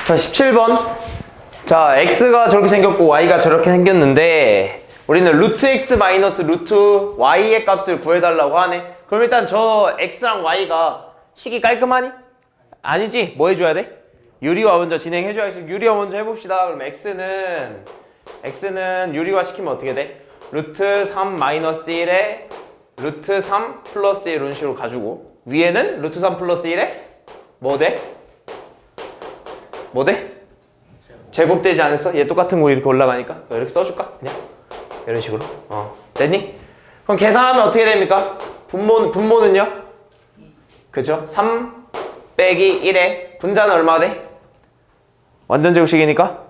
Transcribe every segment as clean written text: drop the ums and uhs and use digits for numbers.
자, 17번. 자, x가 저렇게 생겼고 y가 저렇게 생겼는데 우리는 루트 x 마이너스 루트 y의 값을 구해달라고 하네. 그럼 일단 저 x랑 y가 식이 깔끔하니? 아니지? 뭐 해줘야 돼? 유리화 먼저 진행해줘야지. 유리화 먼저 해봅시다. 그럼 x는 유리화 시키면 어떻게 돼? 루트 3 마이너스 1에 루트 3 플러스 1 이런 식으로 가지고 위에는 루트 3 플러스 1에 뭐 돼? 뭐 돼? 제곱되지 않았어? 얘 똑같은 거 이렇게 올라가니까 이렇게 써줄까? 그냥 이런 식으로. 됐니? 그럼 계산하면 어떻게 됩니까? 분모는요? 그죠? 3 빼기 1에 분자는 얼마 돼? 완전 제곱식이니까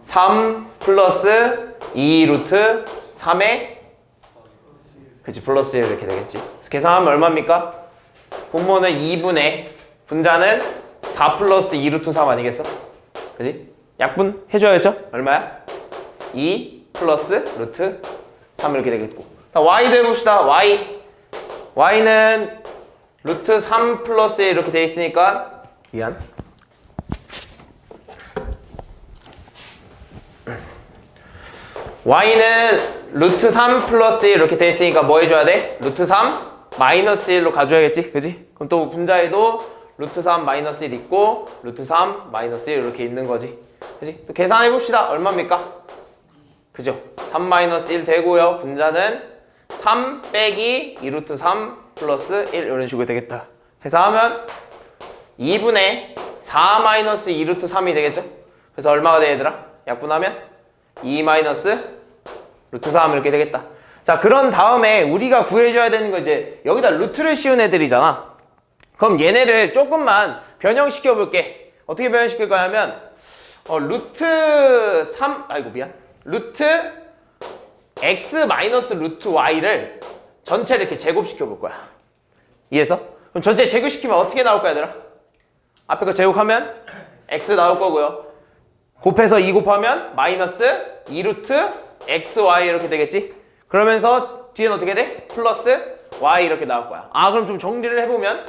3 플러스 2 루트 3에 그치 플러스 1 이렇게 되겠지. 그래서 계산하면 얼마입니까? 분모는 2분의 분자는 4 플러스 2 루트 3 아니겠어? 그지? 약분 해줘야겠죠? 얼마야? 2 플러스 루트 3 이렇게 되겠고. y도 해봅시다. y는 루트 3 플러스 1 이렇게 돼 있으니까 미안. y는 루트 3 플러스 1 이렇게 돼 있으니까 뭐 해줘야 돼? 루트 3 마이너스 1로 가줘야겠지? 그지? 그럼 또 분자에도 루트 3 마이너스 1 있고 루트 3 마이너스 1 이렇게 있는 거지. 그지? 또 계산해 봅시다. 얼마입니까? 그죠? 3 마이너스 1 되고요. 분자는 3 빼기 2 루트 3 플러스 1 이런 식으로 되겠다. 계산하면 2분의 4 마이너스 2 루트 3이 되겠죠? 그래서 얼마가 돼 얘들아? 약분하면 2 마이너스 루트 3 이렇게 되겠다. 자, 그런 다음에 우리가 구해줘야 되는 거 이제 여기다 루트를 씌운 애들이잖아. 그럼 얘네를 조금만 변형시켜 볼게. 어떻게 변형시킬 거냐면 루트 3 루트 x 마이너스 루트 y를 전체를 이렇게 제곱시켜 볼 거야. 이해했어? 그럼 전체 제곱시키면 어떻게 나올 거야 얘들아? 앞에 거 제곱하면 x 나올 거고요. 곱해서 2 곱하면 마이너스 2 루트 xy 이렇게 되겠지? 그러면서 뒤에는 어떻게 돼? 플러스 y 이렇게 나올 거야. 그럼 좀 정리를 해보면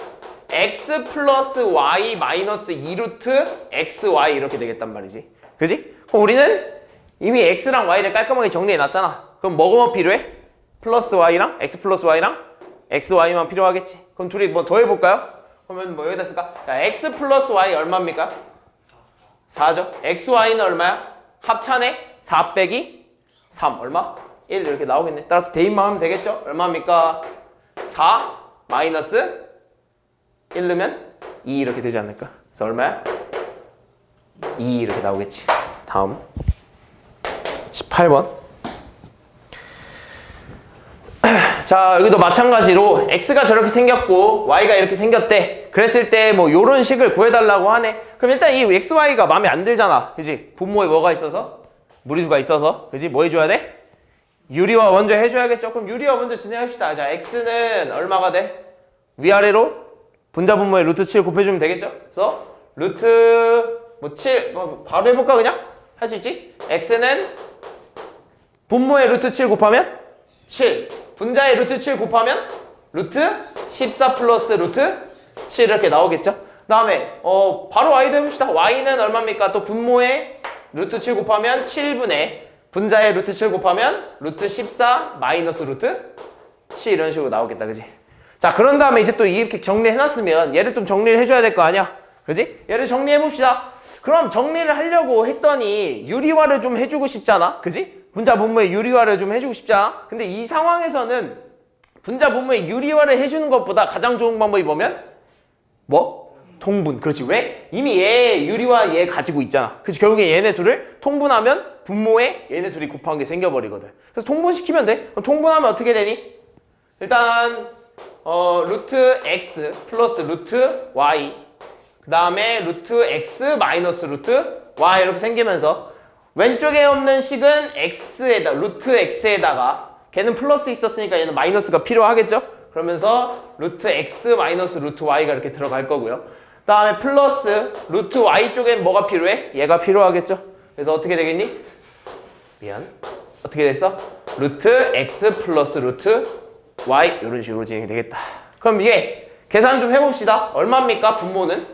x 플러스 y 마이너스 2 루트 xy 이렇게 되겠단 말이지. 그지? 그럼 우리는 이미 x랑 y를 깔끔하게 정리해놨잖아. 그럼 뭐가 필요해? 플러스 y랑 x 플러스 y랑 xy만 필요하겠지. 그럼 둘이 뭐 더 해볼까요? 그러면 뭐 여기다 쓸까? 자, x 플러스 y 얼마입니까? 4죠. xy는 얼마야? 합차네? 4 빼기 3 얼마? 1 이렇게 나오겠네. 따라서 대입만 하면 되겠죠? 얼마입니까? 4 마이너스 1 넣으면 2 이렇게 되지 않을까? 그래서 얼마야? 2 이렇게 나오겠지. 다음 18번. 자, 여기도 마찬가지로 x가 저렇게 생겼고 y가 이렇게 생겼대. 그랬을 때 뭐 요런 식을 구해달라고 하네. 그럼 일단 이 xy가 마음에 안 들잖아. 그지? 분모에 뭐가 있어서? 무리수가 있어서. 그지? 뭐 해줘야 돼? 유리화 먼저 해줘야겠죠? 그럼 유리화 먼저 진행합시다. 자, x는 얼마가 돼? 위아래로 분자 분모에 루트 7 곱해주면 되겠죠? 그래서 루트 7 바로 해볼까 그냥? 할 수 있지? x는 분모에 루트 7 곱하면 7 분자에 루트 7 곱하면 루트 14 플러스 루트 7 이렇게 나오겠죠? 그 다음에 바로 y도 해봅시다. y는 얼마입니까? 또 분모에 루트 7 곱하면 7분의 분자에 루트 7 곱하면 루트 14 마이너스 루트 7 이런 식으로 나오겠다. 그지? 자, 그런 다음에 이제 또 이렇게 정리해놨으면 얘를 좀 정리를 해줘야 될 거 아니야? 그지? 얘를 정리해봅시다. 그럼 정리를 하려고 했더니 유리화를 좀 해주고 싶잖아. 그지? 분자 분모에 유리화를 좀 해주고 싶잖아. 근데 이 상황에서는 분자 분모에 유리화를 해주는 것보다 가장 좋은 방법이 뭐면? 뭐? 통분. 그렇지. 왜? 이미 얘 유리화 얘 가지고 있잖아. 그래서 결국에 얘네 둘을 통분하면 분모에 얘네 둘이 곱한 게 생겨버리거든. 그래서 통분시키면 돼. 그럼 통분하면 어떻게 되니? 일단 루트 x 플러스 루트 y 그 다음에 루트 x 마이너스 루트 y 이렇게 생기면서 왼쪽에 없는 식은 x에다 루트 x에다가 걔는 플러스 있었으니까 얘는 마이너스가 필요하겠죠? 그러면서 루트 x 마이너스 루트 y가 이렇게 들어갈 거고요. 그 다음에 플러스 루트 y 쪽엔 뭐가 필요해? 얘가 필요하겠죠? 그래서 어떻게 되겠니? 미안. 어떻게 됐어? 루트 x 플러스 루트 y 이런 식으로 진행이 되겠다. 그럼 이게 계산 좀 해봅시다. 얼마입니까? 분모는?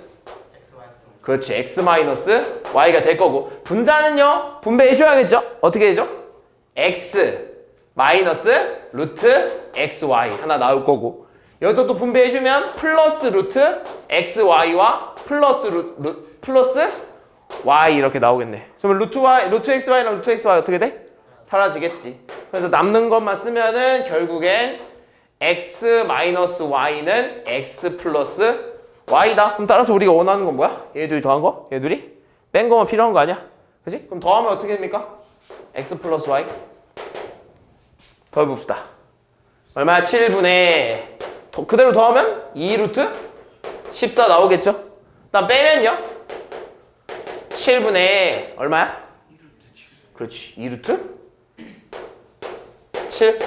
그렇지. x 마이너스 y가 될 거고 분자는요. 분배해줘야겠죠? 어떻게 되죠? x 마이너스 루트 xy 하나 나올 거고 여기서 또 분배해주면 플러스 루트 xy와 플러스 y 이렇게 나오겠네. 그러면 루트 xy랑 루트 xy 어떻게 돼? 사라지겠지. 그래서 남는 것만 쓰면은 결국엔 x 마이너스 y는 x 플러스 y다. 그럼 따라서 우리가 원하는 건 뭐야? 얘들이 더한 거? 얘들이? 뺀 거만 필요한 거 아니야? 그치? 그럼 더하면 어떻게 됩니까? x 플러스 y 더해봅시다. 얼마야? 7분의 그대로 더하면 2루트 14 나오겠죠? 일단 빼면요 7분의 얼마야? 그렇지 2루트 7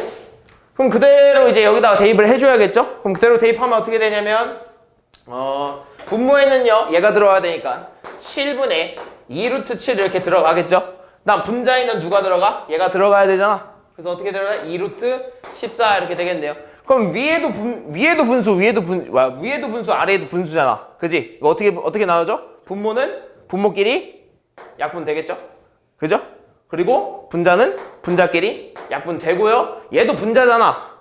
그럼 그대로 이제 여기다가 대입을 해줘야겠죠? 그럼 그대로 대입하면 어떻게 되냐면 분모에는요 얘가 들어가야 되니까 7분의 2루트 7 이렇게 들어가겠죠? 그다음 분자에는 누가 들어가? 얘가 들어가야 되잖아. 그래서 어떻게 들어가? 2루트 14 이렇게 되겠네요. 그럼 위에도 분수 아래에도 분수잖아. 그지? 이거 어떻게 나누죠? 분모는 분모끼리 약분 되겠죠? 그죠? 그리고 분자는 분자끼리 약분 되고요. 얘도 분자잖아.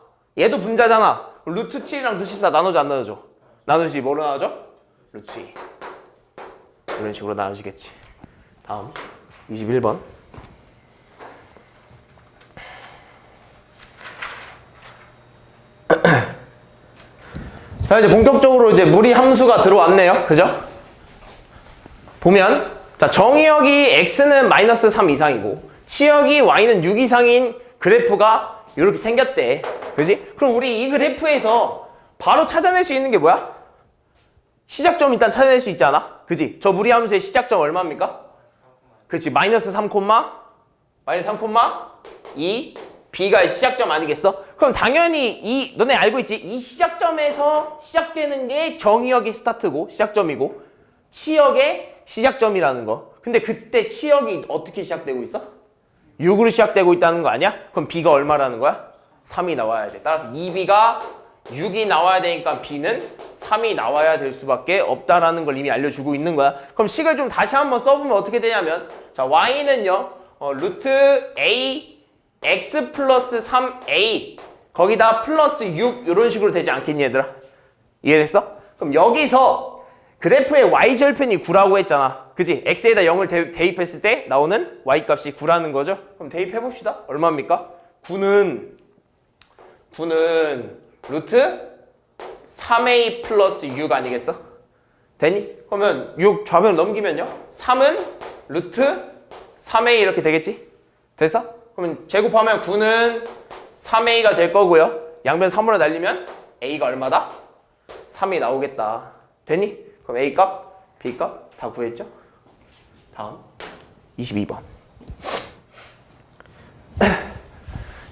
루트 7이랑 루트 14 나누죠 안 나누죠? 나누지. 뭐로 나누죠? 루트 2. 이런 식으로 나누시겠지. 다음 21번. 자 이제 본격적으로 이제 무리 함수가 들어왔네요. 그죠? 보면 자 정의역이 x는 마이너스 3 이상이고 치역이 y는 6 이상인 그래프가 이렇게 생겼대. 그지? 그럼 우리 이 그래프에서 바로 찾아낼 수 있는 게 뭐야? 시작점 일단 찾아낼 수 있지 않아? 그지? 저 무리 함수의 시작점 얼마입니까? 그렇지. 마이너스 3, 마이너스 3,2 b가 시작점 아니겠어? 그럼 당연히 너네 알고 있지? 이 시작점에서 시작되는 게 정의역이 스타트고 시작점이고 치역의 시작점이라는 거. 근데 그때 치역이 어떻게 시작되고 있어? 6으로 시작되고 있다는 거 아니야? 그럼 b가 얼마라는 거야? 3이 나와야 돼. 따라서 2b가 6이 나와야 되니까 b는 3이 나와야 될 수밖에 없다라는 걸 이미 알려주고 있는 거야. 그럼 식을 좀 다시 한번 써보면 어떻게 되냐면 자 y는요 루트 a x 플러스 3a 거기다 플러스 6 이런 식으로 되지 않겠니 얘들아? 이해됐어? 그럼 여기서 그래프의 y절편이 9라고 했잖아. 그지? x에다 0을 대입했을 때 나오는 y값이 9라는 거죠. 그럼 대입해봅시다. 얼마입니까? 9는 루트 3a 플러스 6 아니겠어? 되니? 그러면 6 좌변을 넘기면요 3은 루트 3a 이렇게 되겠지? 됐어? 그러면 제곱하면 9는 3a가 될 거고요. 양변 3으로 날리면 a가 얼마다? 3이 나오겠다. 되니? 그럼 a 값, b 값 다 구했죠? 다음 22번.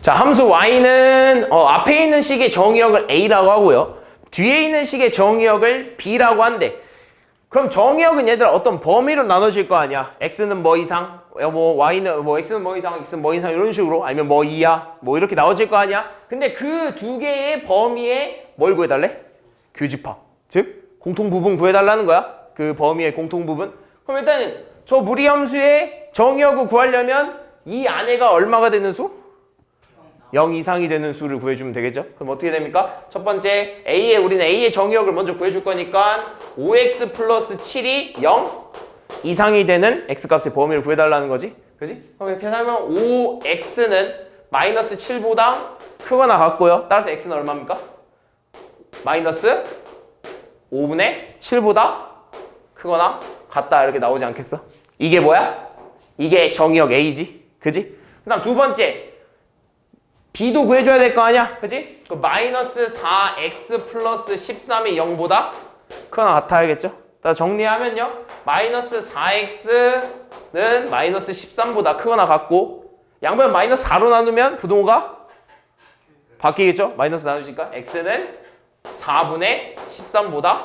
자, 함수 y는 앞에 있는 식의 정의역을 a라고 하고요. 뒤에 있는 식의 정의역을 b라고 한대. 그럼 정의역은 얘들아 어떤 범위로 나눠질 거 아니야. x는 뭐 이상, y는 x는 뭐 이상, x는 뭐 이상 이런 식으로 아니면 뭐 이하 뭐 이렇게 나눠질 거 아니야. 근데 그 두 개의 범위에 뭘 구해달래? 교집합. 즉 공통부분 구해달라는 거야. 그 범위의 공통부분. 그럼 일단 저 무리함수의 정의역을 구하려면 이 안에가 얼마가 되는 수? 0 이상이 되는 수를 구해주면 되겠죠? 그럼 어떻게 됩니까? 첫 번째 우리는 a의 정의역을 먼저 구해줄 거니까 5x 플러스 7이 0 이상이 되는 x값의 범위를 구해달라는 거지. 그지? 그럼 이렇게 하면 5x는 마이너스 7보다 크거나 같고요. 따라서 x는 얼마입니까? 마이너스 5분의 7보다 크거나 같다 이렇게 나오지 않겠어? 이게 뭐야? 이게 정의역 a지. 그지? 그 다음 두 번째 b도 구해줘야 될 거 아니야? 그지? 그 마이너스 4x 플러스 13이 0보다 크거나 같아야겠죠? 따라서 정리하면요 마이너스 4x는 마이너스 13보다 크거나 같고 양변 마이너스 4로 나누면 부동호가 바뀌겠죠? 마이너스 나누니까 x는 4분의 13보다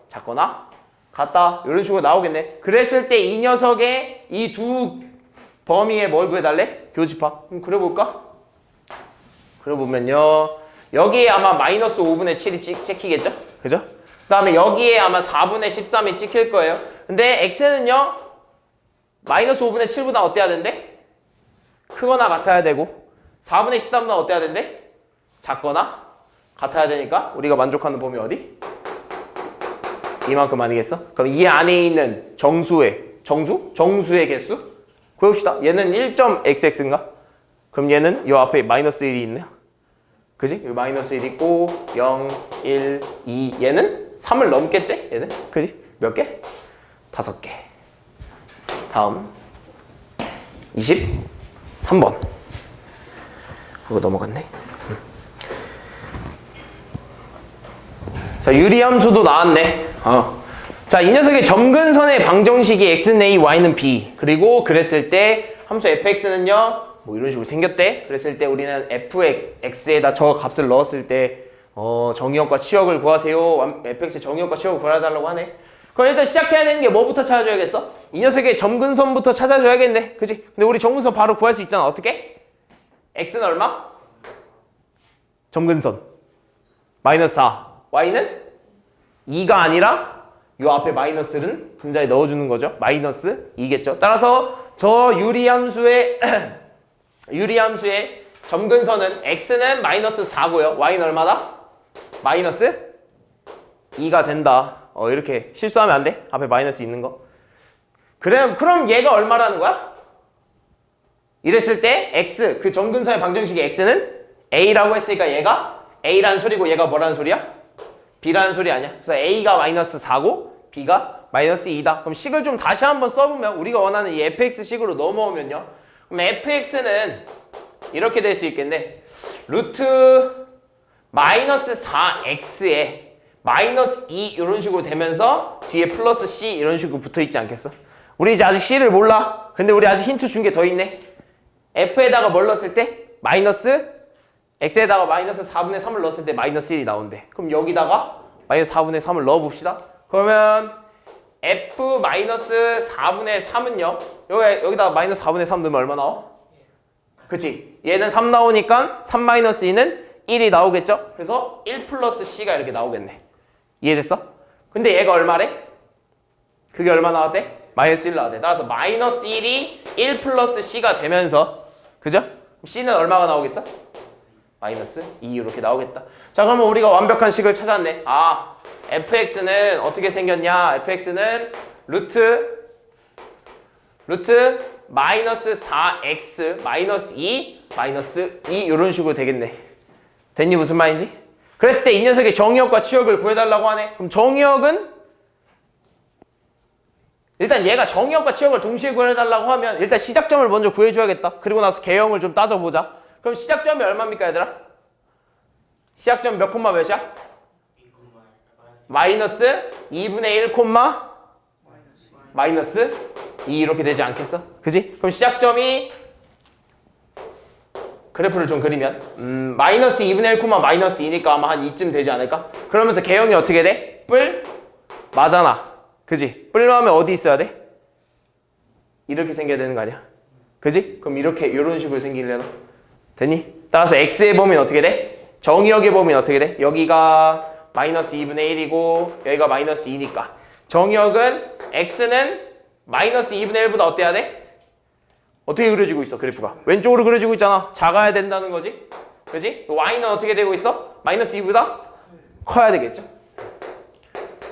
작거나 같다 이런 식으로 나오겠네. 그랬을 때 이 녀석의 이 두 범위에 뭘 구해달래? 교집합. 그럼 그려볼까? 그려보면요 여기에 아마 마이너스 5분의 7이 찍히겠죠? 그죠? 그 다음에 여기에 아마 4분의 13이 찍힐 거예요. 근데 x는요 마이너스 5분의 7보다 어때야 된대? 크거나 같아야 되고 4분의 13보다 어때야 된대? 작거나 같아야 되니까 우리가 만족하는 범위 어디? 이만큼 아니겠어? 그럼 이 안에 있는 정수의 개수? 구해봅시다. 얘는 1.xx인가? 그럼 얘는 요 앞에 마이너스 1이 있네. 그지? 여기 마이너스 1 있고 0, 1, 2 얘는 3을 넘겠지? 얘는? 그지? 몇 개? 5개. 다음 23번. 그거 넘어갔네. 자, 유리함수도 나왔네. 자, 이 녀석의 점근선의 방정식이 x는 a, y는 b. 그리고 그랬을 때 함수 fx는요 뭐 이런 식으로 생겼대. 그랬을 때 우리는 fx에다 저 값을 넣었을 때 정의역과 치역을 구하세요. fx의 정의역과 치역을 구해달라고 하네. 그럼 일단 시작해야 되는 게 뭐부터 찾아줘야겠어? 이 녀석의 점근선부터 찾아줘야겠네. 그치? 근데 우리 점근선 바로 구할 수 있잖아. 어떻게? x는 얼마? 점근선 마이너스 4. y는 2가 아니라 요 앞에 마이너스는 분자에 넣어주는 거죠. 마이너스 2겠죠. 따라서 저 유리함수의 점근선은 x는 마이너스 4고요. y는 얼마다? 마이너스 2가 된다. 이렇게 실수하면 안 돼. 앞에 마이너스 있는 거. 그럼 얘가 얼마라는 거야? 이랬을 때 x, 그 점근선의 방정식의 x는 a라고 했으니까 얘가 a라는 소리고 얘가 뭐라는 소리야? b라는 소리 아니야? 그래서 a가 마이너스 4고 b가 마이너스 2다. 그럼 식을 좀 다시 한번 써보면 우리가 원하는 이 fx식으로 넘어오면요. 그럼 fx는 이렇게 될 수 있겠네. 루트 마이너스 4x에 마이너스 2 이런 식으로 되면서 뒤에 플러스 c 이런 식으로 붙어있지 않겠어? 우리 이제 아직 c를 몰라. 근데 우리 아직 힌트 준 게 더 있네. f에다가 뭘 넣었을 때? 마이너스 x에다가 마이너스 4분의 3을 넣었을 때 마이너스 1이 나온대. 그럼 여기다가 마이너스 4분의 3을 넣어봅시다. 그러면 f 마이너스 4분의 3은요. 여기다가 마이너스 4분의 3 넣으면 얼마 나와? 그치? 얘는 3 나오니까 3 마이너스 2는 1이 나오겠죠? 그래서 1 플러스 c가 이렇게 나오겠네. 이해됐어? 근데 얘가 얼마래? 그게 얼마 나왔대? 마이너스 1 나왔대. 따라서 마이너스 1이 1 플러스 c가 되면서 그죠? c는 얼마가 나오겠어? 마이너스 2 이렇게 나오겠다. 자, 그러면 우리가 완벽한 식을 찾았네. fx는 어떻게 생겼냐? fx는 루트 마이너스 4x 마이너스 2 마이너스 2 이런 식으로 되겠네. 됐니? 무슨 말인지? 그랬을 때 이 녀석의 정의역과 치역을 구해달라고 하네. 그럼 정의역은 일단 얘가 정의역과 치역을 동시에 구해달라고 하면 일단 시작점을 먼저 구해줘야겠다. 그리고 나서 개형을 좀 따져보자. 그럼 시작점이 얼마입니까, 얘들아? 시작점 몇 콤마 몇이야? 마이너스 2분의 1 콤마 마이너스 2 이렇게 되지 않겠어? 그지? 그럼 시작점이 그래프를 좀 그리면 마이너스 2분의 1 콤마 마이너스 2니까 아마 한 이쯤 되지 않을까? 그러면서 개형이 어떻게 돼? 뿔? 맞아나. 그지? 뿔하면 어디 있어야 돼? 이렇게 생겨야 되는 거 아니야? 그지? 그럼 이렇게 이런 식으로 생기려나? 됐니? 따라서 x의 범위는 어떻게 돼? 정의역의 범위는 어떻게 돼? 여기가 마이너스 2분의 1이고 여기가 마이너스 2니까 정의역은 x는 마이너스 2분의 1보다 어때야 돼? 어떻게 그려지고 있어? 그래프가 왼쪽으로 그려지고 있잖아. 작아야 된다는 거지. 그지? y는 어떻게 되고 있어? 마이너스 2보다 커야 되겠죠?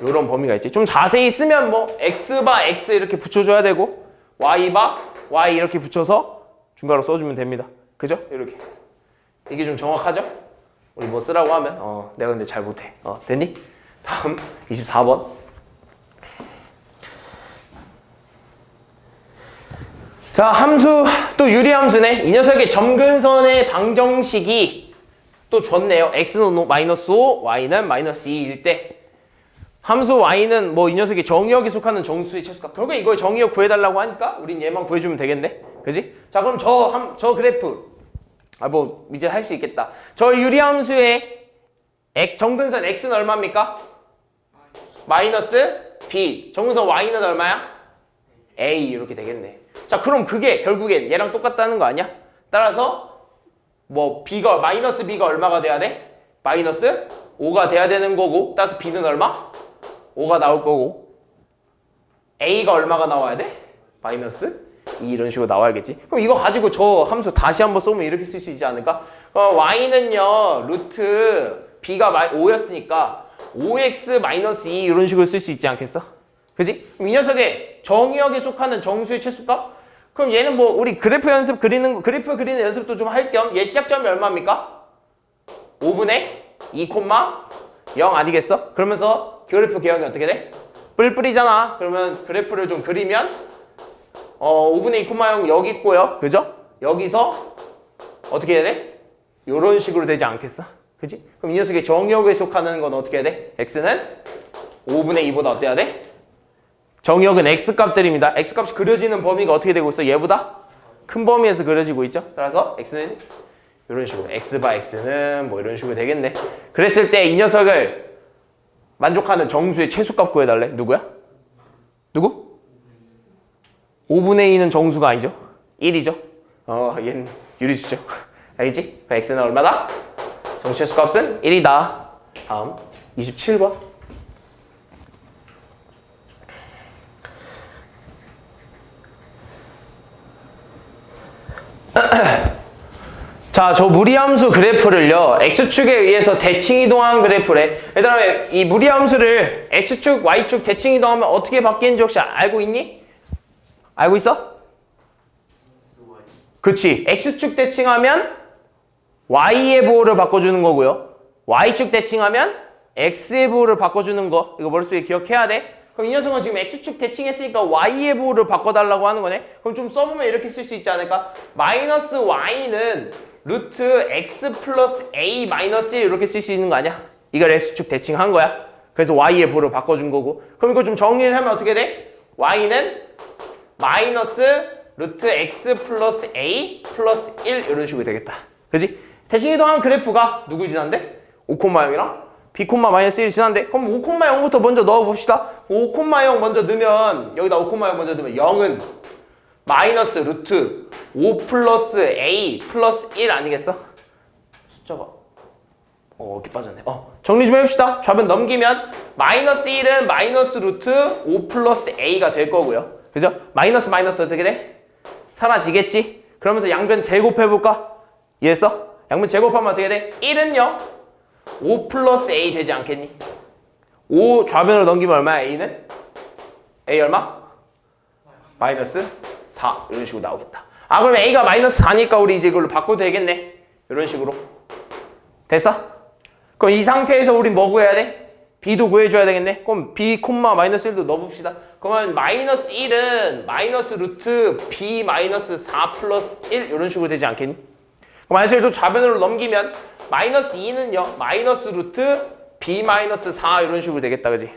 요런 범위가 있지. 좀 자세히 쓰면 뭐 x바 x 이렇게 붙여줘야 되고 y바 y 이렇게 붙여서 중괄호 써주면 됩니다. 그죠? 이렇게. 이게 좀 정확하죠? 우리 뭐 쓰라고 하면 내가 근데 잘 못해. 됐니? 다음 24번. 자, 함수 또 유리함수네. 이 녀석의 점근선의 방정식이 또 줬네요. x는 마이너스 5, y는 마이너스 2일 때 함수 y는 뭐 이 녀석이 정의역에 속하는 정수의 최소값. 결국에 이걸 정의역 구해달라고 하니까 우린 얘만 구해주면 되겠네. 그지? 자, 그럼 저 그래프 뭐 이제 할 수 있겠다. 저 유리함수의 점근선 x는 얼마입니까? 마이너스 b. 점근선 y는 얼마야? a 이렇게 되겠네. 자, 그럼 그게 결국엔 얘랑 똑같다는 거 아니야? 따라서 뭐 b가 마이너스 b가 얼마가 돼야 돼? 마이너스 5가 돼야 되는 거고 따라서 b는 얼마? 5가 나올 거고 a가 얼마가 나와야 돼? 마이너스 2 이런 식으로 나와야겠지. 그럼 이거 가지고 저 함수 다시 한번 쏘면 이렇게 쓸 수 있지 않을까? y는요 루트 b가 5였으니까 5x 마이너스 2 이런 식으로 쓸 수 있지 않겠어? 그지? 그럼 이 녀석의 정의역에 속하는 정수의 최소값? 그럼 얘는 뭐 우리 그래프 그리는 연습도 좀 할 겸 얘 시작점이 얼마입니까? 5분의 2, 0 아니겠어? 그러면서 그래프 개형이 어떻게 돼? 뿔뿔이잖아. 그러면 그래프를 좀 그리면 5분의 2, 0 여기 있고요. 그죠? 여기서 어떻게 해야 돼? 이런 식으로 되지 않겠어? 그지? 그럼 이 녀석의 정의역에 속하는 건 어떻게 해야 돼? x는 5분의 2보다 어때야 돼? 정의역은 x값들입니다. x값이 그려지는 범위가 어떻게 되고 있어? 얘보다 큰 범위에서 그려지고 있죠? 따라서 x는 이런 식으로 x 바 x는 뭐 이런 식으로 되겠네. 그랬을 때 이 녀석을 만족하는 정수의 최소값 구해달래. 누구야? 누구? 5분의 2는 정수가 아니죠? 1이죠? 얘는 유리수죠. 알겠지? 그 x는 얼마다? 정수 최소값은 1이다. 다음 27번. 자, 저 무리함수 그래프를요 x축에 의해서 대칭 이동한 그래프래. 얘들아, 이 무리함수를 x축, y축 대칭 이동하면 어떻게 바뀌는지 혹시 알고 있니? 알고 있어? 그치. x축 대칭하면 y의 부호를 바꿔주는 거고요, y축 대칭하면 x의 부호를 바꿔주는 거, 이거 머릿속에 기억해야 돼. 그럼 이 녀석은 지금 x축 대칭했으니까 y의 부호를 바꿔달라고 하는 거네. 그럼 좀 써보면 이렇게 쓸 수 있지 않을까? 마이너스 y는 루트 x 플러스 a 마이너스 1 이렇게 쓸 수 있는 거 아니야? 이걸 x축 대칭한 거야. 그래서 y의 부호를 바꿔준 거고. 그럼 이거 좀 정리를 하면 어떻게 돼? y는 마이너스 루트 x 플러스 a 플러스 1 이런 식으로 되겠다. 그지? 대칭 이동한 그래프가 누구 지난데? 5,0이랑 b, 마이너스 1이 지난데? 그럼 5,0부터 먼저 넣어봅시다. 5,0 먼저 넣으면, 여기다 5,0 먼저 넣으면 0은 마이너스 루트 5 플러스 a 플러스 1 아니겠어? 숫자가 이렇게 빠졌네. 정리 좀 해봅시다. 좌변 넘기면 마이너스 1은 마이너스 루트 5 플러스 a가 될 거고요. 그죠? 마이너스 어떻게 돼? 사라지겠지? 그러면서 양변 제곱해볼까? 이해했어? 양변 제곱하면 어떻게 돼? 1은요 5 플러스 a 되지 않겠니? 5 좌변으로 넘기면 얼마야? a는? a 얼마? 마이너스 4 이런 식으로 나오겠다. 그럼 a가 마이너스 4니까 우리 이제 이걸로 바꿔도 되겠네. 이런 식으로. 됐어? 그럼 이 상태에서 우리 뭐 구해야 돼? b도 구해줘야 되겠네. 그럼 b, 마이너스 1도 넣어봅시다. 그러면 마이너스 1은 마이너스 루트 b 마이너스 4 플러스 1 이런 식으로 되지 않겠니? 그럼 마이너스 1도 좌변으로 넘기면 마이너스 2는요 마이너스 루트 b 마이너스 4 이런 식으로 되겠다. 그지?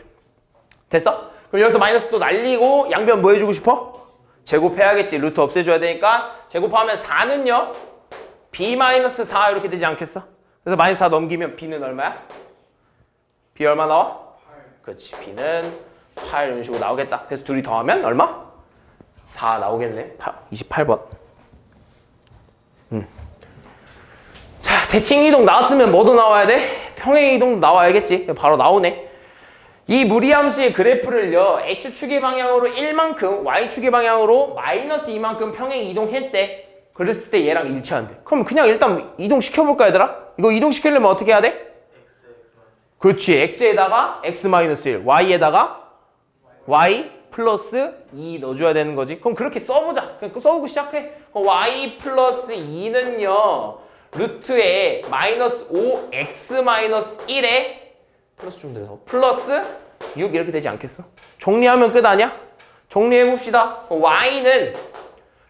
됐어? 그럼 여기서 마이너스 또 날리고 양변 뭐 해주고 싶어? 제곱해야겠지. 루트 없애줘야 되니까 제곱하면 4는요 b 마이너스 4 이렇게 되지 않겠어? 그래서 마이너스 4 넘기면 b는 얼마야? b 얼마 나와? 8. 그렇지. b는 8 이런 식으로 나오겠다. 그래서 둘이 더하면 얼마? 4 나오겠네. 28번. 자, 대칭 이동 나왔으면 뭐도 나와야 돼? 평행 이동도 나와야겠지. 바로 나오네. 이 무리함수의 그래프를요 x축의 방향으로 1만큼 y축의 방향으로 마이너스 2만큼 평행 이동했대. 그랬을 때 얘랑 일치한대. 그럼 그냥 일단 이동시켜볼까 얘들아? 이거 이동시키려면 어떻게 해야 돼? 그렇지. x에다가 x-1, y에다가 y 플러스 2 넣어줘야 되는 거지. 그럼 그렇게 써보자. 그냥 써보고 시작해. y 플러스 2는요 루트에 마이너스 5x 마이너스 1에 플러스 좀 들어서 플러스 6 이렇게 되지 않겠어? 정리하면 끝 아니야? 정리해봅시다. y는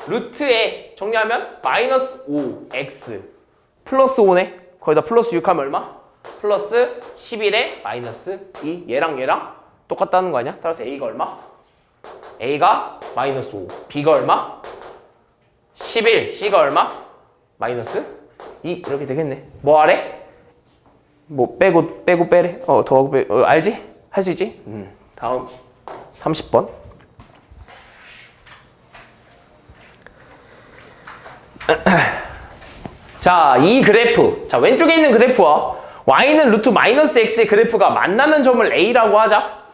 루트에 정리하면 마이너스 5x 플러스 5네. 거기다 플러스 6 하면 얼마? 플러스 11에 마이너스 2. 얘랑 똑같다는 거 아니야? 따라서 a가 얼마? a가 마이너스 5. b가 얼마? 11. c가 얼마? 마이너스 2. 이렇게 되겠네. 뭐 하래? 뭐 빼고 빼래? 더하고 빼. 알지? 할 수 있지? 다음 30번. 자, 이 그래프. 자, 왼쪽에 있는 그래프와 y는 루트 마이너스 x의 그래프가 만나는 점을 a라고 하자.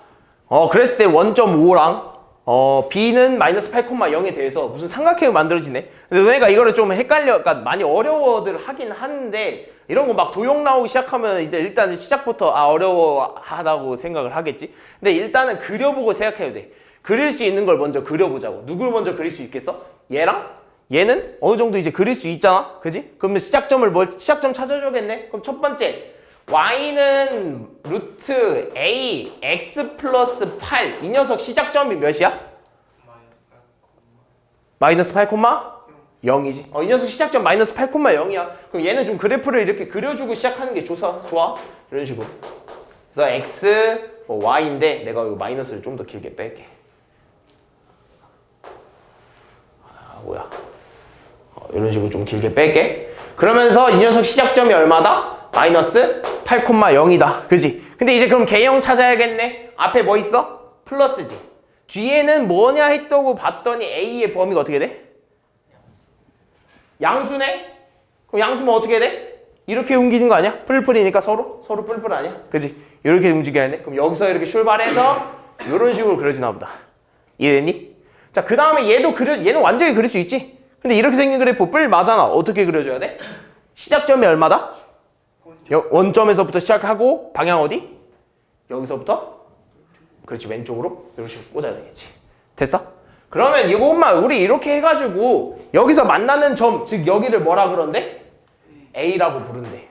그랬을 때 1.5랑 b는 마이너스 8,0에 대해서 무슨 삼각형이 만들어지네. 근데 너네가 이거를 좀 헷갈려, 그러니까 많이 어려워들 하긴 하는데 이런 거 막 도형 나오기 시작하면 이제 일단 시작부터 어려워하다고 생각을 하겠지. 근데 일단은 그려보고 생각해야 돼. 그릴 수 있는 걸 먼저 그려보자고. 누굴 먼저 그릴 수 있겠어? 얘랑 얘는 어느 정도 이제 그릴 수 있잖아, 그지? 그러면 시작점 찾아줘야겠네. 그럼 첫 번째. y는 루트 a x 플러스 8 이 녀석 시작점이 몇이야? 마이너스 8,0이지. 이 녀석 시작점 마이너스 8,0이야. 그럼 얘는 좀 그래프를 이렇게 그려주고 시작하는 게 좋아. 이런 식으로. 그래서 x, y인데 내가 이거 마이너스를 좀 더 길게 뺄게. 뭐야? 이런 식으로 좀 길게 뺄게. 그러면서 이 녀석 시작점이 얼마다? 마이너스 8,0이다. 그지? 근데 이제 그럼 개형 찾아야겠네. 앞에 뭐 있어? 플러스지. 뒤에는 뭐냐 했다고 봤더니 A의 범위가 어떻게 돼? 양수네? 그럼 양수면 어떻게 돼? 이렇게 옮기는 거 아니야? 풀풀이니까 서로 풀풀 아니야? 그지? 이렇게 움직여야 돼. 그럼 여기서 이렇게 출발해서 이런 식으로 그려지나 보다. 이해됐니? 자, 그 다음에 얘는 완전히 그릴 수 있지? 근데 이렇게 생긴 그래프 뿔 맞잖아. 어떻게 그려줘야 돼? 시작점이 얼마다? 원점에서부터 시작하고 방향 어디? 여기서부터? 그렇지, 왼쪽으로 이런 식으로 꽂아야 되겠지. 됐어? 그러면 이것만 우리 이렇게 해가지고 여기서 만나는 점, 즉 여기를 뭐라 그런대? A라고 부른대.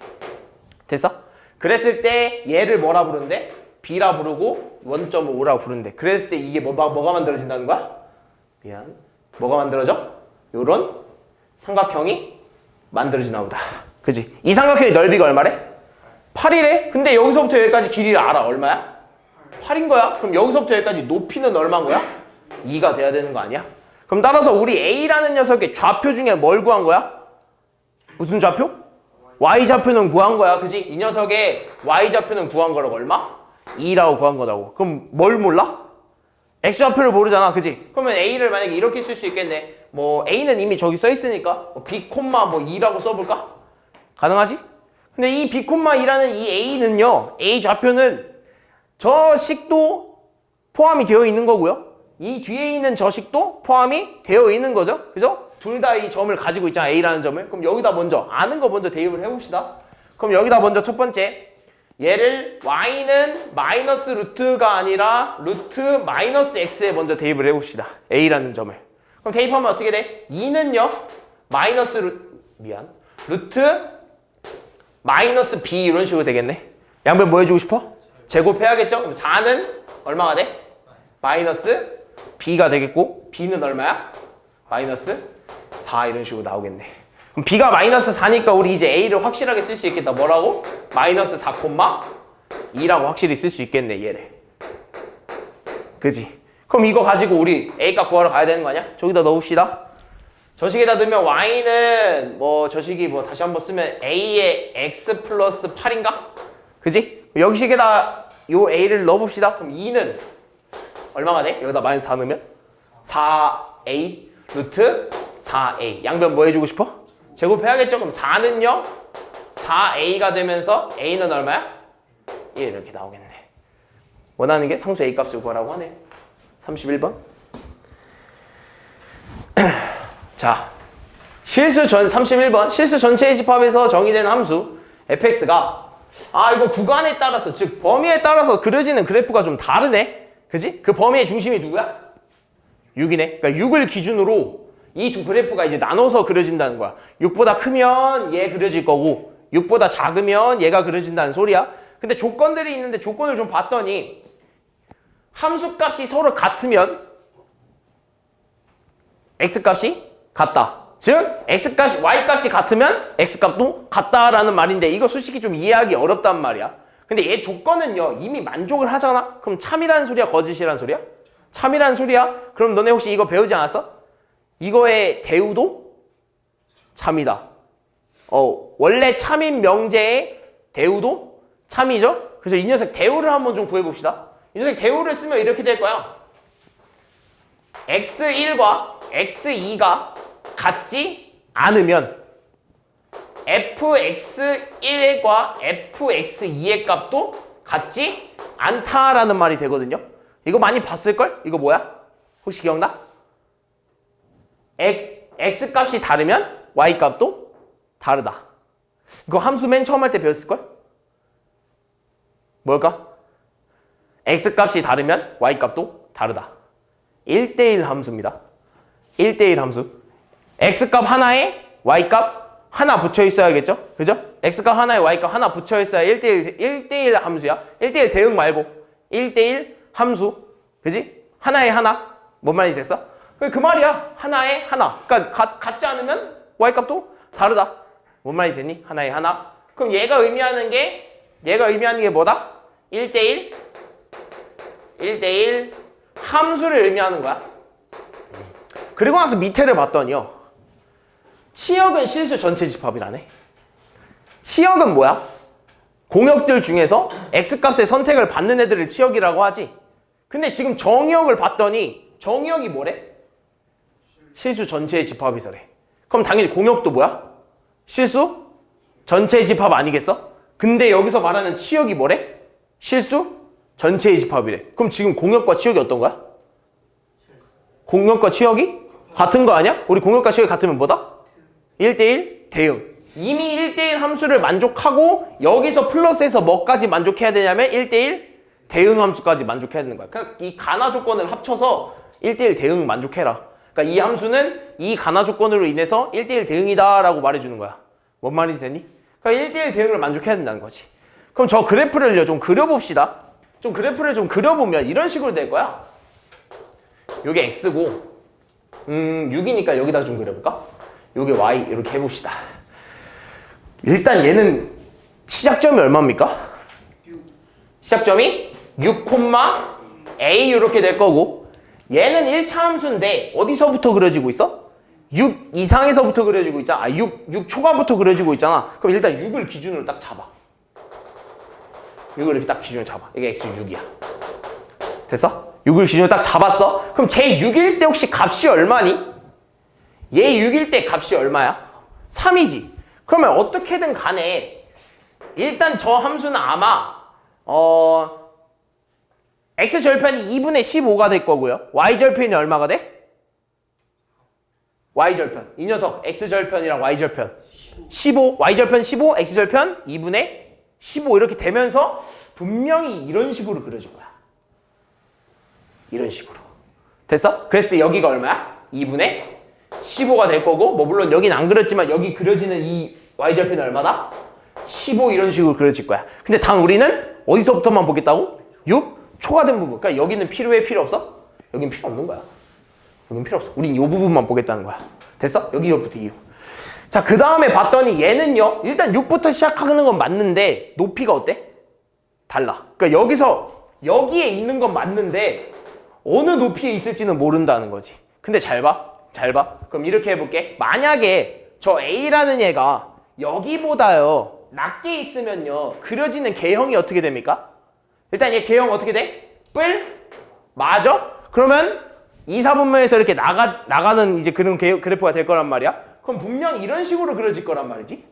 됐어? 그랬을 때 얘를 뭐라 부른대? B라 부르고 원점을 O라고 부른대. 그랬을 때 이게 뭐가 만들어진다는 거야? 미안. 뭐가 만들어져? 요런 삼각형이 만들어지나 보다. 그지? 이 삼각형의 넓이가 얼마래? 8이래? 근데 여기서부터 여기까지 길이를 알아. 얼마야? 8인 거야. 그럼 여기서부터 여기까지 높이는 얼마인 거야? 2가 돼야 되는 거 아니야? 그럼 따라서 우리 A라는 녀석의 좌표 중에 뭘 구한 거야? 무슨 좌표? Y좌표는 구한 거야. 그지? 이 녀석의 Y좌표는 구한 거라고 얼마? 2라고 구한 거라고. 그럼 뭘 몰라? X좌표를 모르잖아. 그지? 그러면 A를 만약에 이렇게 쓸 수 있겠네. 뭐 A는 이미 저기 써 있으니까 B, 2라고 써볼까? 가능하지? 근데 이 B, 2라는 이 A는요. A 좌표는 저 식도 포함이 되어 있는 거고요. 이 뒤에 있는 저 식도 포함이 되어 있는 거죠. 그죠? 둘 다 이 점을 가지고 있잖아. A라는 점을. 그럼 여기다 먼저 아는 거 먼저 대입을 해봅시다. 그럼 여기다 먼저 첫 번째 얘를 y는 마이너스 루트가 아니라 루트 마이너스 x에 먼저 대입을 해봅시다. A라는 점을. 그럼 대입하면 어떻게 돼? 2는요 루트 마이너스 b 이런 식으로 되겠네. 양변 뭐 해주고 싶어? 제곱해야겠죠? 그럼 4는 얼마가 돼? 마이너스 b가 되겠고 b는 얼마야? 마이너스 4 이런 식으로 나오겠네. 그럼 b가 마이너스 4니까 우리 이제 a를 확실하게 쓸 수 있겠다. 뭐라고? 마이너스 4,2라고 확실히 쓸 수 있겠네. 얘를. 그지? 그럼 이거 가지고 우리 a값 구하러 가야 되는 거 아니야? 저기다 넣읍시다. 저식에다 넣으면 y는 저식이 다시 한번 쓰면 a의 x 플러스 8인가? 그지? 여기식에다 요 a를 넣어봅시다. 그럼 2는 얼마가 돼? 여기다 마이너스 4 넣으면 4a 루트 4a. 양변 뭐 해주고 싶어? 제곱해야겠죠? 그럼 4는요 4a가 되면서 a는 얼마야? 1 이렇게 나오겠네. 원하는 게 상수 a 값을 구하라고 하네. 31번. 자, 31번 실수 전체의 집합에서 정의된 함수 fx가 이거 구간에 따라서, 즉 범위에 따라서 그려지는 그래프가 좀 다르네. 그지? 그 범위의 중심이 누구야? 6이네. 그러니까 6을 기준으로 이 두 그래프가 이제 나눠서 그려진다는 거야. 6보다 크면 얘 그려질 거고 6보다 작으면 얘가 그려진다는 소리야. 근데 조건들이 있는데 조건을 좀 봤더니 함수값이 서로 같으면 x값이 같다. 즉 x값이 y값이 같으면 x값도 같다라는 말인데 이거 솔직히 좀 이해하기 어렵단 말이야. 근데 얘 조건은요 이미 만족을 하잖아. 그럼 참이라는 소리야, 거짓이라는 소리야? 참이라는 소리야. 그럼 너네 혹시 이거 배우지 않았어? 이거의 대우도 참이다. 원래 참인 명제의 대우도 참이죠. 그래서 이 녀석 대우를 한번 좀 구해봅시다. 이 녀석 대우를 쓰면 이렇게 될 거야. x1과 x2가 같지 않으면 fx1과 fx2의 값도 같지 않다라는 말이 되거든요. 이거 많이 봤을걸? 이거 뭐야? 혹시 기억나? x 값이 다르면 y 값도 다르다. 이거 함수 맨 처음 할 때 배웠을걸? 뭘까? x 값이 다르면 y 값도 다르다. 1대1 함수입니다. 1대1 함수. x 값 하나에 y 값 하나 붙여 있어야겠죠? 그죠? x 값 하나에 y 값 하나 붙여 있어야 1대1 함수야. 1대1 대응 말고 1대1 함수. 그지? 하나에 하나. 뭔 말인지 됐어? 그 말이야. 하나에 하나. 그러니까 같지 않으면 y 값도 다르다. 뭔 말이 됐니? 하나에 하나. 그럼 얘가 의미하는 게 뭐다? 1대1 함수를 의미하는 거야. 그리고 나서 밑에를 봤더니요. 치역은 실수 전체 집합이라네. 치역은 뭐야? 공역들 중에서 x값의 선택을 받는 애들을 치역이라고 하지. 근데 지금 정의역을 봤더니 정의역이 뭐래? 실수 전체의 집합이서래. 그럼 당연히 공역도 뭐야? 실수 전체의 집합 아니겠어? 근데 여기서 말하는 치역이 뭐래? 실수 전체의 집합이래. 그럼 지금 공역과 치역이 어떤 거야? 공역과 치역이 같은 거 아니야? 우리 공역과 치역이 같으면 뭐다? 1대1 대응. 이미 1대1 함수를 만족하고 여기서 플러스해서 뭐까지 만족해야 되냐면 1대1 대응 함수까지 만족해야 되는 거야. 그러니까 이 가나 조건을 합쳐서 1대1 대응 만족해라. 그러니까 이 함수는 이 가나 조건으로 인해서 1대1 대응이다 라고 말해주는 거야. 뭔 말인지 됐니? 그러니까 1대1 대응을 만족해야 된다는 거지. 그럼 저 그래프를요 좀 그려봅시다. 좀 그래프를 좀 그려보면 이런 식으로 될 거야. 요게 x고 6이니까 여기다 좀 그려볼까? 요게 y 이렇게 해봅시다. 일단 얘는 시작점이 얼마입니까? 시작점이 6, a 이렇게 될 거고 얘는 1차 함수인데 어디서부터 그려지고 있어? 6 이상에서부터 그려지고 있잖아. 6 초반부터 그려지고 있잖아. 그럼 일단 6을 기준으로 딱 잡아. 6을 이렇게 딱 기준으로 잡아. 이게 x 6이야. 됐어? 6을 기준으로 딱 잡았어? 그럼 제 6일 때 혹시 값이 얼마니? 얘 6일 때 값이 얼마야? 3이지. 그러면 어떻게든 간에 일단 저 함수는 아마 x절편이 2분의 15가 될 거고요. y절편이 얼마가 돼? y절편. 이 녀석 x절편이랑 y절편 15, y절편 15, x절편 2분의 15 이렇게 되면서 분명히 이런 식으로 그려질 거야. 이런 식으로. 됐어? 그랬을 때 여기가 얼마야? 2분의 15가 될 거고 뭐 물론 여긴 안 그렸지만 여기 그려지는 이 y절편이 얼마다? 15 이런 식으로 그려질 거야. 근데 단 우리는 어디서부터만 보겠다고? 6? 초과된 부분. 그러니까 여기는 필요해? 필요 없어? 여긴 필요 없는 거야. 여긴 필요 없어. 우린 이 부분만 보겠다는 거야. 됐어? 여기부터 이유. 자, 그 다음에 봤더니 얘는요. 일단 6부터 시작하는 건 맞는데 높이가 어때? 달라. 그러니까 여기에 있는 건 맞는데 어느 높이에 있을지는 모른다는 거지. 근데 잘 봐. 잘 봐. 그럼 이렇게 해볼게. 만약에 저 A라는 얘가 여기보다요 낮게 있으면요 그려지는 개형이 어떻게 됩니까? 일단 얘 개형 어떻게 돼? 뿔? 맞아? 그러면 2, 4분면에서 이렇게 나가는 이제 그런 그래프가 될 거란 말이야. 그럼 분명 이런 식으로 그려질 거란 말이지.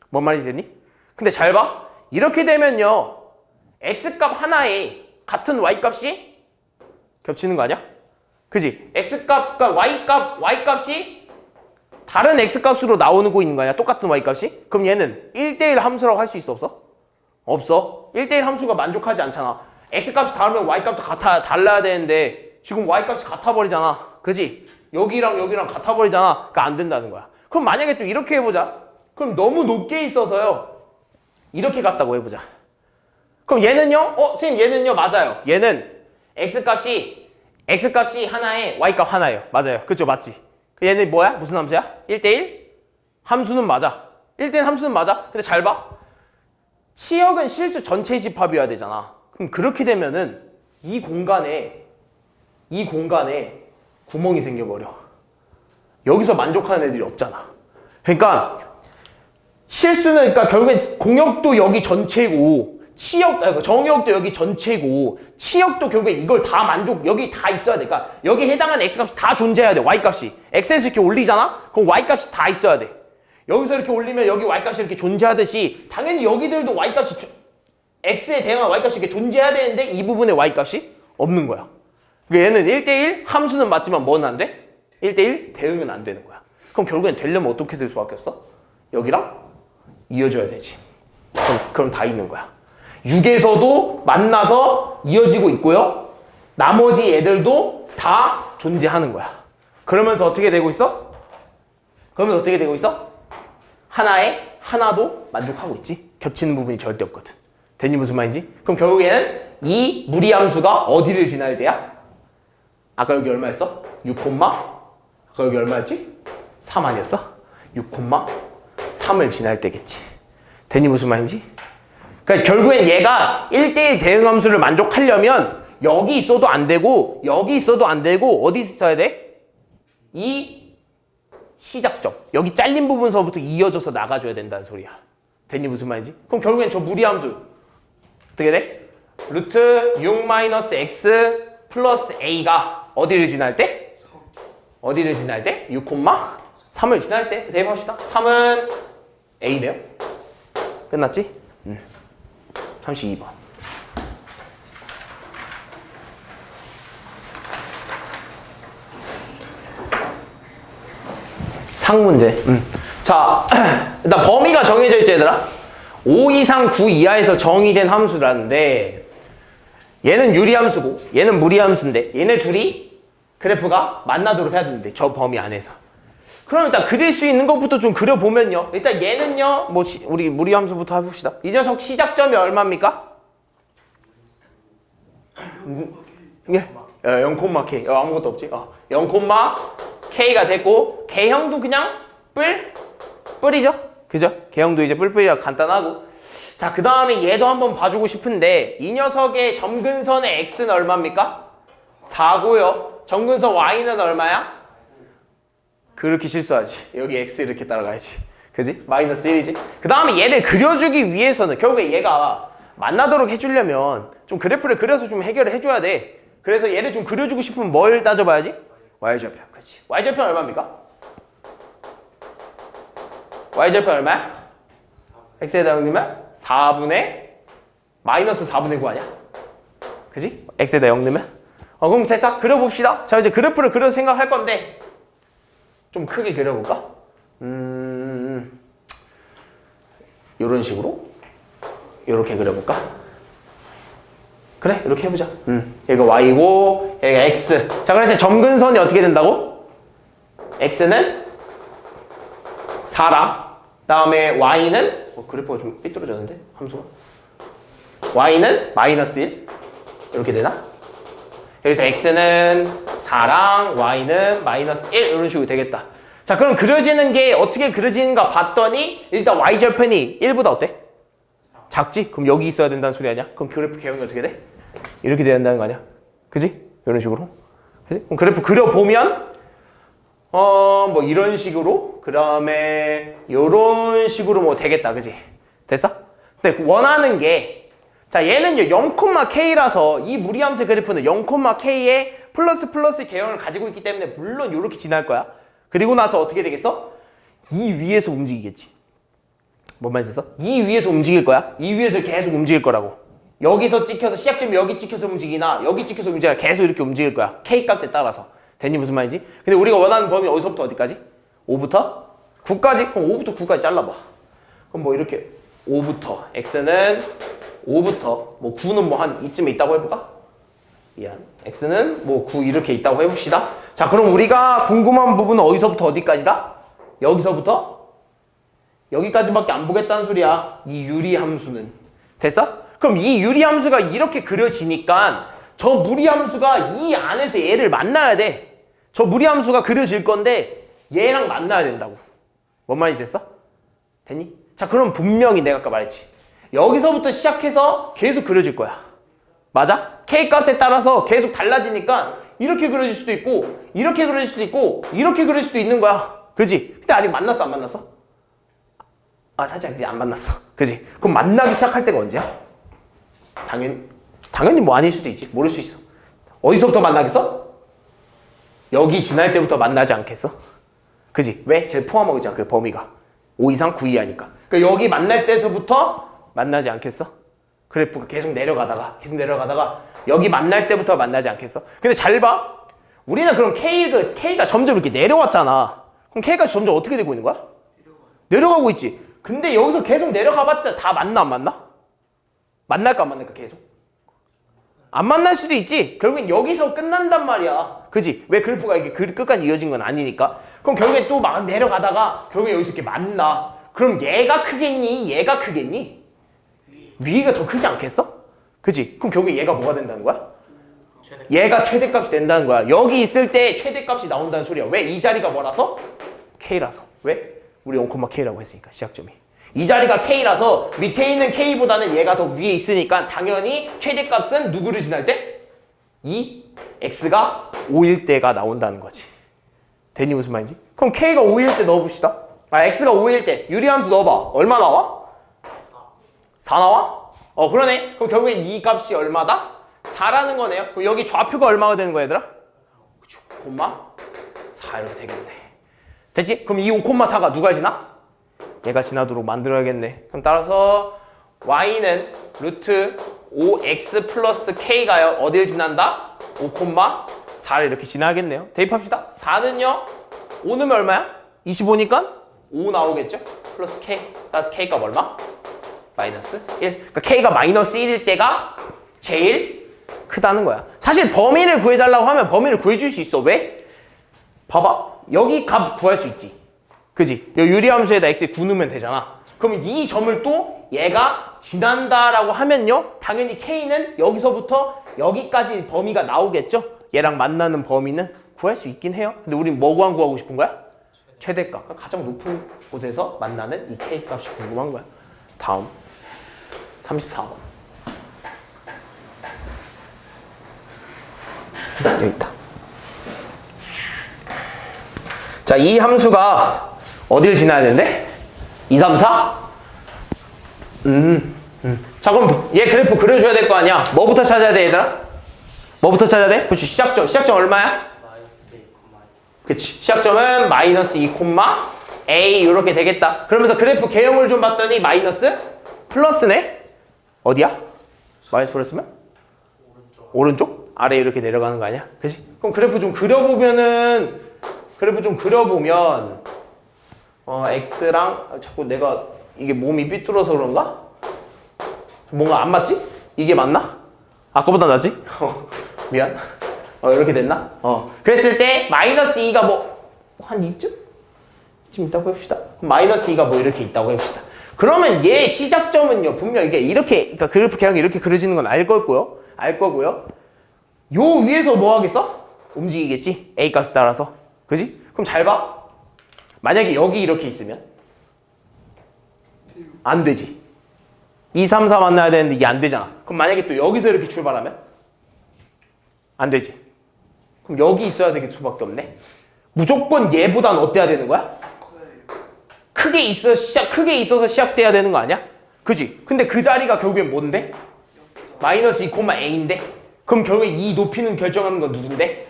뭔 말인지 됐니? 근데 잘 봐. 이렇게 되면요 x값 하나에 같은 y값이 겹치는 거 아니야? 그지? x값과 y값이 다른 x값으로 나오고 있는 거 아니야? 똑같은 y값이? 그럼 얘는 1대1 함수라고 할 수 있어 없어? 없어. 1대1 함수가 만족하지 않잖아. x값이 다르면 y값도 달라야 되는데 지금 y값이 같아버리잖아. 그지? 여기랑 같아버리잖아. 그러니까 안 된다는 거야. 그럼 만약에 또 이렇게 해보자. 그럼 너무 높게 있어서요 이렇게 갔다고 해보자. 그럼 얘는요? 선생님 얘는요 맞아요. 얘는 x값이 하나에 y값 하나예요. 맞아요. 그쵸? 맞지? 얘는 뭐야? 무슨 함수야? 1대1 함수는 맞아. 1대1 함수는 맞아. 근데 잘 봐. 치역은 실수 전체 집합이어야 되잖아. 그럼 그렇게 되면은 이 공간에 구멍이 생겨버려. 여기서 만족하는 애들이 없잖아. 그러니까 실수는 그러니까 결국엔 공역도 여기 전체고 정역도 여기 전체고 치역도 결국에 이걸 다 여기 다 있어야 돼. 그러니까 여기 해당하는 x값이 다 존재해야 돼. y값이. x에서 이렇게 올리잖아? 그럼 y값이 다 있어야 돼. 여기서 이렇게 올리면 여기 y값이 이렇게 존재하듯이 당연히 여기들도 x에 대응한 y값이 이렇게 존재해야 되는데 이 부분에 y값이 없는 거야. 얘는 1대1 함수는 맞지만 뭐는 안 돼? 1대1 대응은 안 되는 거야. 그럼 결국엔 되려면 어떻게 될 수밖에 없어? 여기랑 이어져야 되지. 그럼 다 있는 거야. 6에서도 만나서 이어지고 있고요. 나머지 애들도 다 존재하는 거야. 그러면서 어떻게 되고 있어? 하나에 하나도 만족하고 있지. 겹치는 부분이 절대 없거든. 됐니 무슨 말인지? 그럼 결국에는 이 무리함수가 어디를 지나야 돼야? 아까 여기 얼마였어? 6, 아까 여기 얼마였지? 3 아니었어? 6, 3을 지날 때겠지. 됐니 무슨 말인지? 그러니까 결국엔 얘가 1대1 대응함수를 만족하려면 여기 있어도 안 되고 여기 있어도 안 되고 어디 있어야 돼? 이 시작점. 여기 잘린 부분서부터 이어져서 나가줘야 된다는 소리야. 됐니 무슨 말인지? 그럼 결국엔 저 무리함수 어떻게 돼? 루트 6-x 플러스 a가 어디를 지날 때? 6, 3을 지날 때 대입합시다. 3은 a네요. 끝났지? 32번. 상문제. 자, 일단 범위가 정해져 있지 얘들아. 5 이상 9 이하에서 정의된 함수라는데 얘는 유리함수고 얘는 무리함수인데 얘네 둘이 그래프가 만나도록 해야 되는데 저 범위 안에서. 그럼 일단 그릴 수 있는 것부터 좀 그려보면요. 일단 얘는요. 뭐 우리 무리함수부터 해봅시다. 이 녀석 시작점이 얼마입니까? 예, 0,k. 아무것도 없지. 0,k가 됐고 개형도 그냥 뿔이죠. 그죠? 개형도 이제 뿔이라 간단하고. 자, 그 다음에 얘도 한번 봐주고 싶은데 이 녀석의 점근선의 x는 얼마입니까? 4고요. 점근선 y는 얼마야? 그렇게 실수하지. 여기 x 이렇게 따라가야지. 그지? 마이너스 1이지. 그 다음에 얘를 그려주기 위해서는 결국에 얘가 만나도록 해주려면 좀 그래프를 그려서 좀 해결을 해줘야 돼. 그래서 얘를 좀 그려주고 싶으면 뭘 따져봐야지? y절편. 그렇지. y절편 얼마입니까? y절편 얼마야? x에 대응이면 4분의 마이너스 4분의 9 아니야? 그지? x에다 0 넣으면? 그럼 됐다. 그려봅시다. 자, 이제 그래프를 그려서 생각할 건데 좀 크게 그려볼까? 요런 식으로? 요렇게 그려볼까? 그래, 이렇게 해보자. 얘가 y고 얘가 x. 자, 그래서 점근선이 어떻게 된다고? x는 4랑 다음에 y는 그래프가 좀 삐뚤어졌는데 함수가 y는 마이너스 1 이렇게 되나? 여기서 x는 4랑 y는 마이너스 1 이런 식으로 되겠다. 자, 그럼 그려지는 게 어떻게 그려지는가 봤더니 일단 y절편이 1보다 어때? 작지? 그럼 여기 있어야 된다는 소리 아니야? 그럼 그래프 개형이 어떻게 돼? 이렇게 돼야 된다는 거 아니야? 그지? 이런 식으로. 그지? 그럼 그래프 그려보면 뭐 이런 식으로 그 다음에 요런 식으로 뭐 되겠다. 그지? 됐어? 근데 원하는 게 자, 얘는요 0,k라서 이 무리함수 그래프는 0,k의 플러스 개형을 가지고 있기 때문에 물론 요렇게 지날 거야. 그리고 나서 어떻게 되겠어? 이 위에서 움직이겠지. 뭔 말인지 했어? 이 위에서 움직일 거야. 이 위에서 계속 움직일 거라고. 여기서 찍혀서 시작점이 여기 찍혀서 움직이나 여기 찍혀서 움직이나 계속 이렇게 움직일 거야. k 값에 따라서. 됐니 무슨 말인지? 근데 우리가 원하는 범위 어디서부터 어디까지? 5부터 9까지? 그럼 5부터 9까지 잘라봐. 그럼 뭐 이렇게 5부터 x는 5부터 뭐 9는 뭐 한 이쯤에 있다고 해볼까? 미안. x는 뭐 9 이렇게 있다고 해봅시다. 자, 그럼 우리가 궁금한 부분은 어디서부터 어디까지다? 여기서부터 여기까지밖에 안 보겠다는 소리야. 이 유리함수는. 됐어? 그럼 이 유리함수가 이렇게 그려지니까 저 무리함수가 이 안에서 얘를 만나야 돼. 저 무리함수가 그려질 건데 얘랑 만나야 된다고. 뭔 말인지 됐어? 됐니? 자, 그럼 분명히 내가 아까 말했지. 여기서부터 시작해서 계속 그려질 거야. 맞아? k 값에 따라서 계속 달라지니까 이렇게 그려질 수도 있고 이렇게 그려질 수도 있고 이렇게 그릴 수도 있는 거야. 그지? 근데 아직 만났어 안 만났어? 살짝 이제 안 만났어. 그지? 그럼 만나기 시작할 때가 언제야? 당연히 뭐 아닐 수도 있지. 모를 수 있어. 어디서부터 만나겠어? 여기 지날 때부터 만나지 않겠어? 그지? 왜? 쟤 포함하고 있잖아. 그 범위가 5 이상 9 이하니까. 그러니까 여기 만날 때서부터 만나지 않겠어? 그래프가 계속 내려가다가 여기 만날 때부터 만나지 않겠어? 근데 잘 봐. 우리는 그럼 K가 점점 이렇게 내려왔잖아. 그럼 K가 점점 어떻게 되고 있는 거야? 내려가고 있지. 근데 여기서 계속 내려가봤자 다 만나 안 만나? 만날까 안 만날까 계속? 안 만날 수도 있지. 결국엔 여기서 끝난단 말이야. 그지? 왜 그래프가 이렇게 끝까지 이어진 건 아니니까. 그럼 결국엔 또 막 내려가다가 결국엔 여기서 이렇게 만나. 그럼 얘가 크겠니? 얘가 크겠니? 위가 더 크지 않겠어? 그지? 그럼 결국에 얘가 뭐가 된다는 거야? 얘가 최대값이 된다는 거야. 여기 있을 때 최대값이 나온다는 소리야. 왜? 이 자리가 뭐라서? K라서. 왜? 우리 0,K라고 했으니까 시작점이. 이 자리가 K라서 밑에 있는 K보다는 얘가 더 위에 있으니까 당연히 최대값은 누구를 지날 때? 이 X가 5일 때가 나온다는 거지. 됐니 무슨 말인지? 그럼 K가 5일 때 넣어봅시다. X가 5일 때 유리함수 넣어봐. 얼마 나와? 4 나와? 그러네. 그럼 결국엔 이 값이 얼마다? 4라는 거네요. 그럼 여기 좌표가 얼마가 되는 거야 얘들아? 5,4 이렇게 되겠네. 됐지? 그럼 이 5,4가 누가 지나? 얘가 지나도록 만들어야겠네. 그럼 따라서 y는 루트 5x 플러스 k가요. 어딜 지난다? 5,4를 이렇게 지나겠네요. 대입합시다. 4는요. 5 넣으면 얼마야? 25니까 5 나오겠죠? 플러스 k. 따라서 k값 얼마? 마이너스 1. 그러니까 k가 마이너스 1일 때가 제일 크다는 거야. 사실 범위를 구해달라고 하면 범위를 구해줄 수 있어. 왜? 봐봐. 여기 값 구할 수 있지. 그지? 이 유리함수에다 x에 9 넣으면 되잖아. 그러면 이 점을 또 얘가 지난다라고 하면요. 당연히 k는 여기서부터 여기까지 범위가 나오겠죠? 얘랑 만나는 범위는 구할 수 있긴 해요. 근데 우린 뭐 구하고 싶은 거야? 최대값. 가장 높은 곳에서 만나는 이 k 값이 궁금한 거야. 다음 34번. 여기 있다. 자, 이 함수가 어디를 지나야 되는데? 2, 3, 4? 자, 그럼 얘 그래프 그려줘야 될 거 아니야? 뭐부터 찾아야 돼, 얘들아? 뭐부터 찾아야 돼? 그렇지, 시작점. 시작점 얼마야? 마이너스 2, 그렇지. 시작점은 마이너스 2, A 이렇게 되겠다. 그러면서 그래프 개형을 좀 봤더니 마이너스 플러스네? 어디야? 마이너스 플러스면? 오른쪽? 아래 이렇게 내려가는 거 아니야? 그치? 그럼 그래프 좀 그려보면 X랑 자꾸 내가 이게 몸이 삐뚤어서 그런가? 뭔가 안 맞지? 이게 맞나? 아까보다 낫지? 미안. 이렇게 됐나? 그랬을 때 마이너스 2가 뭐 한 이쯤? 좀 있다고 해봅시다. 마이너스 2가 뭐 이렇게 있다고 해봅시다. 그러면 얘 시작점은요, 분명 이게 이렇게, 그러니까 그래프 개형이 이렇게 그려지는 건 알 거고요. 요 위에서 뭐 하겠어? 움직이겠지? A 값에 따라서. 그지? 그럼 잘 봐. 만약에 여기 이렇게 있으면 안 되지. 2, 3, 4 만나야 되는데 이게 안 되잖아. 그럼 만약에 또 여기서 이렇게 출발하면 안 되지. 그럼 여기 있어야 되게 수밖에 없네. 무조건 얘보단 어때야 되는 거야? 크게 있어서 시작돼야 되는 거 아니야? 그지? 근데 그 자리가 결국엔 뭔데? 마이너스 2,a인데? 그럼 결국에 이 높이는 결정하는 건 누군데?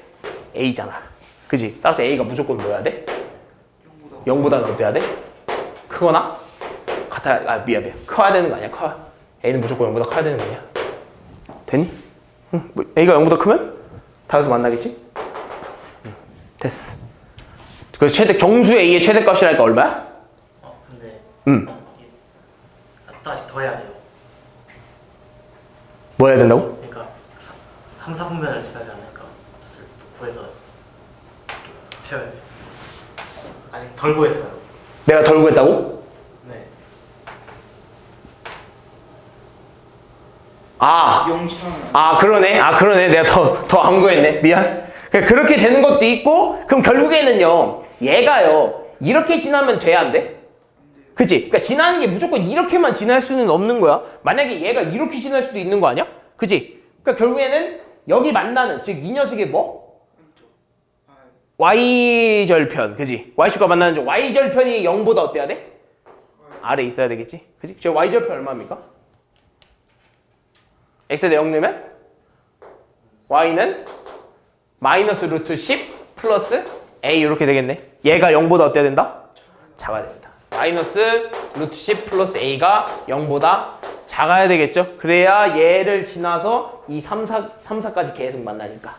a잖아. 그지? 따라서 a가 무조건 뭐야 돼? 0보다는 어때야 돼? 크거나? 미안. 커야 되는 거 아니야? a는 무조건 0보다 커야 되는 거 아니야? 됐니? 응. 뭐, a가 0보다 크면? 다 여기서 만나겠지? 됐어. 그래서 정수 a의 최대값이랄까 얼마야? 근데 다시 더 해야 돼요. 뭐 해야 된다고? 그러니까 3, 4분면을 지나지 않을까? 구해서 채워야 돼요. 아니 덜 구했어요. 내가 덜 구했다고? 네. 그러네. 내가 더 안 구했네. 미안. 그렇게 되는 것도 있고, 그럼 결국에는요, 얘가요, 이렇게 지나면 돼, 안 돼? 그치? 그러니까 지나는 게 무조건 이렇게만 지날 수는 없는 거야. 만약에 얘가 이렇게 지날 수도 있는 거 아니야? 그치? 그러니까 결국에는 여기 만나는, 즉 이 녀석이 뭐? y절편, 그치? y축과 만나는 점 y절편이 0보다 어때야 돼? 아래 있어야 되겠지? 그치? 저 y절편 얼마입니까? x에다 0 넣으면 y는 마이너스 루트 10 플러스 a 이렇게 되겠네. 얘가 0보다 어때야 된다? 작아야 된다. 마이너스 루트 10 플러스 a가 0보다 작아야 되겠죠? 그래야 얘를 지나서 이 3, 4까지 계속 만나니까.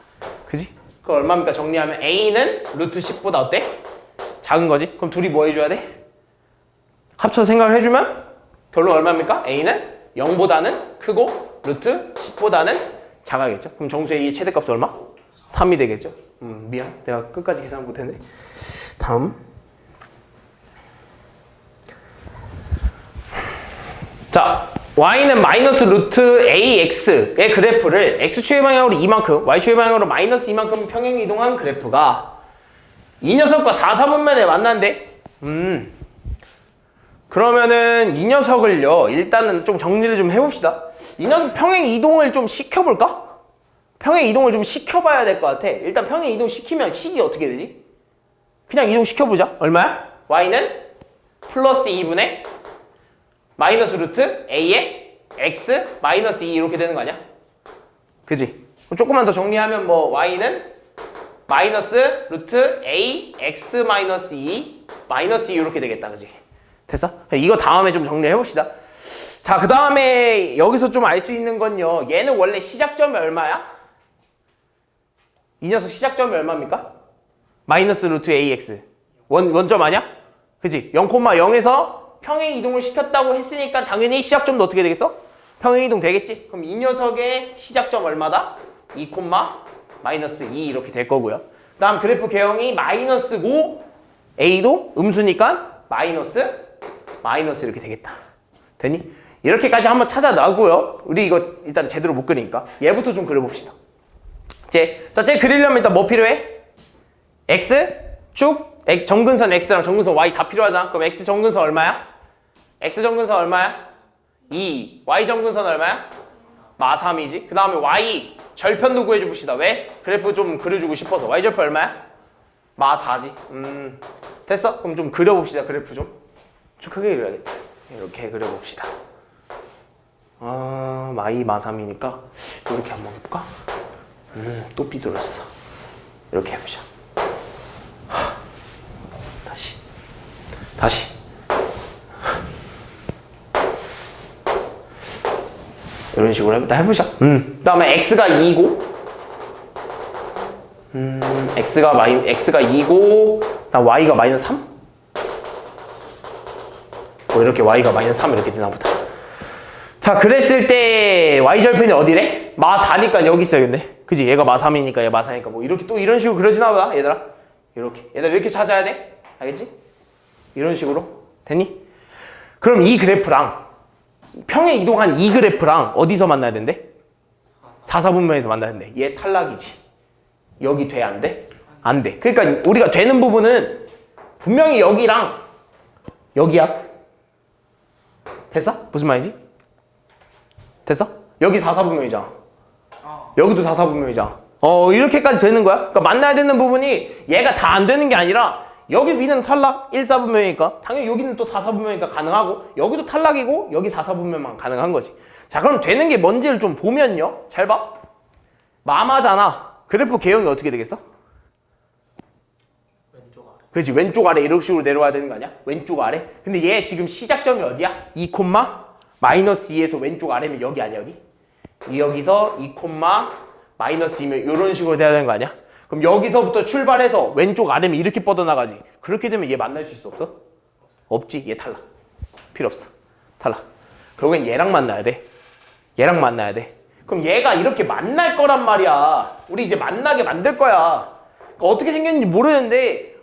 그지? 그 얼마입니까? 정리하면 A는 루트 10보다 어때? 작은 거지? 그럼 둘이 뭐 해줘야 돼? 합쳐 생각을 해주면 결론 얼마입니까? A는 0보다는 크고 루트 10보다는 작아야겠죠? 그럼 정수의 이 최대값은 얼마? 3이 되겠죠? 미안. 내가 끝까지 계산 못했네. 다음. 자, y는 마이너스 루트 ax의 그래프를 x축의 방향으로 이만큼, y축의 방향으로 마이너스 이만큼 평행 이동한 그래프가 이 녀석과 4, 4분면에 만난대. 그러면은 이 녀석을요, 일단은 좀 정리를 좀 해봅시다. 이 녀석 평행 이동을 좀 시켜볼까? 평행 이동을 좀 시켜봐야 될 것 같아. 일단 평행 이동 시키면 식이 어떻게 되지? 그냥 이동 시켜보자. 얼마야? y는 플러스 2분의 마이너스 루트 a의 x 마이너스 2 이렇게 되는 거 아니야? 그지? 그럼 조금만 더 정리하면 뭐 y는 마이너스 루트 a x 마이너스 2 마이너스 2 이렇게 되겠다. 그지? 됐어? 이거 다음에 좀 정리해 봅시다. 자, 그 다음에 여기서 좀 알 수 있는 건요, 얘는 원래 시작점이 얼마야? 이 녀석 시작점이 얼마입니까? 마이너스 루트 ax 원점 아니야? 그지? 0,0에서 평행 이동을 시켰다고 했으니까 당연히 시작점도 어떻게 되겠어? 평행 이동 되겠지? 그럼 이 녀석의 시작점 얼마다? 2, 마이너스 2 이렇게 될 거고요. 다음 그래프 개형이 마이너스고 a도 음수니까 마이너스 이렇게 되겠다. 되니? 이렇게까지 한번 찾아 놔고요. 우리 이거 일단 제대로 못 그리니까 얘부터 좀 그려봅시다. 쟤 그리려면 일단 뭐 필요해? x축 정근선 x랑 정근선 y 다 필요하잖아. 그럼 x 정근선 얼마야? x 정근선 얼마야? 2. y 정근선 얼마야? 마 3이지. 그 다음에 y 절편도 구해줍시다. 왜? 그래프 좀 그려주고 싶어서. y 절편 얼마야? 마 4지. 됐어? 그럼 좀 그려봅시다. 그래프 좀 크게 그려야겠다. 이렇게 그려봅시다. 마이 마 3이니까 이렇게 한번 해볼까? 또 삐뚤었어. 이렇게 해보자. 다시 이런 식으로 해보자. 그 다음에 x가 2고 x가 2고 다음 y가 마이너스 3? 뭐 이렇게 y가 마이너스 3 이렇게 되나 보다. 자, 그랬을 때 y절편이 어디래? 마 4니까 여기 있어야겠네. 그지? 얘가 마 3이니까 얘 마 4니까 뭐 이렇게 또 이런 식으로 그려지나 보다. 얘들아 이렇게 찾아야 돼. 알겠지? 이런 식으로 됐니? 그럼 이 그래프랑 평행 이동한 이 그래프랑 어디서 만나야 된대? 4, 4분면에서 만나야 된대. 얘 탈락이지. 여기 돼? 안 돼? 안 돼. 그러니까 우리가 되는 부분은 분명히 여기랑 여기야. 됐어? 무슨 말이지? 됐어? 여기 4, 4분면이잖아. 여기도 4, 4분면이잖아. 이렇게까지 되는 거야. 그러니까 만나야 되는 부분이 얘가 다 안 되는 게 아니라 여기 위는 탈락 1, 4분면이니까 당연히 여기는 또 4, 4분면이니까 가능하고 여기도 탈락이고 여기 4, 4분면만 가능한 거지. 자, 그럼 되는 게 뭔지를 좀 보면요. 잘 봐. 마마잖아. 그래프 개형이 어떻게 되겠어? 왼쪽 아래. 그렇지. 왼쪽 아래 이런 식으로 내려와야 되는 거 아니야? 왼쪽 아래. 근데 얘 지금 시작점이 어디야? 2, 마이너스 2에서 왼쪽 아래면 여기 아니야? 여기서 2, 마이너스 2면 이런 식으로 돼야 되는 거 아니야? 그럼 여기서부터 출발해서 왼쪽 아래면 이렇게 뻗어나가지. 그렇게 되면 얘 만날 수 있어? 없어? 없지. 얘 탈락. 필요 없어. 탈락. 결국엔 얘랑 만나야 돼. 그럼 얘가 이렇게 만날 거란 말이야. 우리 이제 만나게 만들 거야. 그러니까 어떻게 생겼는지 모르는데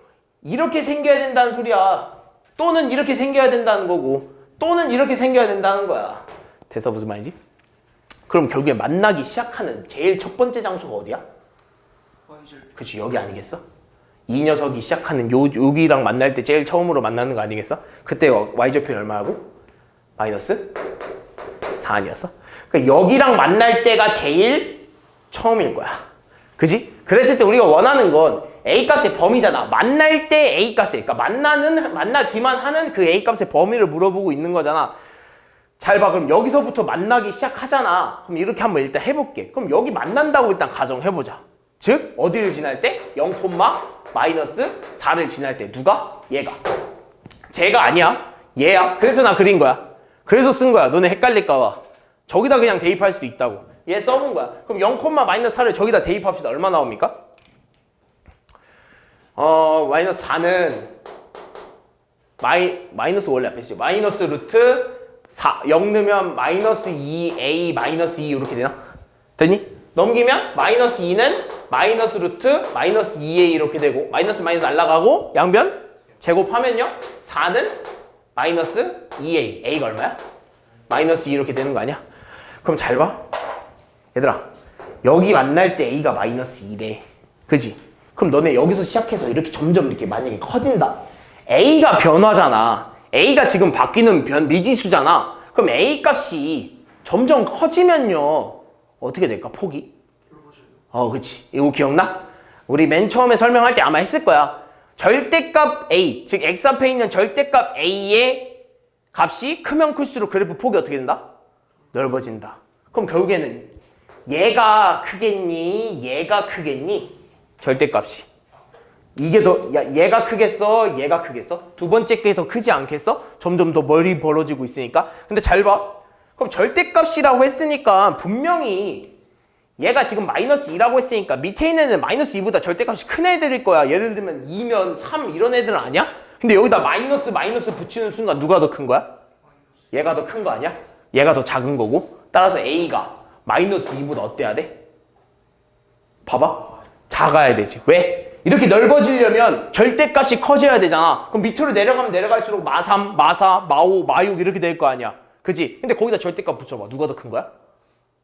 이렇게 생겨야 된다는 소리야. 또는 이렇게 생겨야 된다는 거고 또는 이렇게 생겨야 된다는 거야. 돼서 무슨 말인지? 그럼 결국에 만나기 시작하는 제일 첫 번째 장소가 어디야? 그치, 여기 아니겠어? 이 녀석이 시작하는 여기랑 만날 때 제일 처음으로 만나는 거 아니겠어? 그때 y절편이 얼마라고? 마이너스 4 아니었어? 그러니까 여기랑 만날 때가 제일 처음일 거야. 그지? 그랬을 때 우리가 원하는 건 A값의 범위잖아. 만날 때 A값에, 그러니까 만나기만 하는 그 A값의 범위를 물어보고 있는 거잖아. 잘 봐. 그럼 여기서부터 만나기 시작하잖아. 그럼 이렇게 한번 일단 해볼게. 그럼 여기 만난다고 일단 가정해보자. 즉 어디를 지날 때? 0, 마이너스 4를 지날 때 누가? 얘가. 쟤가 아니야. 얘야. 그래서 나 그린 거야. 그래서 쓴 거야. 너네 헷갈릴까 봐. 저기다 그냥 대입할 수도 있다고. 얘 써본 거야. 그럼 0,-4를 저기다 대입합시다. 얼마 나옵니까? 마이너스 4는 마이너스 원래 앞에 있죠. 마이너스 루트 4, 0 넣으면 마이너스 2a 마이너스 2 이렇게 되나? 되니? 넘기면 마이너스 2는 마이너스 루트 마이너스 2a 이렇게 되고 마이너스 마이너스 날라가고 양변 제곱하면요 4는 마이너스 2a a가 얼마야? 마이너스 2 이렇게 되는 거 아니야? 그럼 잘 봐. 얘들아 여기 만날 때 a가 마이너스 2래. 그지? 그럼 너네 여기서 시작해서 이렇게 점점 이렇게 만약에 커진다. a가 변화잖아. a가 지금 바뀌는 미지수잖아. 그럼 a 값이 점점 커지면요 어떻게 될까? 폭이? 그치. 이거 기억나? 우리 맨 처음에 설명할 때 아마 했을 거야. 절대값 a, 즉 x 앞에 있는 절대값 a의 값이 크면 클수록 그래프 폭이 어떻게 된다? 넓어진다. 그럼 결국에는 얘가 크겠니? 얘가 크겠니? 절대값이. 이게 더, 얘가 크겠어? 얘가 크겠어? 두 번째 게 더 크지 않겠어? 점점 더 멀리 벌어지고 있으니까. 근데 잘 봐. 그럼 절대값이라고 했으니까 분명히 얘가 지금 마이너스 2라고 했으니까 밑에 있는 애는 마이너스 2보다 절대값이 큰 애들일 거야. 예를 들면 2면 3 이런 애들은 아니야? 근데 여기다 마이너스 붙이는 순간 누가 더 큰 거야? 얘가 더 큰 거 아니야? 얘가 더 작은 거고. 따라서 A가 마이너스 2보다 어때야 돼? 봐봐. 작아야 되지. 왜? 이렇게 넓어지려면 절대값이 커져야 되잖아. 그럼 밑으로 내려가면 내려갈수록 마3, 마4, 마5, 마6 이렇게 될 거 아니야. 그지? 근데 거기다 절대값 붙여봐. 누가 더 큰 거야?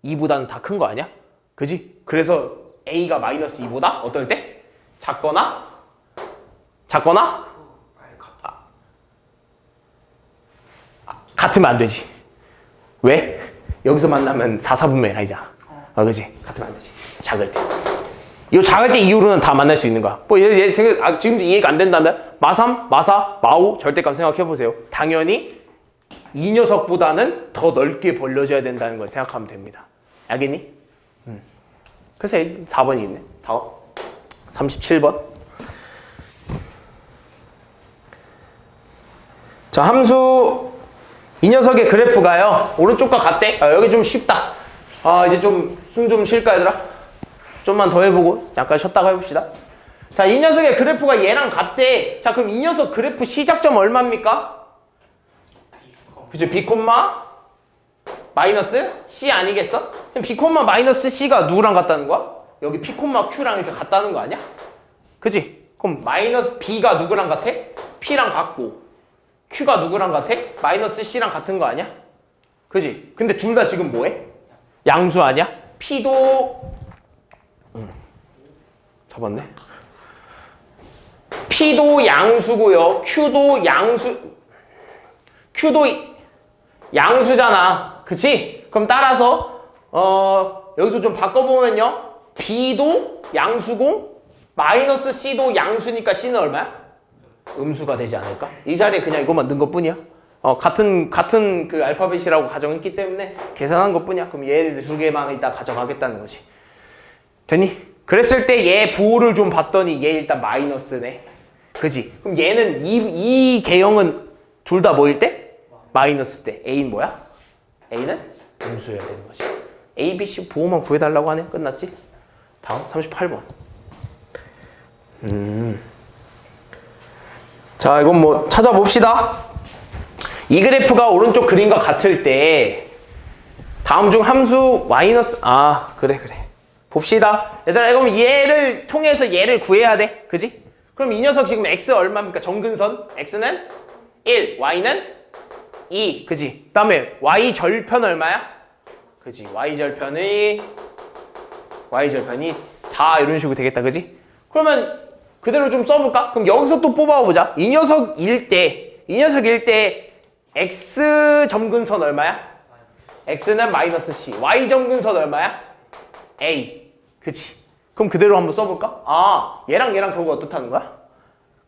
2보다는 다 큰 거 아니야? 그지? 그래서 A가 마이너스 2보다 어떨 때? 작거나 같으면 안 되지. 왜? 여기서 만나면 4, 4분의 아니잖아. 그지? 같으면 안 되지. 작을 때. 이 작을 때 이후로는 다 만날 수 있는 거야. 뭐 지금도 이해가 안 된다면 마3, 마4, 마5 절대값 생각해 보세요. 당연히 이 녀석보다는 더 넓게 벌려져야 된다는 걸 생각하면 됩니다. 알겠니? 그래서 4번이 있네. 다음 37번. 자, 함수 이 녀석의 그래프가요 오른쪽과 같대. 여기 좀 쉽다. 이제 좀 숨 좀 쉴까 얘들아? 좀만 더 해보고 잠깐 쉬었다가 해봅시다. 자, 이 녀석의 그래프가 얘랑 같대. 자, 그럼 이 녀석 그래프 시작점 얼마입니까? 그죠? B, 마이너스 C 아니겠어? 그럼 B, 마이너스 C가 누구랑 같다는 거야? 여기 P, Q랑 이렇게 같다는 거 아니야? 그지? 그럼 마이너스 B가 누구랑 같아? P랑 같고 Q가 누구랑 같아? 마이너스 C랑 같은 거 아니야? 그지? 근데 둘 다 지금 뭐해? 양수 아니야? P도 잡았네. P도 양수고요. Q도 양수잖아. 그치? 그럼 따라서 여기서 좀 바꿔보면요. B도 양수고 마이너스 C도 양수니까 C는 얼마야? 음수가 되지 않을까? 이 자리에 그냥 이것만 넣은 것뿐이야. 같은 그 알파벳이라고 가정했기 때문에 계산한 것뿐이야. 그럼 얘 두 개만 이따 가져가겠다는 거지. 되니? 그랬을 때 얘 부호를 좀 봤더니 얘 일단 마이너스네. 그지? 그럼 얘는 이 개형은 둘 다 뭐일 때? 마이너스 때. A는 뭐야? A는 음수여야 되는 거지. A, B, C 부호만 구해달라고 하네. 끝났지? 다음 38번. 자, 이건 뭐 찾아봅시다. 이 그래프가 오른쪽 그림과 같을 때 다음 중 함수 마이너스 그래 봅시다. 얘들아, 그럼 얘를 통해서 얘를 구해야 돼. 그지? 그럼 이 녀석 지금 x 얼마입니까? 정근선 x는 1, y는 2. 그지? 그 다음에 y 절편 얼마야? 그지? y 절편이 4 이런 식으로 되겠다. 그지? 그러면 그대로 좀 써볼까? 그럼 여기서 또 뽑아보자. 이 녀석일 때 x 점근선 얼마야? x는 마이너스 c. y 점근선 얼마야? a. 그치? 그럼 그대로 한번 써볼까? 얘랑 결국 어떻다는 거야?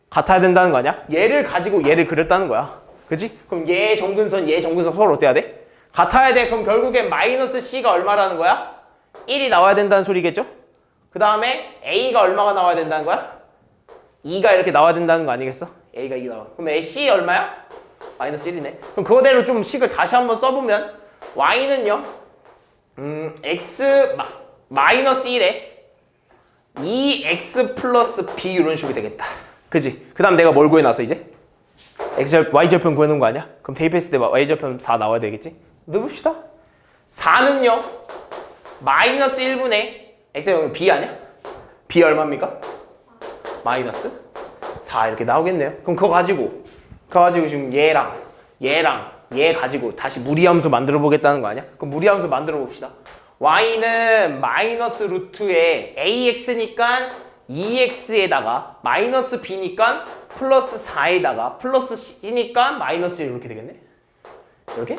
같아야 된다는 거 아니야? 얘를 가지고 얘를 그렸다는 거야. 그치? 그럼 얘 점근선 서로 어때야 돼? 같아야 돼. 그럼 결국엔 마이너스 c가 얼마라는 거야? 1이 나와야 된다는 소리겠죠? 그 다음에 a가 얼마가 나와야 된다는 거야? 2가 이렇게 나와야 된다는 거 아니겠어? a가 2 나와. 그럼 c 얼마야? 마이너스 1이네. 그럼 그거대로 좀 식을 다시 한번 써보면 y는요 x 마이너스 1에 2x 플러스 b 이런 식으로 되겠다. 그지? 그 다음 내가 뭘 구해놨어 이제? y절편 구해놓은 거 아니야? 그럼 대입했을 때 y절편 4 나와야 되겠지? 넣어봅시다. 4는요 마이너스 1분의 x의 b 아니야? b 얼마입니까? 마이너스 4 이렇게 나오겠네요. 그럼 그거 가지고 지금 얘랑 얘 가지고 다시 무리함수 만들어 보겠다는 거 아니야? 그럼 무리함수 만들어 봅시다. y는 마이너스 루트에 ax니까 2x에다가 마이너스 b니까 플러스 4에다가 플러스 c니까 마이너스 1 이렇게 되겠네? 이렇게?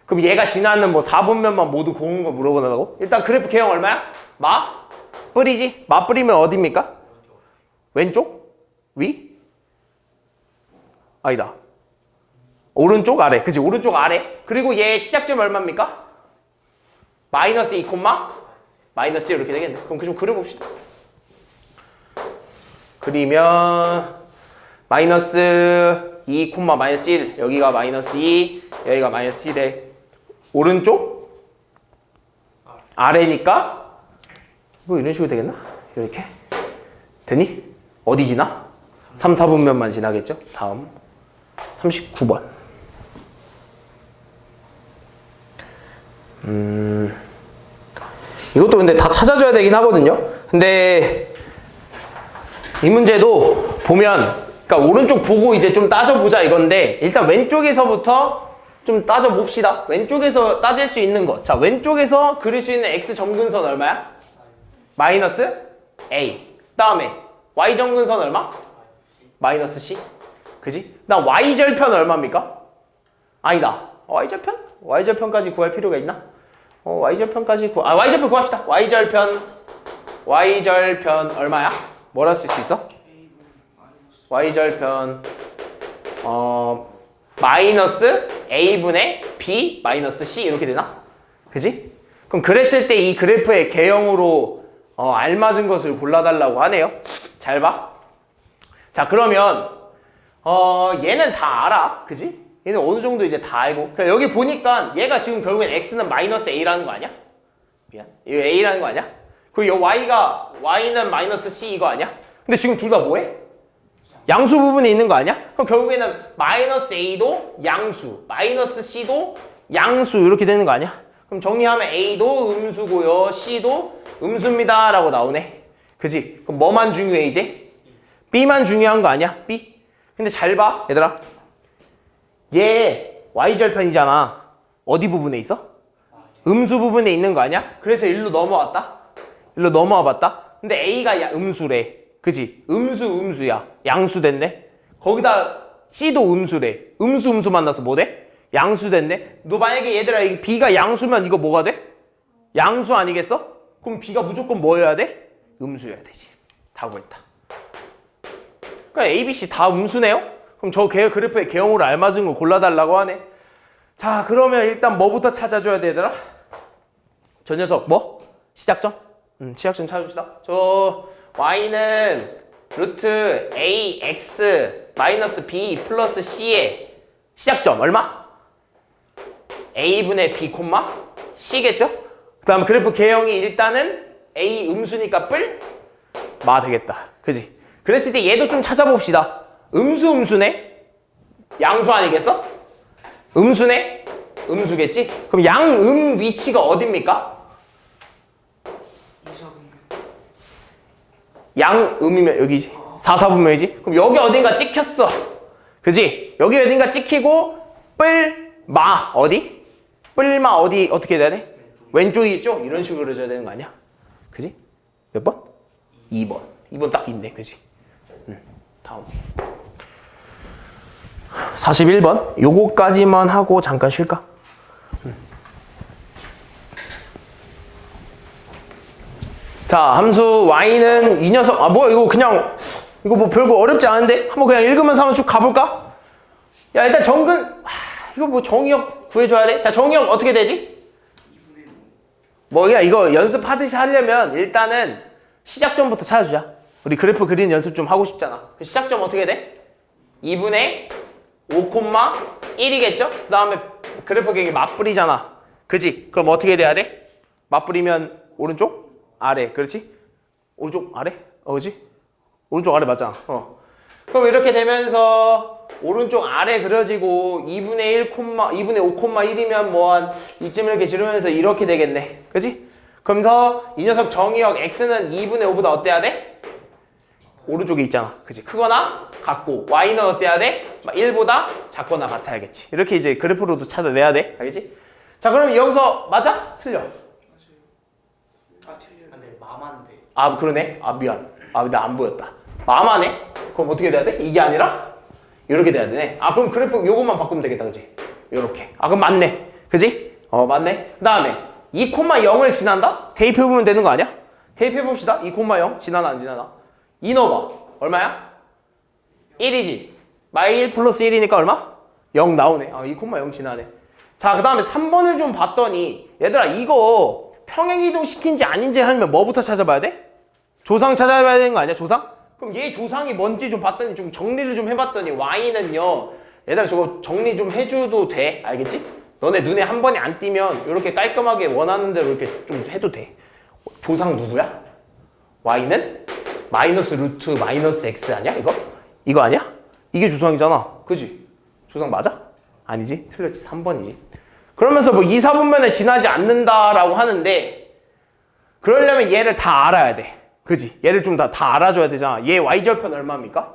그럼 얘가 지나는 뭐 4분면만 모두 고운 거 물어보는다고? 일단 그래프 개형 얼마야? 뿌리지? 뿌리면 어디입니까? 왼쪽? 위? 아니다. 오른쪽 아래. 그치? 오른쪽 아래. 그리고 얘 시작점 얼마입니까? 마이너스 2, 마이너스 1 이렇게 되겠네. 그럼 좀 그려봅시다. 그리면 마이너스 2, 마이너스 1 여기가 마이너스 2 여기가 마이너스 1에 오른쪽 아래니까 뭐 이런 식으로 되겠나? 이렇게 되니? 어디 지나? 3, 4분면만 지나겠죠? 다음 39번 이것도 근데 다 찾아줘야 되긴 하거든요. 근데 이 문제도 보면 그러니까 오른쪽 보고 이제 좀 따져보자 이건데 일단 왼쪽에서부터 좀 따져봅시다. 왼쪽에서 따질 수 있는 것. 자, 왼쪽에서 그릴 수 있는 x 점근선 얼마야? 마이너스 a. 다음에 y 점근선 얼마? 마이너스 c. 그지? 나 y 절편 얼마입니까? 아니다. y 절편? y 절편까지 구할 필요가 있나? y 절편까지 y 절편 구합시다. y 절편 얼마야? 뭐라 쓸 수 있어? y 절편 마이너스 a분의 b 마이너스 c 이렇게 되나? 그지? 그럼 그랬을 때 이 그래프의 개형으로 알맞은 것을 골라달라고 하네요. 잘 봐. 자, 그러면 얘는 다 알아. 그지? 얘는 어느 정도 이제 다 알고. 그러니까 여기 보니까 얘가 지금 결국엔 x는 마이너스 a라는 거 아니야? 미안. 이거 a라는 거 아니야? 그리고 이 y는 마이너스 c 이거 아니야? 근데 지금 둘 다 뭐해? 양수 부분에 있는 거 아니야? 그럼 결국에는 마이너스 a도 양수, 마이너스 c도 양수 이렇게 되는 거 아니야? 그럼 정리하면 a도 음수고요, c도 음수입니다 라고 나오네. 그지? 그럼 뭐만 중요해 이제? b만 중요한 거 아니야? b? 근데 잘 봐 얘들아. 얘 y절편이잖아. 어디 부분에 있어? 음수 부분에 있는 거 아니야? 그래서 일로 넘어왔다? 일로 넘어와 봤다? 근데 a가 음수래. 그지? 음수야. 양수 됐네? 거기다 c도 음수래. 음수 만나서 뭐 돼? 양수 됐네? 너 만약에 얘들아 b가 양수면 이거 뭐가 돼? 양수 아니겠어? 그럼 b가 무조건 뭐여야 돼? 음수여야 되지. 다 구했다. 그러니까 a, b, c 다 음수네요? 그럼 저 그래프의 개형으로 알맞은 거 골라달라고 하네. 자, 그러면 일단 뭐부터 찾아줘야 되더라? 저 녀석 뭐? 시작점? 시작점 찾아줍시다. 저 y는 루트 ax 마이너스 b 플러스 c의 시작점 얼마? a분의 b, c겠죠? 그 다음 그래프 개형이 일단은 a 음수니까 마 되겠다. 그지? 그랬을 때 얘도 좀 찾아봅시다. 음수네? 양수 아니겠어? 음수네? 음수겠지? 그럼 양음 위치가 어딥니까? 양음이면 여기지. 4, 4분면이지? 그럼 여기 어딘가 찍혔어. 그지? 여기 어딘가 찍히고 마 어디? 마 어디 어떻게 해야 돼? 왼쪽이 있죠? 이런 식으로 그려줘야 되는 거 아니야? 그지? 몇 번? 2번. 2번 딱 있네. 그지? 다음 41번 요거까지만 하고 잠깐 쉴까? 자, 함수 y는 이 녀석 뭐야 이거 그냥 이거 뭐 별거 어렵지 않은데? 한번 그냥 읽으면서 한번 쭉 가볼까? 야, 일단 이거 뭐 정의역 구해줘야 돼? 자, 정의역 어떻게 되지? 뭐야 이거 연습하듯이 하려면 일단은 시작점부터 찾아주자. 우리 그래프 그리는 연습 좀 하고 싶잖아. 시작점 어떻게 돼? 2분의 5,1이겠죠? 그 다음에 그래프 계획이 맞불이잖아. 그지? 그럼 어떻게 돼야 돼? 맞불이면 오른쪽? 아래. 그렇지? 오른쪽 아래? 그지? 오른쪽 아래 맞잖아. 그럼 이렇게 되면서 오른쪽 아래 그려지고 2분의 1, 2분의 5,1이면 뭐 한 이쯤 이렇게 지르면서 이렇게 되겠네. 그지? 그러면서 이 녀석 정의역 x는 2분의 5보다 어때야 돼? 오른쪽에 있잖아. 그지? 크거나 같고 y는 어때야 돼? 1보다 작거나 같아야겠지. 이렇게 이제 그래프로도 찾아내야 돼. 알겠지? 자, 그럼 여기서 맞아? 틀려? 근데 마만데. 아, 그러네. 아, 미안. 아, 나 안 보였다. 마마네? 그럼 어떻게 돼야 돼? 이게 아니라 이렇게 돼야 되네. 아, 그럼 그래프 요것만 바꾸면 되겠다. 그지? 요렇게. 아, 그럼 맞네. 그지? 맞네. 그 다음에 2,0을 지난다? 대입해보면 되는 거 아니야? 대입해봅시다. 2,0 지나나 안 지나나? 2 넣어봐. 얼마야? 1이지. 마이 1 플러스 1이니까 얼마? 0 나오네. 아, 2,0 지나네. 자, 그 다음에 3번을 좀 봤더니 얘들아 이거 평행이동 시킨지 아닌지 하면 뭐부터 찾아봐야 돼? 조상 찾아봐야 되는 거 아니야? 조상? 그럼 얘 조상이 뭔지 좀 봤더니 좀 정리를 좀 해봤더니 y는요 얘들아 저거 정리 좀 해줘도 돼. 알겠지? 너네 눈에 한 번이 안 띄면 이렇게 깔끔하게 원하는 대로 이렇게 좀 해도 돼. 조상 누구야? y는 마이너스 루트 마이너스 x 아니야? 이거 아니야? 이게 조상이잖아. 그지? 조상 맞아? 아니지? 틀렸지. 3번이지. 그러면서 뭐 2, 4분면에 지나지 않는다라고 하는데 그러려면 얘를 다 알아야 돼. 그지? 얘를 좀 다 알아줘야 되잖아. 얘 y절편 얼마입니까?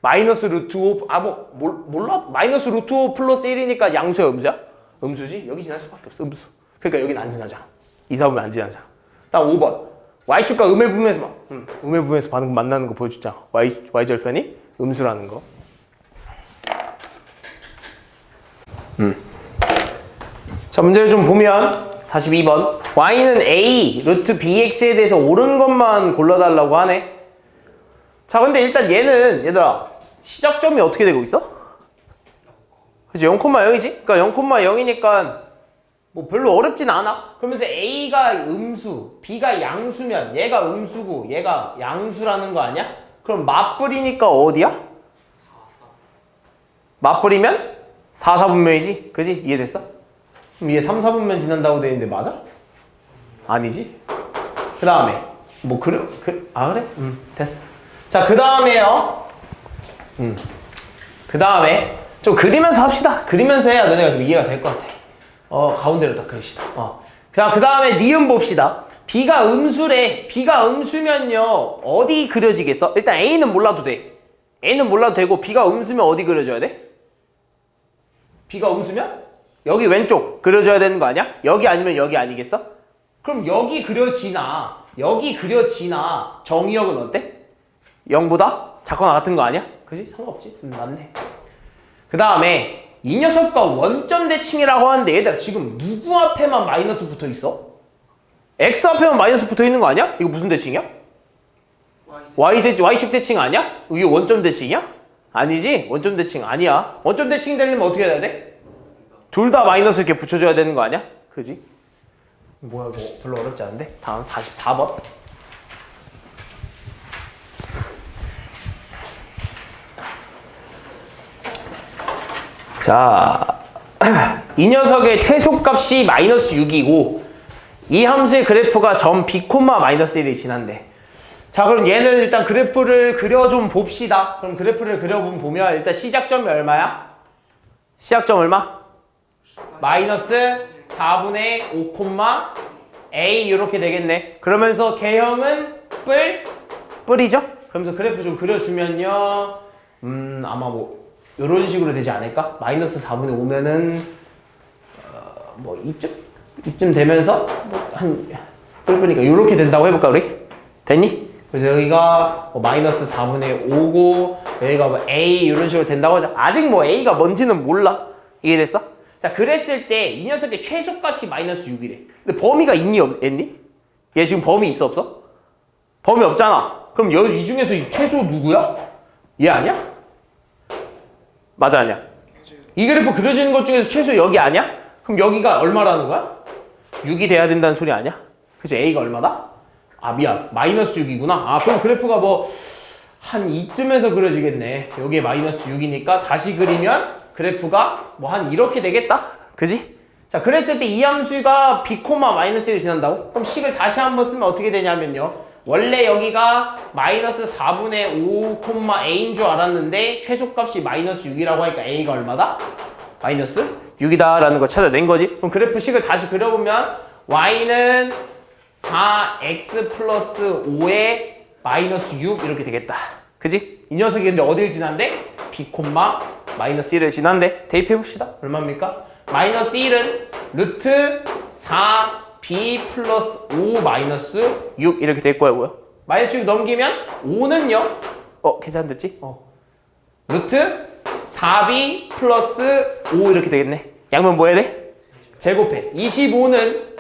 마이너스 루트 5. 아, 몰라? 마이너스 루트 5 플러스 1이니까 양수야, 음수야? 음수지? 여기 지날 수밖에 없어, 음수. 그러니까 여긴 안 지나잖아. 2, 4분면 안 지나잖아. 다음 5번. y축과 음의 부분에서 음의 부분에서 반응 만나는 거 보여주자. y절편이 음수라는 거. 자, 문제를 좀 보면 42번 y는 a 루트 bx에 대해서 옳은 것만 골라달라고 하네. 자, 근데 일단 얘는 얘들아 시작점이 어떻게 되고 있어? 그치? 0,0이지? 그러니까 0,0이니까 뭐 별로 어렵진 않아. 그러면서 a가 음수, b가 양수면 얘가 음수고 얘가 양수라는 거 아니야? 그럼 맞불이니까 어디야? 맞불이면 4, 4분면이지? 그지? 이해됐어? 그럼 얘 3, 4분면 지난다고 돼 있는데 맞아? 아니지? 그 다음에 뭐 그래? 아 그래? 됐어. 자, 그 다음에요. 그 다음에 좀 그리면서 합시다. 그리면서 해야 너네가 좀 이해가 될 것 같아. 가운데로 딱 그립시다. 자, 그 다음에 니은 봅시다. B가 음수래. B가 음수면요 어디 그려지겠어? 일단 A는 몰라도 돼. A는 몰라도 되고 B가 음수면 어디 그려줘야 돼? B가 음수면? 여기 왼쪽 그려줘야 되는 거 아니야? 여기 아니면 여기 아니겠어? 그럼 여기 그려지나 정의역은 어때? 0보다 작거나 같은 거 아니야? 그지? 상관없지? 맞네. 그 다음에 이 녀석과 원점 대칭이라고 하는데 얘들아 지금 누구 앞에만 마이너스 붙어 있어? x 앞에만 마이너스 붙어 있는 거 아니야? 이거 무슨 대칭이야? y축 대칭 아니야? 이게 원점 대칭이야? 아니지? 원점 대칭 아니야. 원점 대칭 되려면 어떻게 해야 돼? 둘 다 마이너스 이렇게 붙여줘야 되는 거 아니야? 그지? 뭐야 이거 별로 어렵지 않은데? 다음 44번. 자, 이 녀석의 최소값이 마이너스 6이고 이 함수의 그래프가 점 b, 마이너스 1이 지난대. 자, 그럼 얘는 일단 그래프를 그려 좀 봅시다. 그럼 그래프를 그려보면 일단 시작점이 얼마야? 시작점 얼마? 마이너스 4분의 5, a 이렇게 되겠네. 그러면서 개형은 뿔이죠? 그러면서 그래프 좀 그려주면요 아마 뭐 이런 식으로 되지 않을까? 마이너스 4분의 5면은 뭐 이쯤 되면서 한 뿔이니까 이렇게 된다고 해볼까 우리? 됐니? 그래서 여기가 뭐 마이너스 4분의 5고 여기가 뭐 a 이런 식으로 된다고 하죠. 아직 뭐 a가 뭔지는 몰라. 이해됐어? 자, 그랬을 때 이 녀석의 최소값이 마이너스 6이래. 근데 범위가 있니 없니? 얘 지금 범위 있어 없어? 범위 없잖아. 그럼 이 중에서 이 최소 누구야? 얘 아니야? 맞아 아니야? 이 그래프 그려지는 것 중에서 최소 여기 아니야? 그럼 여기가 얼마라는 거야? 6이 돼야 된다는 소리 아니야? 그치? a가 얼마다? 아 미안 마이너스 6이구나. 아 그럼 그래프가 뭐 한 이쯤에서 그려지겠네. 여기에 마이너스 6이니까 다시 그리면 그래프가 뭐 한 이렇게 되겠다. 그지? 자, 그랬을 때 이 함수가 b, 마이너스 1을 지난다고? 그럼 식을 다시 한번 쓰면 어떻게 되냐면요. 원래 여기가 마이너스 4분의 5, a인 줄 알았는데 최소값이 마이너스 6이라고 하니까 a가 얼마다? 마이너스 6이다 라는 걸 찾아낸 거지. 그럼 그래프 식을 다시 그려보면 y는 4x 플러스 5에 마이너스 6 이렇게 되겠다. 그지? 이 녀석이 근데 어딜 지난대? b, 마이너스 1을 지난대. 대입해봅시다. 얼마입니까? 마이너스 1은 루트 4b 플러스 5 마이너스 6 이렇게 될 거고요. 마이너스 6 넘기면 5는요? 계산됐지? 루트 4b 플러스 5 이렇게 되겠네. 양면 뭐 해야 돼? 제곱해. 25는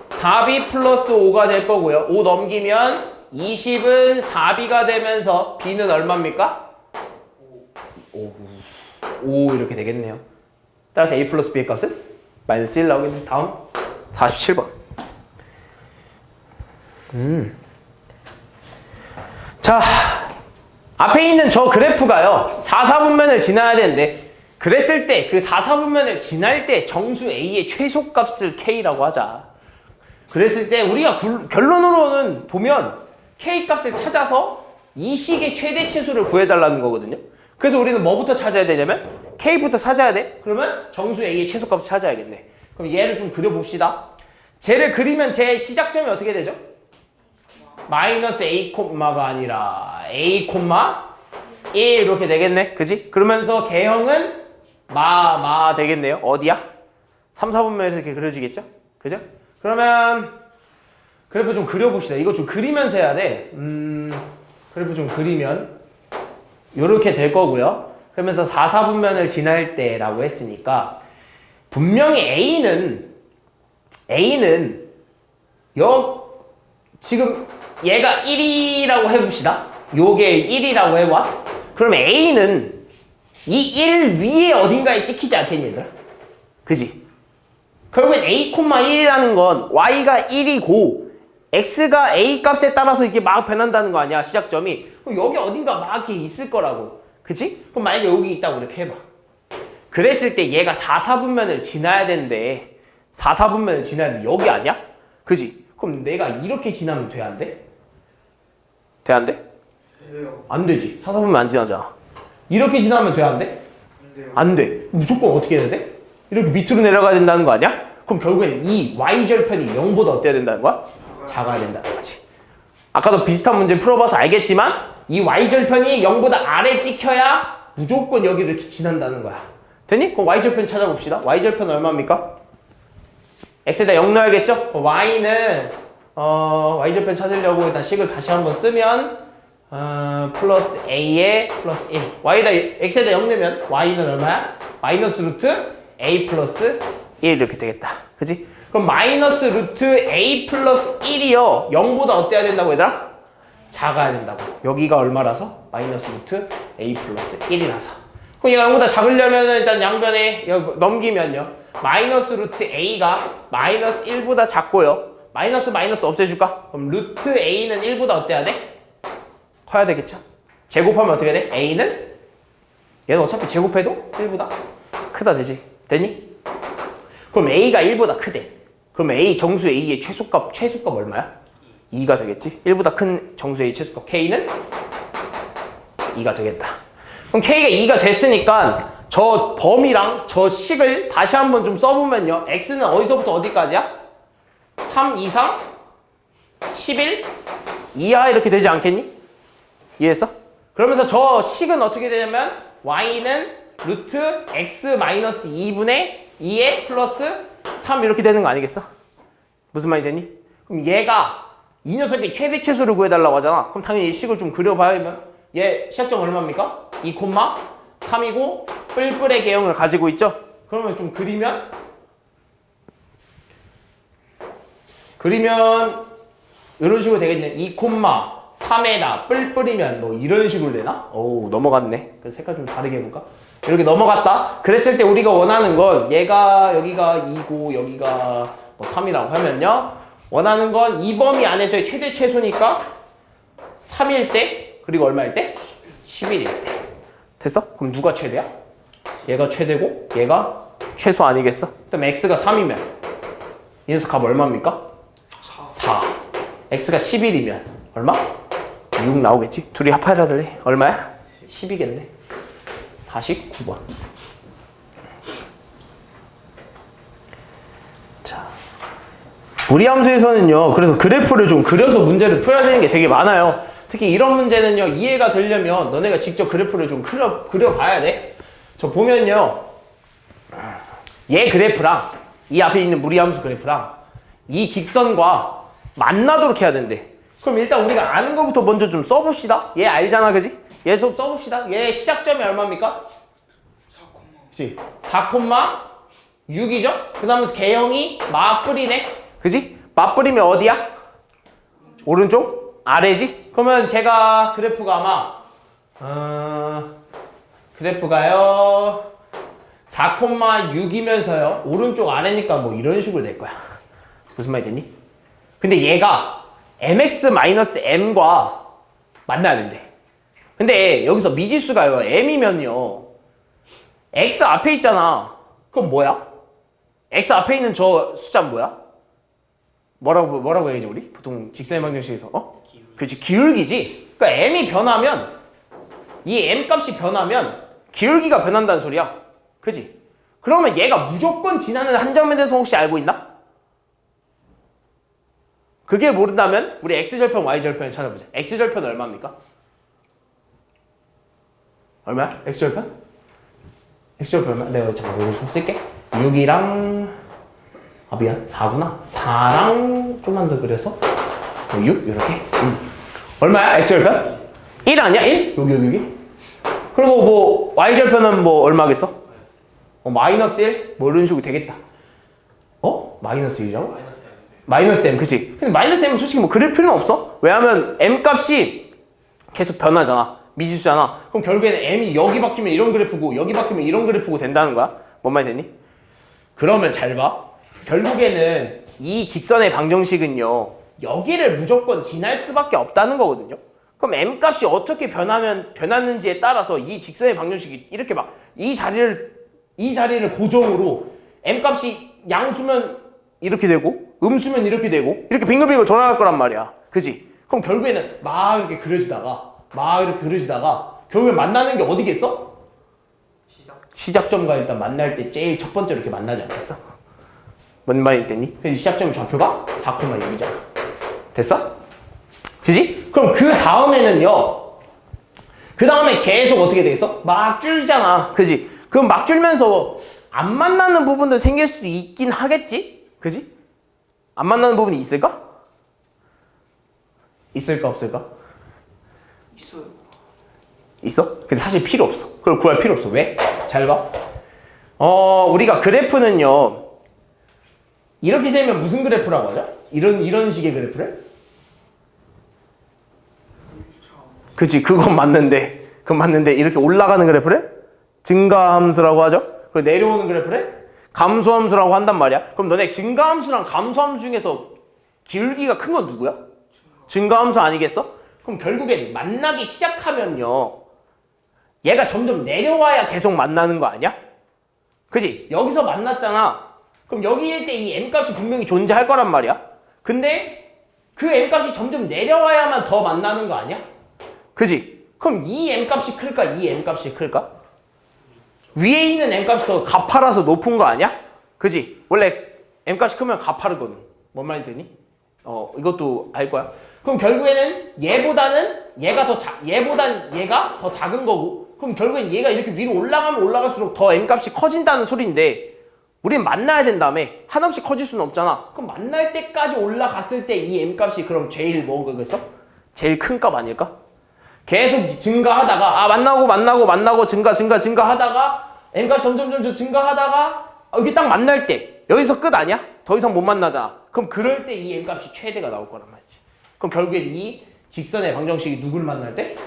4b 플러스 5가 될 거고요. 5 넘기면 20은 4b가 되면서 b는 얼마입니까? 5 이렇게 되겠네요. 따라서 a 플러스 b의 값은 마이너스 1 나오겠네. 다음 47번. 자, 앞에 있는 저 그래프가요 4, 4분면을 지나야 되는데 그랬을 때 그 4, 4분면을 지날 때 정수 a의 최소값을 k라고 하자. 그랬을 때 우리가 결론으로는 보면 K값을 찾아서 이 식의 최대 치수를 구해달라는 거거든요. 그래서 우리는 뭐부터 찾아야 되냐면 K부터 찾아야 돼. 그러면 정수 A의 최소값을 찾아야겠네. 그럼 얘를 좀 그려봅시다. 쟤를 그리면 제 시작점이 어떻게 되죠? 마이너스 A 콤마가 아니라 A 콤마 1 이렇게 되겠네. 그지? 그러면서 개형은 마 되겠네요. 어디야? 3, 4분면에서 이렇게 그려지겠죠? 그죠? 그러면 그래프 좀 그려봅시다. 이거 좀 그리면서 해야 돼. 그래프 좀 그리면 요렇게 될 거고요. 그러면서 4, 4분면을 지날 때라고 했으니까 분명히 A는 지금 얘가 1이라고 해봅시다. 요게 1이라고 해봐. 그럼 A는 이 1 위에 어딘가에 찍히지 않겠니 얘들아? 그지? 결국엔 A,1이라는 건 Y가 1이고 X가 A 값에 따라서 이렇게 막 변한다는 거 아니야, 시작점이. 그럼 여기 어딘가 막 이렇게 있을 거라고. 그치? 그럼 만약에 여기 있다고 이렇게 해봐. 그랬을 때 얘가 4, 4분면을 지나야 되는데 4, 4분면을 지나면 여기 아니야? 그지? 그럼 내가 이렇게 지나면 돼, 안 돼? 돼, 안 돼? 왜요? 안 되지. 4, 4분면 안 지나잖아. 이렇게 지나면 돼, 안 돼? 안 돼요. 안 돼. 무조건 어떻게 해야 돼? 이렇게 밑으로 내려가야 된다는 거 아니야? 그럼 결국엔 이 y절편이 0보다 어때야 된다는 거야? 작아야 된다는 거지. 아까도 비슷한 문제 풀어봐서 알겠지만 이 y절편이 0보다 아래 찍혀야 무조건 여기를 이렇게 지난다는 거야. 됐니? 그럼 y절편 찾아봅시다. y절편 얼마입니까? x에다 0 넣어야겠죠? y는 y절편 찾으려고 일단 식을 다시 한번 쓰면 플러스 a에 플러스 1 y에다 x에다 0 넣으면 y는 얼마야? 마이너스 루트 a 플러스 1 이렇게 되겠다. 그지? 그럼 마이너스 루트 a 플러스 1이요 0보다 어때야 된다고 얘들아? 작아야 된다고. 여기가 얼마라서? 마이너스 루트 a 플러스 1이라서. 그럼 얘가 0보다 작으려면 일단 양변에 넘기면요 마이너스 루트 a가 마이너스 1보다 작고요 마이너스 없애줄까? 그럼 루트 a는 1보다 어때야 돼? 커야 되겠죠? 제곱하면 어떻게 돼? a는? 얘는 어차피 제곱해도 1보다 크다 되지? 되니? 그럼 a가 1보다 크대. 그럼 정수 a의 최소값 얼마야? 2가 되겠지? 1보다 큰 정수 a의 최소값 k는 2가 되겠다. 그럼 k가 2가 됐으니까 저 범위랑 저 식을 다시 한번 좀 써보면요 x는 어디서부터 어디까지야? 3 이상 11 이하 이렇게 되지 않겠니? 이해했어? 그러면서 저 식은 어떻게 되냐면 y는 루트 x 마이너스 2분의 2에 플러스 3 이렇게 되는 거 아니겠어? 무슨 말이 되니? 그럼 얘가 이 녀석의 최대 치수를 구해달라고 하잖아. 그럼 당연히 이 식을 좀 그려봐야면 얘 시작점 얼마입니까? 2, 3이고 뿔뿔의 개형을 가지고 있죠? 그러면 좀 그리면 이런 식으로 되겠네. 2, 3에다 뿔뿔이면 뭐 이런 식으로 되나? 어우 넘어갔네. 그래서 색깔 좀 다르게 해볼까? 이렇게 넘어갔다. 그랬을 때 우리가 원하는 건 얘가 여기가 2고 여기가 뭐 3이라고 하면요 원하는 건 이 범위 안에서의 최대 최소니까 3일 때 그리고 얼마일 때? 11일 때. 됐어? 그럼 누가 최대야? 얘가 최대고 얘가 최소 아니겠어? 그럼 x가 3이면 이 녀석 값 얼마입니까? 4. x가 11이면 얼마? 6 나오겠지? 둘이 합하려들래? 얼마야? 10이겠네. 49번. 자, 무리함수에서는요, 그래서 그래프를 좀 그려서 문제를 풀어야 되는 게 되게 많아요. 특히 이런 문제는요, 이해가 되려면 너네가 직접 그래프를 좀 그려봐야 돼. 저 보면요, 얘 그래프랑 이 앞에 있는 무리함수 그래프랑 이 직선과 만나도록 해야 된대. 그럼 일단 우리가 아는 것부터 먼저 좀 써봅시다. 얘 알잖아, 그지? 얘 좀 써봅시다. 얘 시작점이 얼마입니까? 4,6이죠? 그 다음에 개형이 맞불이네. 그지? 맞불이면 어디야? 오른쪽? 아래지? 그러면 제가 그래프가 아마 그래프가요 4,6이면서요 오른쪽 아래니까 뭐 이런 식으로 될 거야. 무슨 말이 됐니? 근데 얘가 mx-m과 만나야 된대. 근데 여기서 미지수가요 m이면요 x 앞에 있잖아. 그럼 뭐야? x 앞에 있는 저 숫자는 뭐야? 뭐라고 해야지 우리? 보통 직선의 방정식에서 그치, 기울기지. 그러니까 m이 변하면 이 m 값이 변하면 기울기가 변한다는 소리야. 그치? 그러면 얘가 무조건 지나는 한 점에 대해서 혹시 알고 있나? 그게 모른다면 우리 x절편, y절편을 찾아보자. x절편은 얼마입니까? 얼마야? x절편? x절편 얼마? 내가 잠깐 여기 좀 쓸게. 6이랑 미안 4구나. 4랑 좀만 더 그려서 6 이렇게. 얼마야? x절편? 1 아니야? 1? 여기. 그리고 뭐 y절편은 뭐 얼마겠어? 마이너스 1? 뭐 이런 식으로 되겠다. 마이너스 1이라고? 마이너스 m, 그치? 근데 마이너스 m은 솔직히 뭐 그릴 필요는 없어. 왜냐면 m 값이 계속 변하잖아. 미지수잖아. 그럼 결국에는 m이 여기 바뀌면 이런 그래프고 여기 바뀌면 이런 그래프고 된다는 거야. 뭔 말이 되니? 그러면 잘 봐. 결국에는 이 직선의 방정식은요 여기를 무조건 지날 수밖에 없다는 거거든요. 그럼 m 값이 어떻게 변하는지에 따라서 이 직선의 방정식이 이렇게 막 이 자리를 고정으로 m 값이 양수면 이렇게 되고 음수면 이렇게 되고 이렇게 빙글빙글 돌아갈 거란 말이야. 그지? 그럼 결국에는 막 이렇게 그려지다가 결국에 만나는 게 어디겠어? 시작점과 일단 만날 때 제일 첫 번째로 이렇게 만나지 않겠어? 뭔 말이 됐니? 그래서 시작점 좌표가 4,6이잖아. 됐어? 그지? 그럼 그 다음에는요. 그 다음에 계속 어떻게 되겠어? 막 줄잖아. 그지? 그럼 막 줄면서 안 만나는 부분도 생길 수도 있긴 하겠지? 그지? 안 만나는 부분이 있을까? 있을까 없을까? 있어요. 있어? 근데 사실 필요 없어. 그걸 구할 필요 없어. 왜? 잘 봐. 우리가 그래프는요. 이렇게 되면 무슨 그래프라고 하죠? 이런 식의 그래프를? 그치, 그건 맞는데 이렇게 올라가는 그래프를 증가함수라고 하죠? 그리고 내려오는 그래프를 감소함수라고 한단 말이야. 그럼 너네 증가함수랑 감소함수 중에서 기울기가 큰 건 누구야? 증가함수 아니겠어? 그럼 결국엔 만나기 시작하면요 얘가 점점 내려와야 계속 만나는 거 아니야? 그치? 여기서 만났잖아. 그럼 여기일 때 이 m값이 분명히 존재할 거란 말이야. 근데 그 m값이 점점 내려와야만 더 만나는 거 아니야? 그치? 그럼 이 m값이 클까? 이 m값이 클까? 위에 있는 m값이 더 가파라서 높은 거 아니야? 그치? 원래 m값이 크면 가파르거든. 뭔 말이 되니? 이것도 알 거야. 그럼 결국에는 얘가 더 작은 거고, 그럼 결국엔 얘가 이렇게 위로 올라가면 올라갈수록 더 m값이 커진다는 소리인데, 우린 만나야 된다며. 한없이 커질 수는 없잖아. 그럼 만날 때까지 올라갔을 때 이 m값이 그럼 제일 뭐겠어? 제일 큰 값 아닐까? 계속 증가하다가 만나고 증가하다가 m값이 점점 증가하다가 여기 딱 만날 때 여기서 끝 아니야? 더 이상 못 만나잖아. 그럼 그럴 때 이 m값이 최대가 나올 거란 말이지. 그럼 결국엔 이 직선의 방정식이 누굴 만날 때?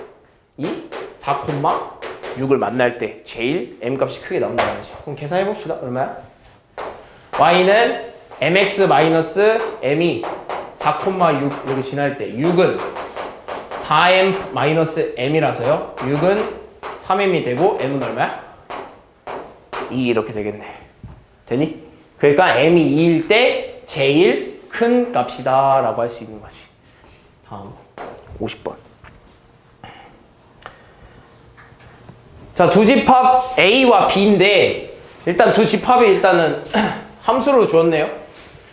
이 4,6을 만날 때 제일 m값이 크게 나온다는 말이지. 그럼 계산해 봅시다. 얼마야? y는 mx-m이 4,6 이렇게 지날 때 6은 4m 마이너스 m이라서요. 6은 3m이 되고 m은 얼마야? 2 이렇게 되겠네. 되니? 그러니까 m이 2일 때 제일 큰 값이다 라고 할 수 있는 거지. 다음 50번. 자, 두 집합 A와 B인데 일단 두 집합이 일단은 함수로 주었네요.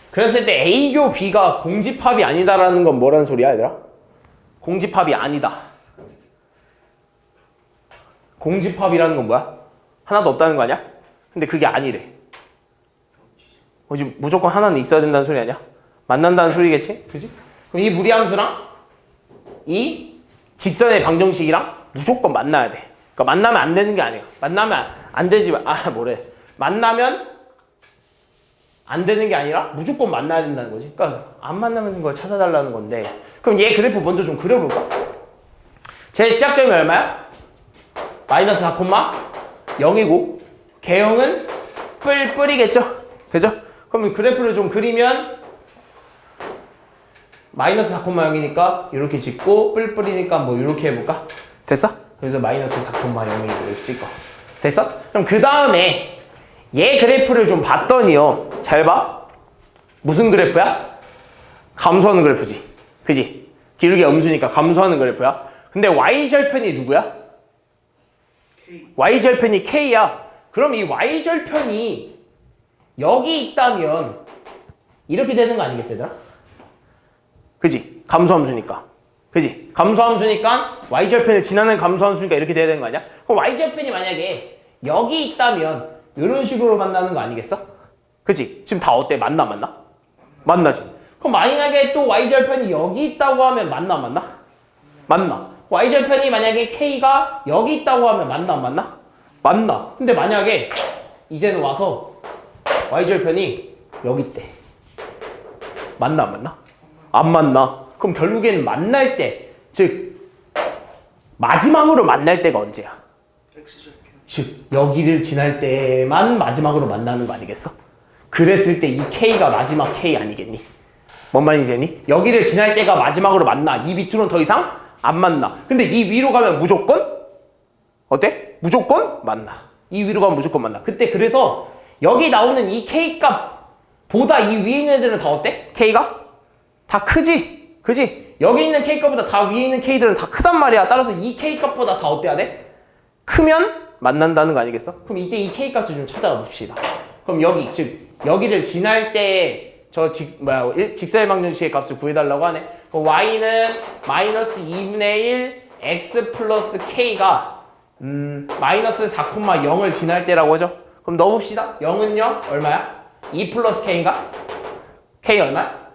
그랬을 때 A교 B가 공집합이 아니다라는 건 뭐라는 소리야, 얘들아? 공집합이 아니다. 공집합이라는 건 뭐야? 하나도 없다는 거 아니야? 근데 그게 아니래. 뭐지? 무조건 하나는 있어야 된다는 소리 아니야? 만난다는 소리겠지? 그지? 그럼 이 무리함수랑 이 직선의 방정식이랑 무조건 만나야 돼. 그러니까 만나면 안 되는 게 아니야. 만나면 안 되지. 뭐래. 만나면 안 되는 게 아니라 무조건 만나야 된다는 거지. 그러니까 안 만나는 걸 찾아달라는 건데. 그럼 얘 그래프 먼저 좀 그려볼까? 제 시작점이 얼마야? 마이너스 4,0이고 개형은 뿔뿔이겠죠? 그죠? 그러면 그래프를 좀 그리면 마이너스 4,0이니까 이렇게 짓고 뿔뿔이니까 뭐 이렇게 해볼까? 됐어? 그래서 마이너스 4,0이 이렇게 찍어. 됐어? 그럼 그 다음에 얘 그래프를 좀 봤더니요. 잘 봐. 무슨 그래프야? 감소하는 그래프지. 그지? 기울기가 음수니까 감소하는 그래프야. 근데 y절편이 누구야? K. y절편이 k야. 그럼 이 y절편이 여기 있다면 이렇게 되는 거 아니겠어, 얘들아? 그지? 감소함수니까. 그지? 감소함수니까 y절편을 지나는 감소함수니까 이렇게 돼야 되는 거 아니야? 그럼 y절편이 만약에 여기 있다면 이런 식으로 만나는 거 아니겠어? 그지? 지금 다 어때? 만나? 만나지? 그럼 만약에 또 y절편이 여기 있다고 하면 만나? y절편이 만약에 k가 여기 있다고 하면 만나? 근데 만약에 이제는 와서 y절편이 여기 있대. 만나? 안 만나? 그럼 결국에는 만날 때, 즉 마지막으로 만날 때가 언제야? X절편. 즉 여기를 지날 때만 마지막으로 만나는 거 아니겠어? 그랬을 때 이 K가 마지막 K 아니겠니? 뭔 말인지 되니? 여기를 지날 때가 마지막으로 만나. 이 밑으로는 더 이상 안 만나. 근데 이 위로 가면 무조건 어때? 무조건 만나. 이 위로 가면 무조건 만나. 그때 그래서 여기 나오는 이 K 값보다 이 위에 있는 애들은 다 어때? K가? 다 크지? 그지? 여기 있는 K 값보다 다 위에 있는 K들은 다 크단 말이야. 따라서 이 K 값보다 다 어때야 돼? 크면 만난다는 거 아니겠어? 그럼 이때 이 K 값을 좀 찾아가 봅시다. 그럼 여기, 즉 여기를 지날 때 저 직사의 방정식의 값을 구해달라고 하네. 그럼 y는 마이너스 2분의 1 x 플러스 k가 마이너스 4,0을 지날 때라고 하죠. 그럼 넣어봅시다. 0은 0 얼마야? 2 플러스 k인가? k 얼마야?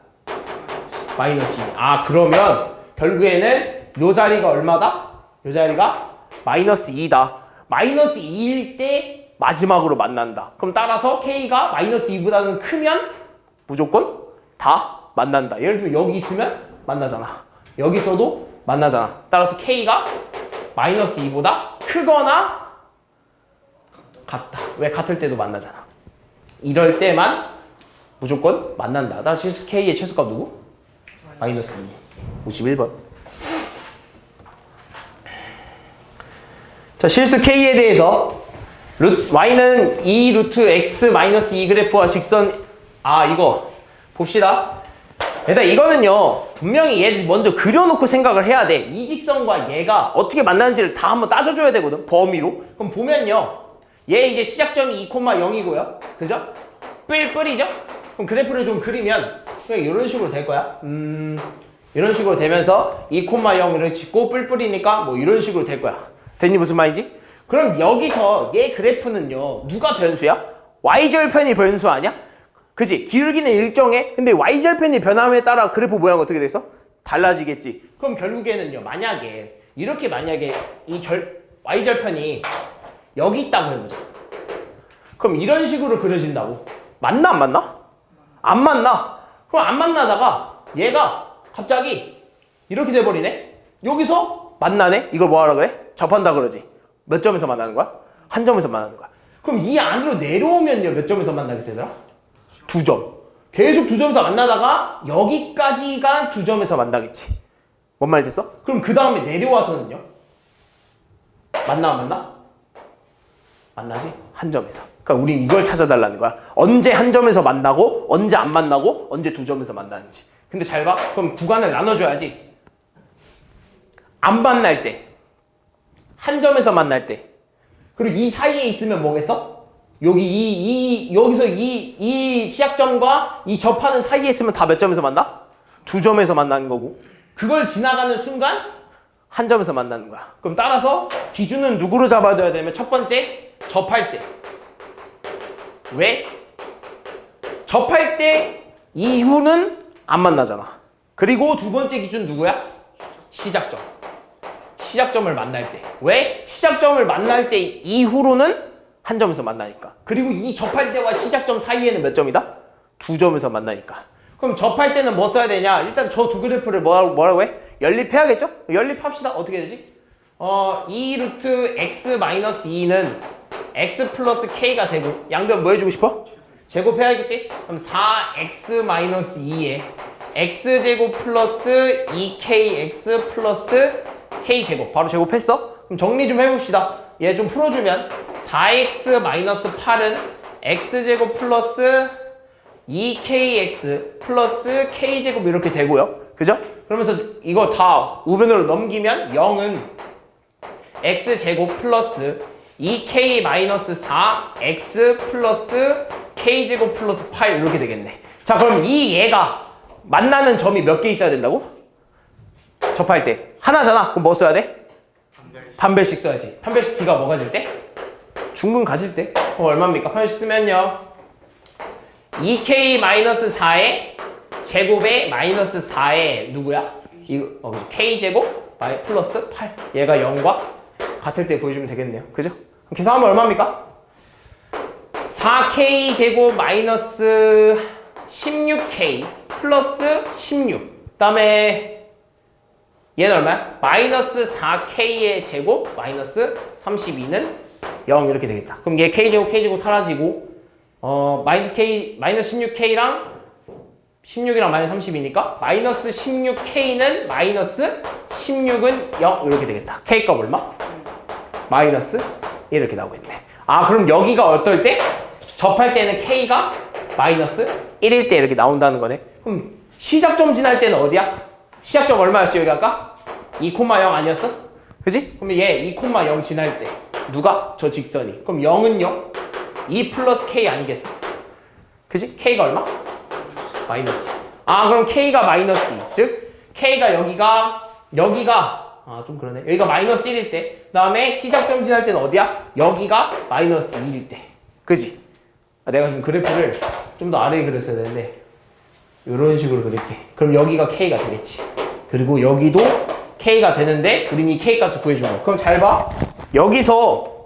마이너스 2. 그러면 결국에는 요 자리가 얼마다? 요 자리가 마이너스 2다. 마이너스 2일 때 마지막으로 만난다. 그럼 따라서 k가 마이너스 2보다는 크면 무조건 다 만난다. 예를 들면 여기 있으면 만나잖아. 여기 있어도 만나잖아. 따라서 k가 마이너스 2보다 크거나 같다. 왜 같을 때도 만나잖아. 이럴 때만 무조건 만난다. 나 실수 k의 최소값 누구? 마이너스 2. 51번. 자, 실수 k에 대해서 y는 2 루트 x 마이너스 2 그래프와 직선 이거 봅시다. 일단 이거는요 분명히 얘 먼저 그려놓고 생각을 해야 돼. 이 직선과 얘가 어떻게 만나는지를 다 한번 따져줘야 되거든, 범위로. 그럼 보면요 얘 이제 시작점이 2,0이고요 그죠? 뿔뿔이죠? 그럼 그래프를 좀 그리면 그냥 이런 식으로 될 거야. 이런 식으로 되면서 2,0을 짓고 뿔뿔이니까 뭐 이런 식으로 될 거야. 됐니? 무슨 말인지? 그럼 여기서 얘 그래프는요 누가 변수야? y절편이 변수 아니야? 그지? 기울기는 일정해. 근데 y절편이 변함에 따라 그래프 모양은 어떻게 됐어? 달라지겠지. 그럼 결국에는요 만약에 이렇게 이 y절편이 여기 있다고 해보자. 그럼 이런 식으로 그려진다고. 만나 안 만나? 안 만나. 그럼 안 만나다가 얘가 갑자기 이렇게 돼버리네. 여기서 만나네. 이걸 뭐하라 그래? 접한다 그러지. 몇 점에서 만나는 거야? 한 점에서 만나는 거야. 그럼 이 안으로 내려오면요 몇 점에서 만나겠어 얘들아? 2점. 계속 2점에서 만나다가 여기까지가 2점에서 만나겠지. 뭔 말이 됐어? 그럼 그 다음에 내려와서는요? 만나 안 만나? 만나지? 한 점에서. 그러니까 우린 이걸 찾아달라는 거야. 언제 한 점에서 만나고 언제 안 만나고 언제 두 점에서 만나는지. 근데 잘 봐. 그럼 구간을 나눠줘야지. 안 만날 때, 한 점에서 만날 때, 그리고 이 사이에 있으면 뭐겠어? 여기서 이 시작점과 이 접하는 사이에 있으면 다 몇 점에서 만나? 두 점에서 만나는 거고. 그걸 지나가는 순간 한 점에서 만나는 거야. 그럼 따라서 기준은 누구로 잡아둬야 되면 첫 번째, 접할 때. 왜? 접할 때 이후는 안 만나잖아. 그리고 두 번째 기준 누구야? 시작점. 시작점을 만날 때. 왜? 시작점을 만날 때 이후로는 한 점에서 만나니까. 그리고 이 접할 때와 시작점 사이에는 몇 점이다? 두 점에서 만나니까. 그럼 접할 때는 뭐 써야 되냐? 일단 저 두 그래프를 뭐라고 해? 연립해야겠죠? 연립합시다. 어떻게 되지? 2 루트 x 마이너스 2는 x 플러스 k가 되고 양변 뭐 해주고 싶어? 제곱해야겠지? 그럼 4x 마이너스 2에 x제곱 플러스 2kx 플러스 k제곱 바로 제곱했어? 그럼 정리 좀 해봅시다. 얘 좀 풀어주면 4x 마이너스 8은 x제곱 플러스 2kx 플러스 k제곱 이렇게 되고요. 그죠? 그러면서 이거 다 우변으로 넘기면 0은 x제곱 플러스 2k 마이너스 4x 플러스 k제곱 플러스 8 이렇게 되겠네. 자, 그럼 이 얘가 만나는 점이 몇 개 있어야 된다고? 접할 때 하나잖아. 그럼 뭐 써야 돼? 반별씩 써야지. 반별씩 D가 뭐 가질 때? 중근 가질 때. 그럼 얼마입니까? 반별씩 쓰면요 2k 마이너스 4의 제곱에 마이너스 4의 누구야? 이거 k제곱 플러스 8 얘가 0과 같을 때 보여주면 되겠네요. 그죠? 그럼 계산하면 얼마입니까? 4k 제곱 마이너스 16k 플러스 16 그 다음에 얘는 얼마야? 마이너스 4k의 제곱 마이너스 32는 0 이렇게 되겠다. 그럼 얘 k제곱 k제곱 사라지고 마이너스 16k랑 16이랑 마이너스 30이니까 마이너스 16k는 마이너스 16은 0 이렇게 되겠다. k값 얼마? 마이너스 1 이렇게 나오겠네. 아, 그럼 여기가 어떨 때? 접할 때는 k가 마이너스 1일 때 이렇게 나온다는 거네. 그럼 시작점 지날 때는 어디야? 시작점 얼마였어 여기 아까? 2,0 아니었어? 그지? 그럼 얘 2,0 지날 때 누가? 저 직선이. 그럼 0은요? 2 플러스 k 아니겠어? 그지? k가 얼마? 마이너스. 아, 그럼 k가 마이너스 2. 즉 k가 여기가 좀 그러네. 여기가 마이너스 1일 때, 그 다음에 시작점 지날 때는 어디야? 여기가 마이너스 1일 때. 그지? 내가 지금 그래프를 좀 더 아래에 그렸어야 되는데 이런 식으로 그릴게. 그럼 여기가 k가 되겠지. 그리고 여기도 k가 되는데 우린 이 k 값을 구해준 거야. 그럼 잘 봐. 여기서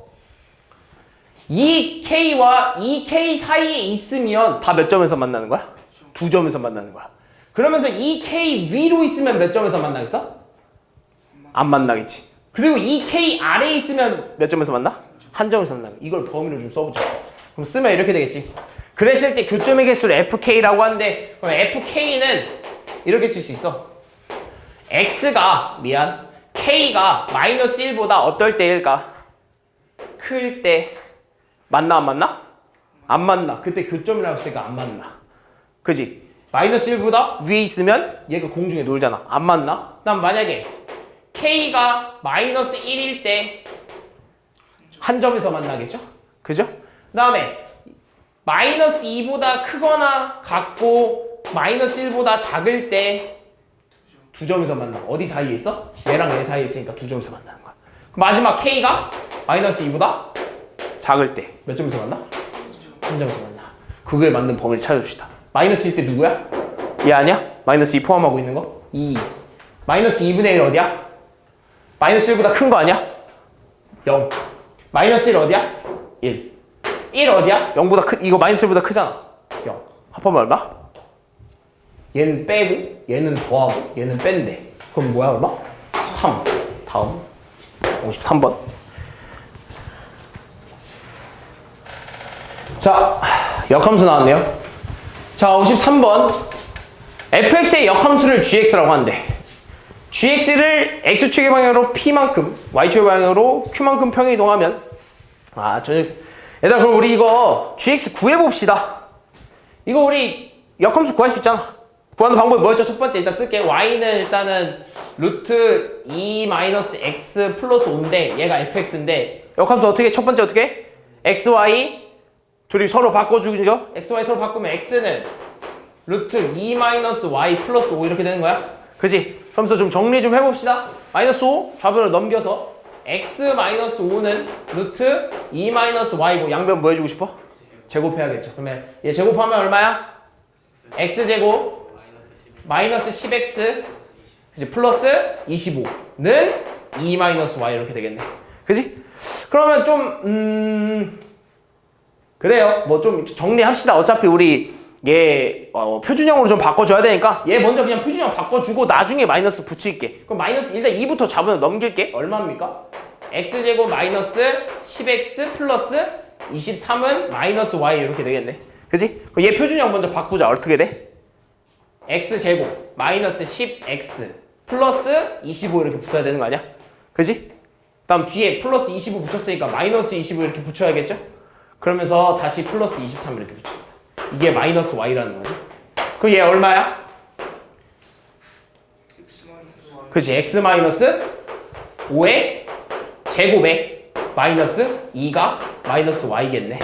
이 k와 이 k 사이에 있으면 다 몇 점에서 만나는 거야? 두 점에서 만나는 거야. 그러면서 이 k 위로 있으면 몇 점에서 만나겠어? 안 만나겠지. 그리고 이 k 아래에 있으면 몇 점에서 만나? 한 점에서 만나. 이걸 범위로 좀 써보자. 그럼 쓰면 이렇게 되겠지. 그랬을 때 교점의 개수를 fk라고 하는데, 그럼 fk는 이렇게 쓸 수 있어. k가 마이너스 1보다 어떨 때일까? 클 때. 만나 안 만나? 안 만나. 그때 교점이라고 했으니까 안 만나. 그지? 마이너스 1보다 위에 있으면 얘가 공중에 놀잖아. 안 만나? 난 만약에 k가 마이너스 1일 때 한 점에서 만나겠죠? 그죠? 그 다음에 마이너스 2보다 크거나 같고 마이너스 1보다 작을 때 두 점에서 만나. 어디 사이에 있어? 얘랑 얘 사이에 있으니까 두 점에서 만나는 거야. 마지막 k가 마이너스 2보다 작을 때 몇 점에서 만나? 한 점에서 만나. 그거에 맞는 범위를 찾아줍시다. 마이너스 1 때 누구야? 얘 아니야? 마이너스 2 포함하고 있는 거? 2. 마이너스 2분의 1 어디야? 마이너스 1보다 큰 거 아니야? 0. 마이너스 1 어디야? 1. 1 어디야? 0보다 이거 마이너스 1보다 크잖아. 0. 합하면 얼마? 얘는 빼고 얘는 더하고 얘는 뺀대. 그럼 뭐야 얼마? 3. 다음 53번. 자, 역함수 나왔네요. 자, 53번. fx의 역함수를 gx라고 하는데 gx를 x축의 방향으로 p만큼 y축의 방향으로 q만큼 평행 이동하면 얘들아 그럼 우리 이거 gx 구해봅시다. 이거 우리 역함수 구할 수 있잖아. 구하는 방법이 뭐였죠? 첫 번째 일단 쓸게. y는 일단은 루트 2 마이너스 x 플러스 5인데 얘가 fx인데 역함수 어떻게 첫 번째 어떻게? xy 둘이 서로 바꿔주죠? xy 서로 바꾸면 x는 루트 2 마이너스 y 플러스 5 이렇게 되는 거야. 그지? 그러면서 좀 정리 좀 해봅시다. 마이너스 5 좌변을 넘겨서 x 마이너스 5는 루트 2 마이너스 y고 양변 뭐 해주고 싶어? 제곱해야겠죠. 그러면 얘 제곱하면 얼마야? x제곱 마이너스 10x 이제 플러스 25는 2 마이너스 y 이렇게 되겠네. 그지? 그러면 좀 그래요. 뭐 좀 정리합시다. 어차피 우리 얘 표준형으로 좀 바꿔줘야 되니까 얘 먼저 그냥 표준형 바꿔주고 나중에 마이너스 붙일게. 그럼 마이너스 일단 2부터 잡으면 넘길게. 얼마입니까? x제곱 마이너스 10x 플러스 23은 마이너스 y 이렇게 되겠네. 그지? 그럼 얘 표준형 먼저 바꾸자. 어떻게 돼? x제곱 마이너스 10x 플러스 25 이렇게 붙어야 되는 거 아니야? 그지? 다음 뒤에 플러스 25 붙였으니까 마이너스 25 이렇게 붙여야겠죠? 그러면서 다시 플러스 23 이렇게 붙입니다. 이게 마이너스 y라는 거지. 그럼 얘 얼마야? X 마이너스 Y. 그치? x 마이너스 5의 제곱에 마이너스 2가 마이너스 y겠네.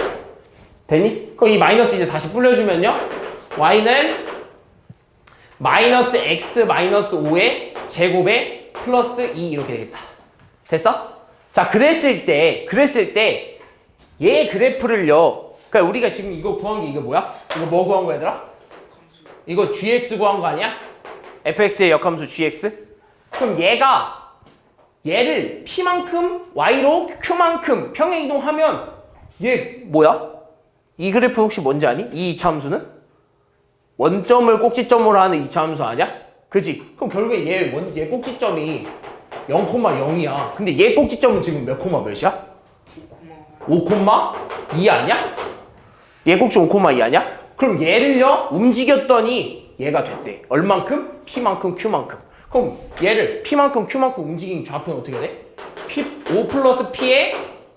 됐니? 그럼 이 마이너스 이제 다시 불려주면요 y는 마이너스 x 마이너스 5의 제곱에 플러스 2 이렇게 되겠다. 됐어? 자 그랬을 때 얘 그래프를요 그러니까 우리가 지금 이거 구한 게 이거 뭐야? 이거 뭐 구한 거야 얘들아? 이거 gx 구한 거 아니야? fx의 역함수 gx? 그럼 얘를 p만큼 y로 q만큼 평행 이동하면 얘 뭐야? 이 그래프 혹시 뭔지 아니? 이 이차함수는? 원점을 꼭지점으로 하는 이차함수 아니야? 그지? 그럼 결국에 얘 꼭지점이 0,0이야. 근데 얘 꼭지점은 지금 몇 콤마 몇이야? 5,2 아니야? 얘 꼭지 5,2 아니야? 그럼 얘를요 움직였더니 얘가 됐대. 얼만큼? p만큼 q만큼. 그럼 얘를 p만큼 q만큼 움직인 좌표는 어떻게 돼? 5 플러스 p에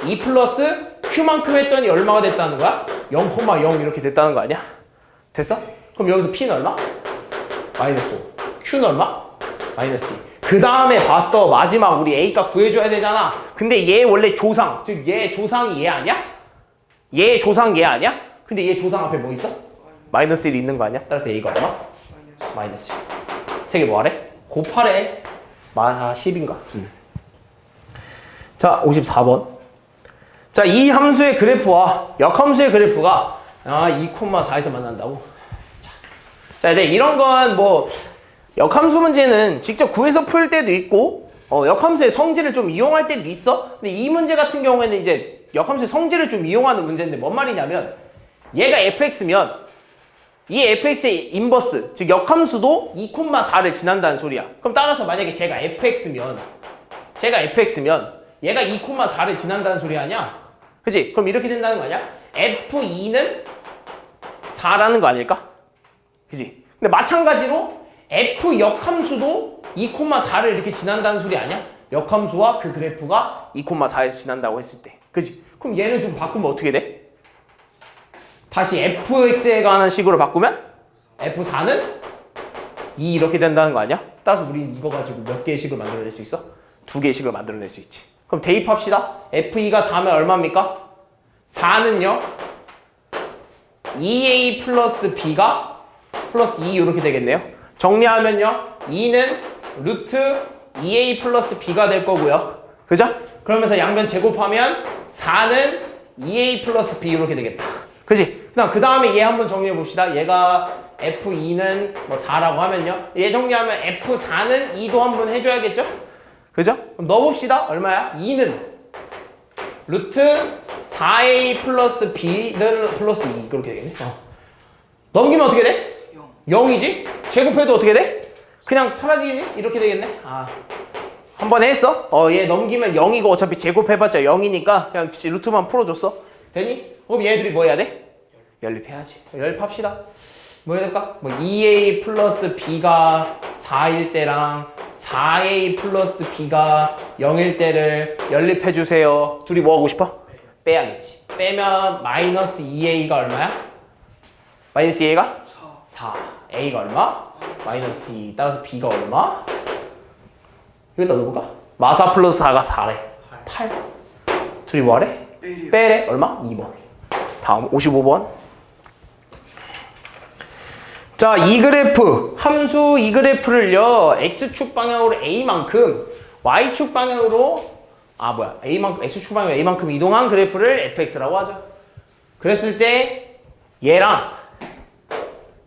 2 플러스 q만큼 했더니 얼마가 됐다는 거야? 0,0 이렇게 됐다는 거 아니야? 됐어? 그럼 여기서 p는 얼마? 마이너스 5. q는 얼마? 마이너스 2. 그 다음에 봤더 마지막 우리 A값 구해줘야 되잖아. 근데 얘 원래 조상, 즉 얘 조상이 얘 아니야? 얘 조상 얘 아니야? 근데 얘 조상 앞에 뭐 있어? 마이너스 1이 있는 거 아니야? 따라서 A가 얼마? 마이너스 1. 세개 뭐하래? 곱하래. 10인가? 자 54번. 자 이 함수의 그래프와 역함수의 그래프가 2,4에서 만난다고. 자 이제 이런 건 뭐 역함수 문제는 직접 구해서 풀 때도 있고 역함수의 성질을 좀 이용할 때도 있어. 근데 이 문제 같은 경우에는 이제 역함수의 성질을 좀 이용하는 문제인데 뭔 말이냐면 얘가 fx면 이 fx의 인버스 즉 역함수도 2,4를 지난다는 소리야. 그럼 따라서 만약에 제가 fx면 얘가 2,4를 지난다는 소리 아니야? 그치? 그럼 이렇게 된다는 거 아니야? f2는 4라는 거 아닐까? 그치? 근데 마찬가지로 f 역함수도 2,4를 이렇게 지난다는 소리 아니야? 역함수와 그 그래프가 2,4에서 지난다고 했을 때. 그치? 그럼 얘는 좀 바꾸면 어떻게 돼? 다시 fx에 관한 식으로 바꾸면 f4는 2 이렇게 된다는 거 아니야? 따라서 우린 이거 가지고 몇 개의 식을 만들어낼 수 있어? 2개의 식을 만들어낼 수 있지. 그럼 대입합시다. f2가 4면 얼마입니까? 4는요 2a 플러스 b가 플러스 2 이렇게 되겠네요. 정리하면요 2는 루트 2a 플러스 b가 될 거고요. 그죠? 그러면서 양변 제곱하면 4는 2a 플러스 b 이렇게 되겠다. 그지? 그 다음에 얘 한번 정리해 봅시다. 얘가 f2는 뭐 4라고 하면요 얘 정리하면 f4는 2도 한번 해줘야겠죠? 그죠? 그럼 넣어봅시다. 얼마야? 2는 루트 4a 플러스 b는 플러스 2 그렇게 되겠네. 넘기면 어떻게 돼? 0이지? 제곱해도 어떻게 돼? 그냥 사라지겠니? 이렇게 되겠네. 한 번에 했어? 얘 넘기면 0이고 어차피 제곱해봤자 0이니까 그냥 루트만 풀어줬어. 되니? 그럼 얘들이 뭐 해야 돼? 연립해야지. 연립합시다. 뭐 해야 될까? 뭐 2a 플러스 b가 4일 때랑 4a 플러스 b가 0일 때를 연립해 주세요. 둘이 뭐 하고 싶어? 빼야겠지. 빼면 마이너스 2a가 얼마야? 마이너스 2a가? 4. a가 얼마? 마이너스 2. 따라서 b가 얼마? 여기다 넣어볼까? 마사 플러스 4가 4래. 8. 둘이 뭐 하래? 빼래. 얼마? 2번. 다음 55번. 자, 이 그래프, 함수 이 그래프를요, x축 방향으로 a만큼, y축 방향으로, a만큼, x축 방향으로 a만큼 이동한 그래프를 fx라고 하죠. 그랬을 때, 얘랑,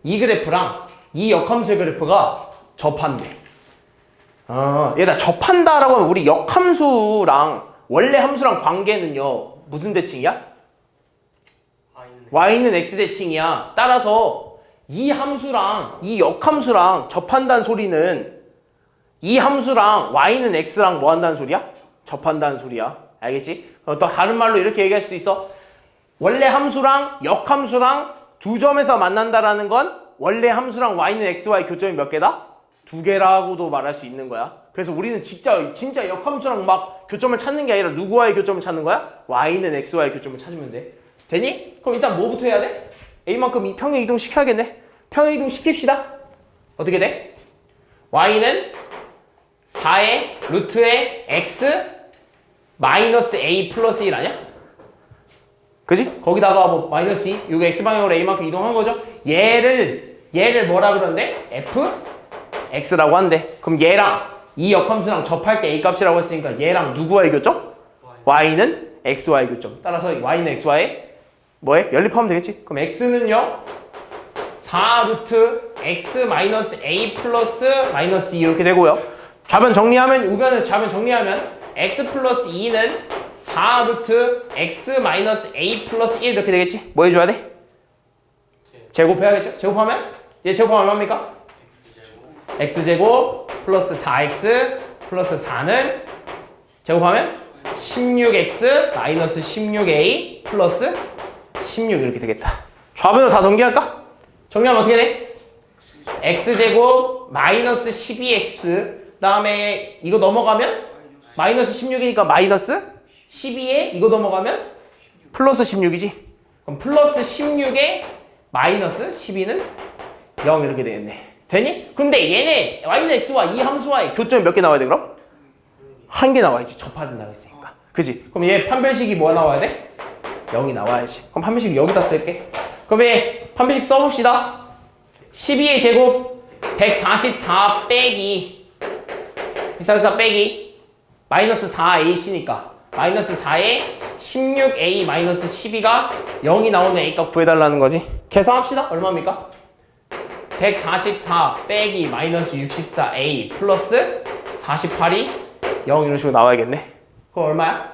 이 그래프랑, 이 역함수의 그래프가 접한대. 얘들아, 접한다라고 하면 우리 역함수랑, 원래 함수랑 관계는요, 무슨 대칭이야? y는 x 대칭이야. 따라서, 이 함수랑 이 역함수랑 접한다는 소리는 이 함수랑 y는 x랑 뭐 한다는 소리야? 접한다는 소리야. 알겠지? 또 다른 말로 이렇게 얘기할 수도 있어. 원래 함수랑 역함수랑 두 점에서 만난다라는 건 원래 함수랑 y는 xy 교점이 몇 개다? 2개라고도 말할 수 있는 거야. 그래서 우리는 진짜 역함수랑 막 교점을 찾는 게 아니라 누구와의 교점을 찾는 거야? y는 xy 교점을 찾으면 돼. 되니? 그럼 일단 뭐부터 해야 돼? a만큼 평행 이동 시켜야겠네. 평행 이동 시킵시다. 어떻게 돼? y는 4의 루트의 x 마이너스 a 플러스 1 아니야? 그지? 거기다가 뭐 마이너스 2 이거 x방향으로 a만큼 이동한 거죠. 얘를 뭐라 그러는데? fx라고 한대. 그럼 얘랑 이 역함수랑 접할 때 a 값이라고 했으니까 얘랑 누구와의 교점? y는 xy의 교점. 따라서 y는 xy 뭐해? 연립하면 되겠지? 그럼 x는요 4 루트 x 마이너스 a 플러스 마이너스 2 이렇게 되고요. 좌변 정리하면 우변에서 좌변 정리하면 x 플러스 2는 4 루트 x 마이너스 a 플러스 1 이렇게 되겠지? 뭐 해줘야 돼? 제곱해야겠죠? 제곱하면? 얘 제곱하면 얼마입니까? x제곱 플러스 4x 플러스 4는 제곱하면 16x 마이너스 16a 플러스 16 이렇게 되겠다. 좌변으로 다 정리할까? 정리하면 어떻게 돼? x제곱 마이너스 12x 다음에 이거 넘어가면 마이너스 16이니까 마이너스 12에 이거 넘어가면 플러스 16이지. 그럼 플러스 16에 마이너스 12는 0 이렇게 되겠네. 되니? 근데 얘네 y는 x와 이 함수와의 교점이 몇 개 나와야 돼 그럼? 한 개 나와야지. 접하된다고 했으니까. 그지? 그럼 얘 판별식이 뭐가 나와야 돼? 0이 나와야지. 그럼 판별식 여기다 쓸게. 그럼 얘 판별식 써봅시다. 12의 제곱 144 빼기 144 빼기 마이너스 4ac니까 마이너스 4에 16a 마이너스 12가 0이 나오는 a값 구해달라는 거지. 계산합시다. 얼마입니까? 144 빼기 마이너스 64a 플러스 48이 0 이런 식으로 나와야겠네. 그럼 얼마야?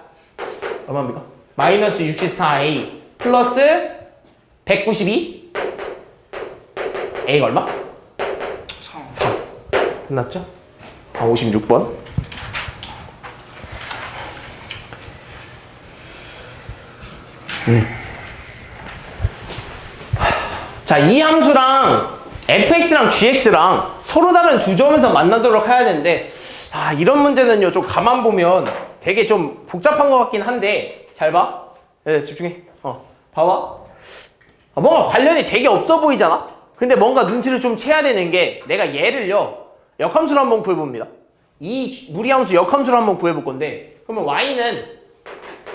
얼마입니까? 마이너스 64a 플러스 192 a가 얼마? 3. 끝났죠? 56번. 자, 이 함수랑 fx랑 gx랑 서로 다른 두 점에서 만나도록 해야 되는데 이런 문제는요 좀 가만 보면 되게 좀 복잡한 것 같긴 한데 잘 봐. 네, 집중해. 봐봐. 뭔가 관련이 되게 없어 보이잖아? 근데 뭔가 눈치를 좀 채야 되는 게 내가 얘를요 역함수로 한번 구해봅니다. 이 무리함수 역함수로 한번 구해볼 건데 그러면 y는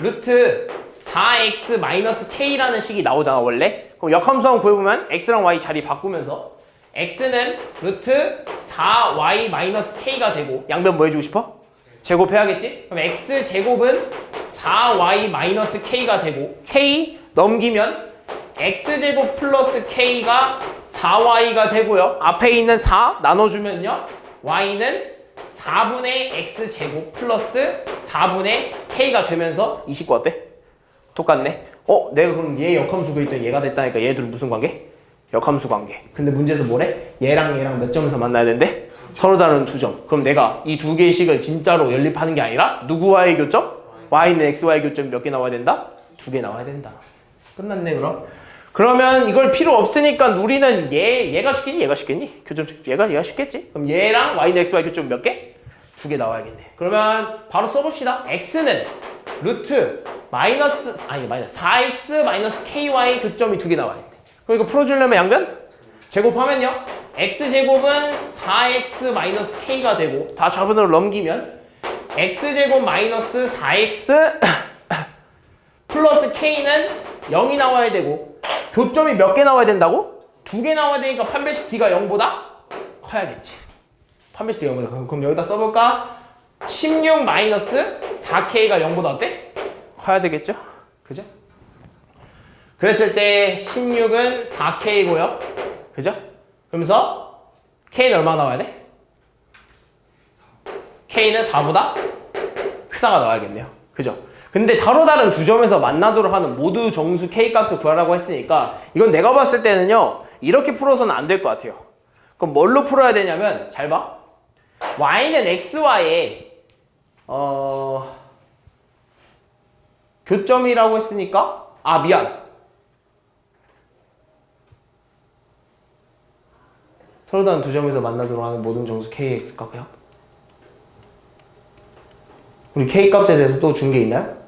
루트 4x-k라는 식이 나오잖아 원래. 그럼 역함수 한번 구해보면 x랑 y 자리 바꾸면서 x는 루트 4y-k가 되고 양변 뭐 해주고 싶어? 제곱해야겠지? 그럼 x제곱은 4y-k가 되고 k 넘기면 x제곱 플러스 k가 4y가 되고요. 앞에 있는 4 나눠주면요. y는 4분의 x제곱 플러스 4분의 k가 되면서 이 식구 어때? 똑같네. 내가 그럼 얘 역함수 그랬더니 얘가 됐다니까 얘들은 무슨 관계? 역함수 관계. 근데 문제에서 뭐래? 얘랑 몇 점에서 만나야 된대? 서로 다른 두 점. 그럼 내가 이 두 개의 식을 진짜로 연립하는 게 아니라 누구와의 교점? y는 x와의 교점이 몇 개 나와야 된다? 2개 나와야 된다. 끝났네 그럼. 그러면 이걸 필요 없으니까 우리는 얘가 쉽겠니? 얘가 쉽겠니? 교점 얘가 쉽겠지? 그럼 얘랑 y는 x와의 교점 몇 개? 두 개 나와야겠네. 그러면 바로 써봅시다. x는 루트 마이너스 4x 마이너스 ky 교점이 두 개 나와야 돼. 그럼 이거 풀어주려면 양변 제곱하면요, x제곱은 4x 마이너스 k가 되고 다 좌변으로 넘기면 x제곱 마이너스 4x 플러스 k는 0이 나와야 되고 교점이 몇 개 나와야 된다고? 두 개 나와야 되니까 판별식 d가 0보다 커야겠지. 판별식 d가 0보다. 그럼 여기다 써볼까? 16 마이너스 4k가 0보다 어때? 커야 되겠죠? 그죠? 그랬을 때 16은 4k고요. 그죠? 그러면서 k는 얼마 나와야 돼? k는 4보다 크다가 나와야겠네요. 그죠? 근데 다른 두 점에서 만나도록 하는 모두 정수 k 값을 구하라고 했으니까 이건 내가 봤을 때는요, 이렇게 풀어서는 안 될 것 같아요. 그럼 뭘로 풀어야 되냐면, 잘 봐. y는 xy의 교점이라고 했으니까, 서로 다른 두 점에서 만나도록 하는 모든 정수 kx 값이요? 우리 k 값에 대해서 또 준 게 있나요?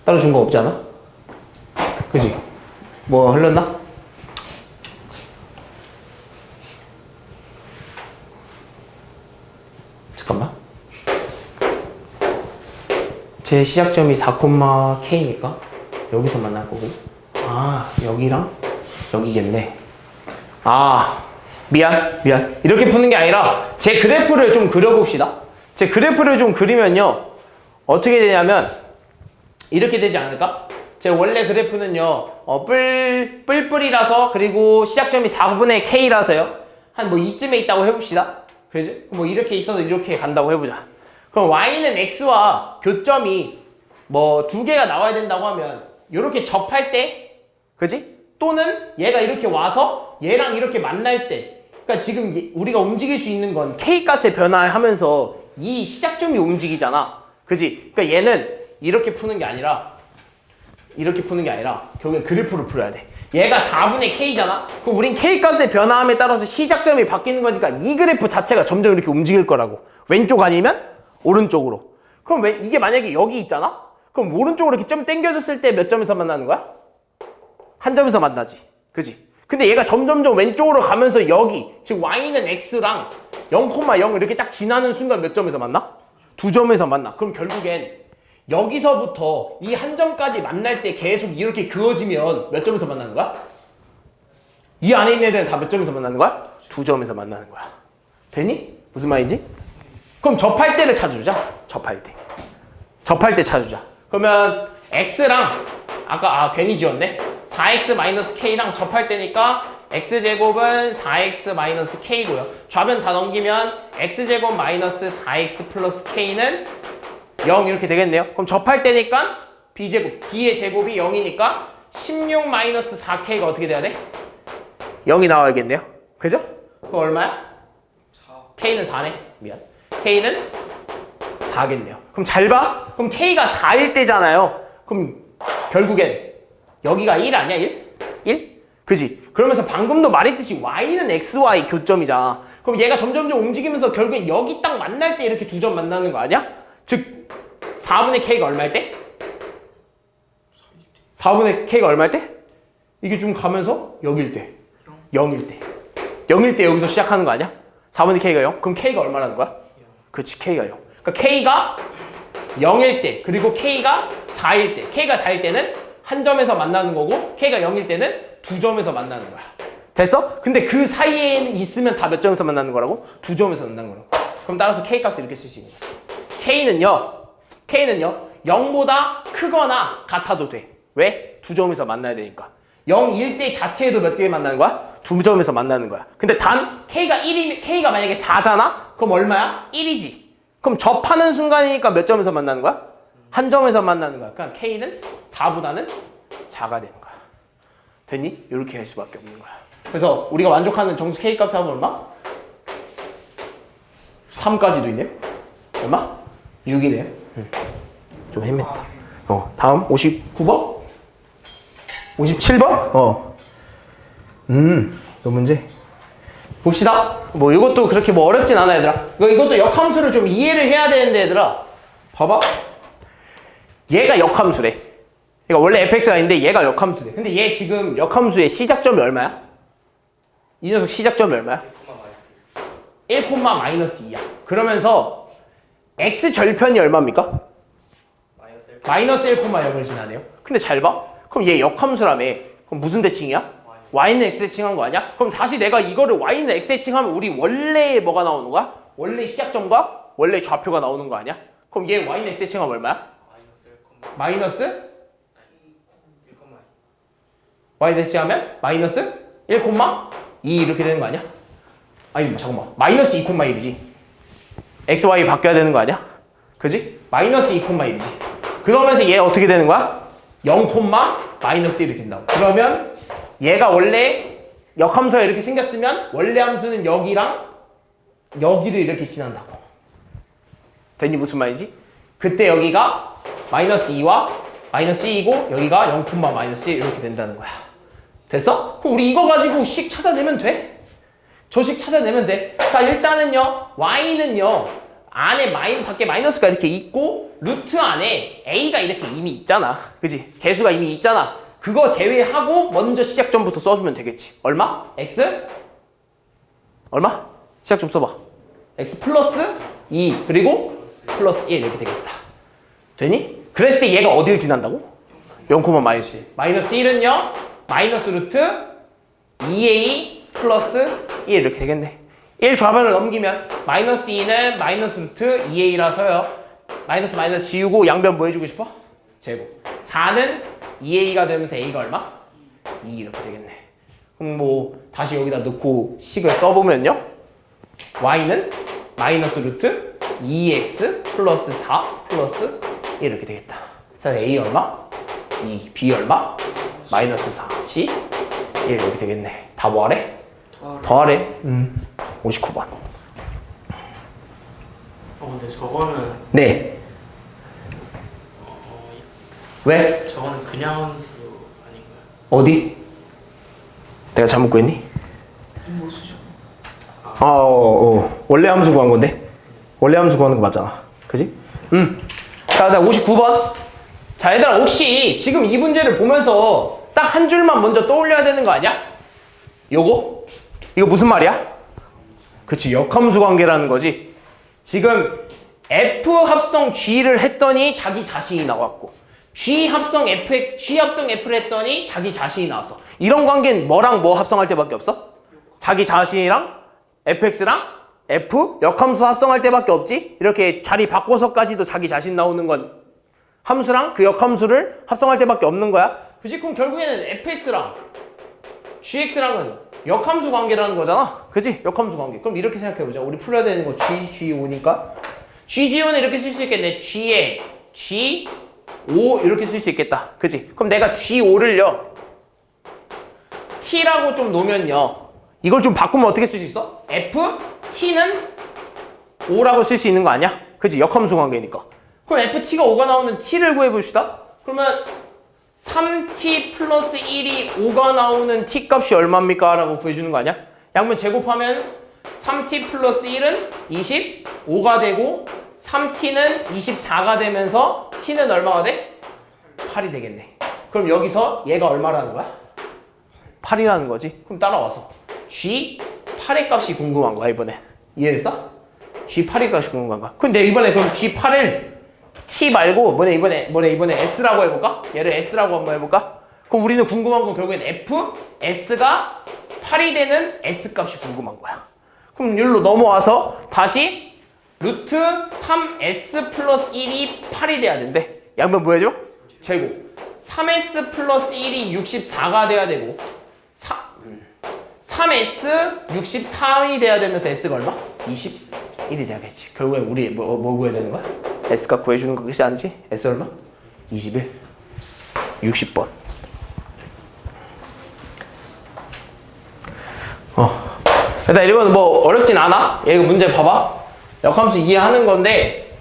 따로 준 거 없지 않아? 그지? 뭐 흘렀나? 잠깐만. 제 시작점이 4,k니까 여기서 만날 거고, 여기랑 여기겠네. 미안. 이렇게 푸는 게 아니라 제 그래프를 좀 그려봅시다. 제 그래프를 좀 그리면요, 어떻게 되냐면 이렇게 되지 않을까? 제 원래 그래프는요, 뿔뿔이라서, 그리고 시작점이 4분의 k라서요, 한 뭐 이쯤에 있다고 해봅시다. 그죠? 뭐 이렇게 있어서 이렇게 간다고 해보자. 그럼 y는 x와 교점이 뭐 두 개가 나와야 된다고 하면 이렇게 접할 때, 그지? 또는 얘가 이렇게 와서 얘랑 이렇게 만날 때, 그러니까 지금 우리가 움직일 수 있는 건 k값의 변화하면서 이 시작점이 움직이잖아. 그지? 그러니까 얘는 이렇게 푸는 게 아니라 결국엔 그래프를 풀어야 돼. 얘가 4분의 k잖아? 그럼 우린 k값의 변화함에 따라서 시작점이 바뀌는 거니까 이 그래프 자체가 점점 이렇게 움직일 거라고. 왼쪽 아니면 오른쪽으로. 그럼 이게 만약에 여기 있잖아? 그럼 오른쪽으로 이렇게 점 당겨줬을 때 몇 점에서 만나는 거야? 한 점에서 만나지. 그지? 근데 얘가 점점점 왼쪽으로 가면서 여기, 지금 y는 x랑 0,0 이렇게 딱 지나는 순간 몇 점에서 만나? 두 점에서 만나. 그럼 결국엔 여기서부터 이 한 점까지 만날 때 계속 이렇게 그어지면 몇 점에서 만나는 거야? 이 안에 있는 애들은 다 몇 점에서 만나는 거야? 두 점에서 만나는 거야. 되니? 무슨 말인지? 그럼 접할 때를 찾아주자. 접할 때 찾아주자. 그러면 x랑 괜히 지웠네. 4x-k랑 접할 때니까 x제곱은 4x-k고요. 좌변 다 넘기면 x제곱 마이너스 4x 플러스 k는 0 이렇게 되겠네요. 그럼 접할 때니까 b제곱, b의 제곱이 0이니까 16 마이너스 4k가 어떻게 돼야 돼? 0이 나와야겠네요. 그죠? 그거 얼마야? 4. k는 4네. 미안. k는 4겠네요. 그럼 잘 봐. 그럼 k가 4일 때잖아요. 그럼 결국엔 여기가 1 아니야? 1? 그지? 그러면서 방금도 말했듯이 y는 xy 교점이잖아. 그럼 얘가 점점점 움직이면서 결국엔 여기 딱 만날 때 이렇게 두 점 만나는 거 아니야? 즉 4분의 k가 얼마일 때? 4분의 k가 얼마일 때? 이게 좀 가면서 여기일 때 0일 때 여기서 시작하는 거 아니야? 4분의 k가 0? 그럼 k가 얼마라는 거야? 그렇지, k가 0. 그러니까 k가 0일 때, 그리고 k가 4일 때. k가 4일 때는 한 점에서 만나는 거고, k가 0일 때는 두 점에서 만나는 거야. 됐어? 근데 그 사이에 있으면 다 몇 점에서 만나는 거라고? 두 점에서 만나는 거라고. 그럼 따라서 k 값을 이렇게 쓸 수 있는 거야. k는요 0보다 크거나 같아도 돼. 왜? 두 점에서 만나야 되니까. 0일 때 자체에도 몇 개에 만나는 거야? 두 점에서 만나는 거야. 근데 단 k가 만약에 4잖아? 그럼 얼마야? 1이지. 그럼 접하는 순간이니까 몇 점에서 만나는 거야? 한 점에서 만나는 거야. 그러니까 k는 4보다는 작아 되는 거야. 됐니? 이렇게 할 수밖에 없는 거야. 그래서 우리가 만족하는 정수 k 값 합은 얼마? 3까지도 있네요. 얼마? 6이네요. 좀 헤맸다. 다음 59번? 57번? 이 문제 봅시다. 뭐 이것도 그렇게 뭐 어렵진 않아 얘들아. 이것도 역함수를 좀 이해를 해야 되는데 얘들아. 봐봐. 얘가 역함수래. 그러니까 원래 fx가 있는데 얘가 역함수래. 근데 얘 지금 역함수의 시작점이 얼마야? 이 녀석 시작점이 얼마야? 1,-2야. 그러면서 x 절편이 얼마입니까? 마이너스 1,0을 지나네요. 근데 잘 봐. 그럼 얘 역함수라며. 그럼 무슨 대칭이야? y는 x 대칭한 거 아니야? 그럼 다시 내가 이거를 y는 x 대칭하면 우리 원래 뭐가 나오는 거야? 원래 시작점과 원래 좌표가 나오는 거 아니야? 그럼 얘 y는 x 대칭하면 얼마야? 마이너스? y 대칭하면 마이너스 1,2 이렇게 되는 거 아니야? 아니 잠깐만 마이너스 2,1이지. x, y 바뀌어야 되는 거 아니야? 그지? 마이너스 2,1이지. 그러면서 얘 어떻게 되는 거야? 0, 마이너스 1이 된다고. 그러면 얘가 원래 역함수가 이렇게 생겼으면 원래 함수는 여기랑 여기를 이렇게 지난다고. 됐니? 무슨 말인지? 그때 여기가 마이너스 2와 마이너스 1이고 여기가 0, 마이너스 1 이렇게 된다는 거야. 됐어? 그럼 우리 이거 가지고 식 찾아내면 돼. 저 식 찾아내면 돼. 자 일단은요 y는요 안에 밖에 마이너스가 이렇게 있고 루트 안에 a가 이렇게 이미 있잖아. 그지? 개수가 이미 있잖아. 그거 제외하고 먼저 시작점부터 써주면 되겠지. 얼마? x? 얼마? 시작점 써봐. x 플러스 2 그리고 플러스 1 이렇게 되겠다. 되니? 그랬을 때 얘가 어디를 지난다고? 0, 마이너스 1. 마이너스 1은요 마이너스 루트 2a 플러스 1 이렇게 되겠네. 1 좌변을 넘기면 마이너스 2는 마이너스 루트 2a라서요 마이너스 지우고 양변 뭐 해주고 싶어? 제곱. 4는 2a가 되면서 a가 얼마? 2 이렇게 되겠네. 그럼 뭐 다시 여기다 넣고 식을 써보면요 y는 마이너스 루트 2x 플러스 4 플러스 1 이렇게 되겠다. 자 a 얼마? 2. b 얼마? 마이너스 4 c 1 이렇게 되겠네. 다 뭐하래? 더하래. 59번. 근데 저거는 네. 왜? 저거는 그냥 함수 아닌가요? 어디? 내가 잘못 구했니? 인모수죠. 원래 함수 구한 건데? 원래 함수 구하는 거 맞잖아. 그지? 자, 59번. 자, 얘들아, 혹시 지금 이 문제를 보면서 딱 한 줄만 먼저 떠올려야 되는 거 아니야? 요거? 이거 무슨 말이야? 그치, 역함수 관계라는 거지. 지금 F 합성 G를 했더니 자기 자신이 나왔고, G 합성 F를 했더니 자기 자신이 나왔어. 이런 관계는 뭐랑 뭐 합성할 때밖에 없어? 자기 자신이랑 fx랑 f 역함수 합성할 때밖에 없지. 이렇게 자리 바꿔서까지도 자기 자신 나오는 건 함수랑 그 역함수를 합성할 때밖에 없는 거야. 그치? 그럼 결국에는 fx랑 gx랑은 역함수 관계라는 거잖아. 그치? 역함수 관계. 그럼 이렇게 생각해보자. 우리 풀어야 되는 거 g5니까 g5는 이렇게 쓸 수 있겠네. g에 g5 이렇게 쓸 수 있겠다. 그치? 그럼 내가 g5를요 t라고 좀 놓으면요 이걸 좀 바꾸면 어떻게 쓸 수 있어? f t는 5라고 쓸 수 있는 거 아니야? 그치? 역함수 관계니까. 그럼 ft가 5가 나오면 t를 구해봅시다. 그러면 3t 플러스 1이 5가 나오는 t 값이 얼마입니까? 라고 구해주는 거 아니야? 양면 제곱하면 3t 플러스 1은 25가 되고 3t는 24가 되면서 t는 얼마가 돼? 8이 되겠네. 그럼 여기서 얘가 얼마라는 거야? 8이라는 거지. 그럼 따라와서 G8의 값이 궁금한 거야 이번에. 이해했어? G8의 값이 궁금한 거야. 근데 이번에 그럼 G8을 T 말고 이번에 S라고 해볼까? 얘를 S라고 한번 해볼까? 그럼 우리는 궁금한 건 결국엔 F, S가 8이 되는 S 값이 궁금한 거야. 그럼 여기로 넘어와서 다시 루트 3S 플러스 1이 8이 돼야 된대. 양변 뭐 해줘? 제곱. 3S 플러스 1이 64가 돼야 되고 3S 63이 돼야 되면서 S가 얼마? 21이 돼야겠지. 결국에 우리 뭐 구해야 되는 거야? S값 구해주는 거 그치 아니지? S 얼마? 21 60번. 일단 이건 뭐 어렵진 않아. 얘 문제 봐봐. 역함수 이해하는 건데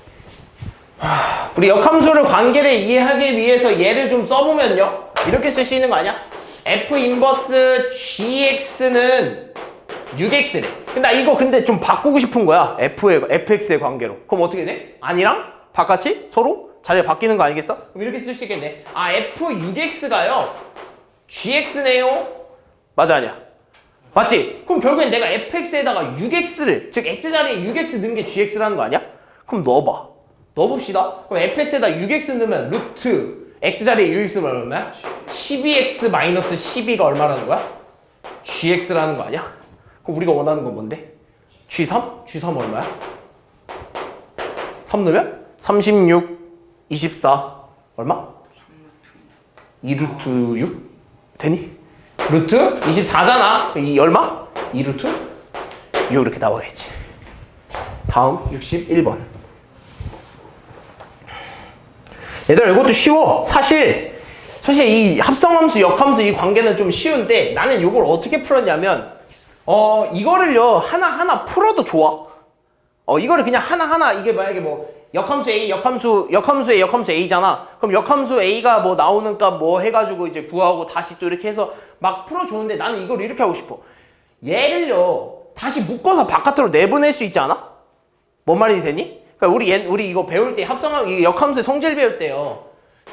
우리 역함수를 관계를 이해하기 위해서 얘를 좀 써보면요 이렇게 쓸 수 있는 거 아니야? F 인버스 GX는 6X래. 나 이거 근데 좀 바꾸고 싶은 거야. fx의 관계로. 그럼 어떻게 돼? 아니랑 바깥이 서로 자리가 바뀌는 거 아니겠어? 그럼 이렇게 쓸 수 있겠네. 아, f6x가요. gx네요. 맞아, 아니야? 맞지? 그럼 결국엔 내가 fx에다가 6x를, 즉 x 자리에 6x 넣은 게 gx라는 거 아니야? 그럼 넣어봐. 넣어봅시다. 그럼 fx에다 6x 넣으면 루트 x 자리에 6x 넣으면 얼마야? 12x 마이너스 12가 얼마라는 거야? gx라는 거 아니야? 그럼 우리가 원하는 건 뭔데? g3? g3 얼마야? 3 넣으면? 36, 24 얼마? 2루트 6? 되니? 루트 24잖아. 이 얼마? 2루트 6 이렇게 나와야지. 다음 61번. 얘들아 이것도 쉬워. 사실 이 합성함수, 역함수 이 관계는 좀 쉬운데 나는 이걸 어떻게 풀었냐면 이거를요 하나하나 풀어도 좋아. 이거를 그냥 하나하나 이게 만약에 뭐 역함수 A, 역함수의 역함수 A잖아. 그럼 역함수 A가 뭐 나오는 값 뭐 해가지고 이제 구하고 다시 또 이렇게 해서 막 풀어주는데 나는 이걸 이렇게 하고 싶어. 얘를요 다시 묶어서 바깥으로 내보낼 수 있지 않아? 뭔 말인지 되니? 그러니까 우리 이거 배울 때 이 역함수의 성질 배울 때요.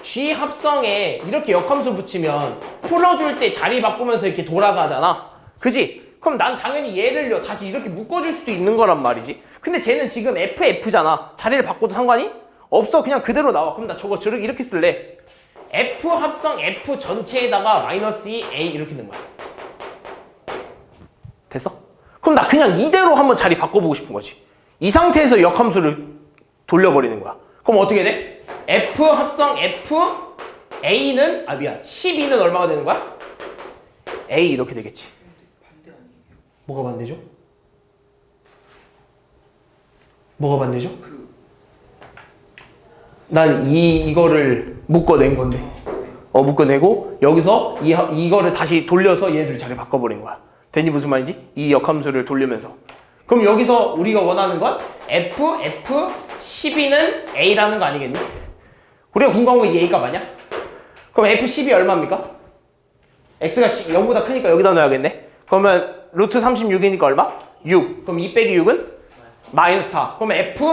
G 합성에 이렇게 역함수 붙이면 풀어줄 때 자리 바꾸면서 이렇게 돌아가잖아. 그지? 그럼 난 당연히 얘를요 다시 이렇게 묶어줄 수도 있는 거란 말이지. 근데 쟤는 지금 FF잖아. 자리를 바꿔도 상관이 없어. 그냥 그대로 나와. 그럼 나 저거 이렇게 쓸래. F 합성 F 전체에다가 마이너스 2A 이렇게 넣는 거야. 됐어? 그럼 나 그냥 이대로 한번 자리 바꿔보고 싶은 거지. 이 상태에서 역함수를 돌려버리는 거야. 그럼 어떻게 돼? F 합성 F A는 12는 얼마가 되는 거야? A 이렇게 되겠지. 반대 아니에요? 뭐가 반대죠? 뭐가 반대죠? 난 이거를 묶어낸 건데. 묶어내고 여기서 이거를 다시 돌려서 얘를 자리 바꿔버린 거야. 되니 무슨 말인지? 이 역함수를 돌리면서. 그럼 여기서 우리가 원하는 건 F 12는 A라는 거 아니겠니? 우리가 궁금한 건 이 A가 맞냐? 그럼 F12 얼마입니까? X가 0보다 크니까 여기다 넣어야겠네. 그러면 루트 36이니까 얼마? 6. 그럼 2 빼기 6은? 마이너스 4. 그러면 F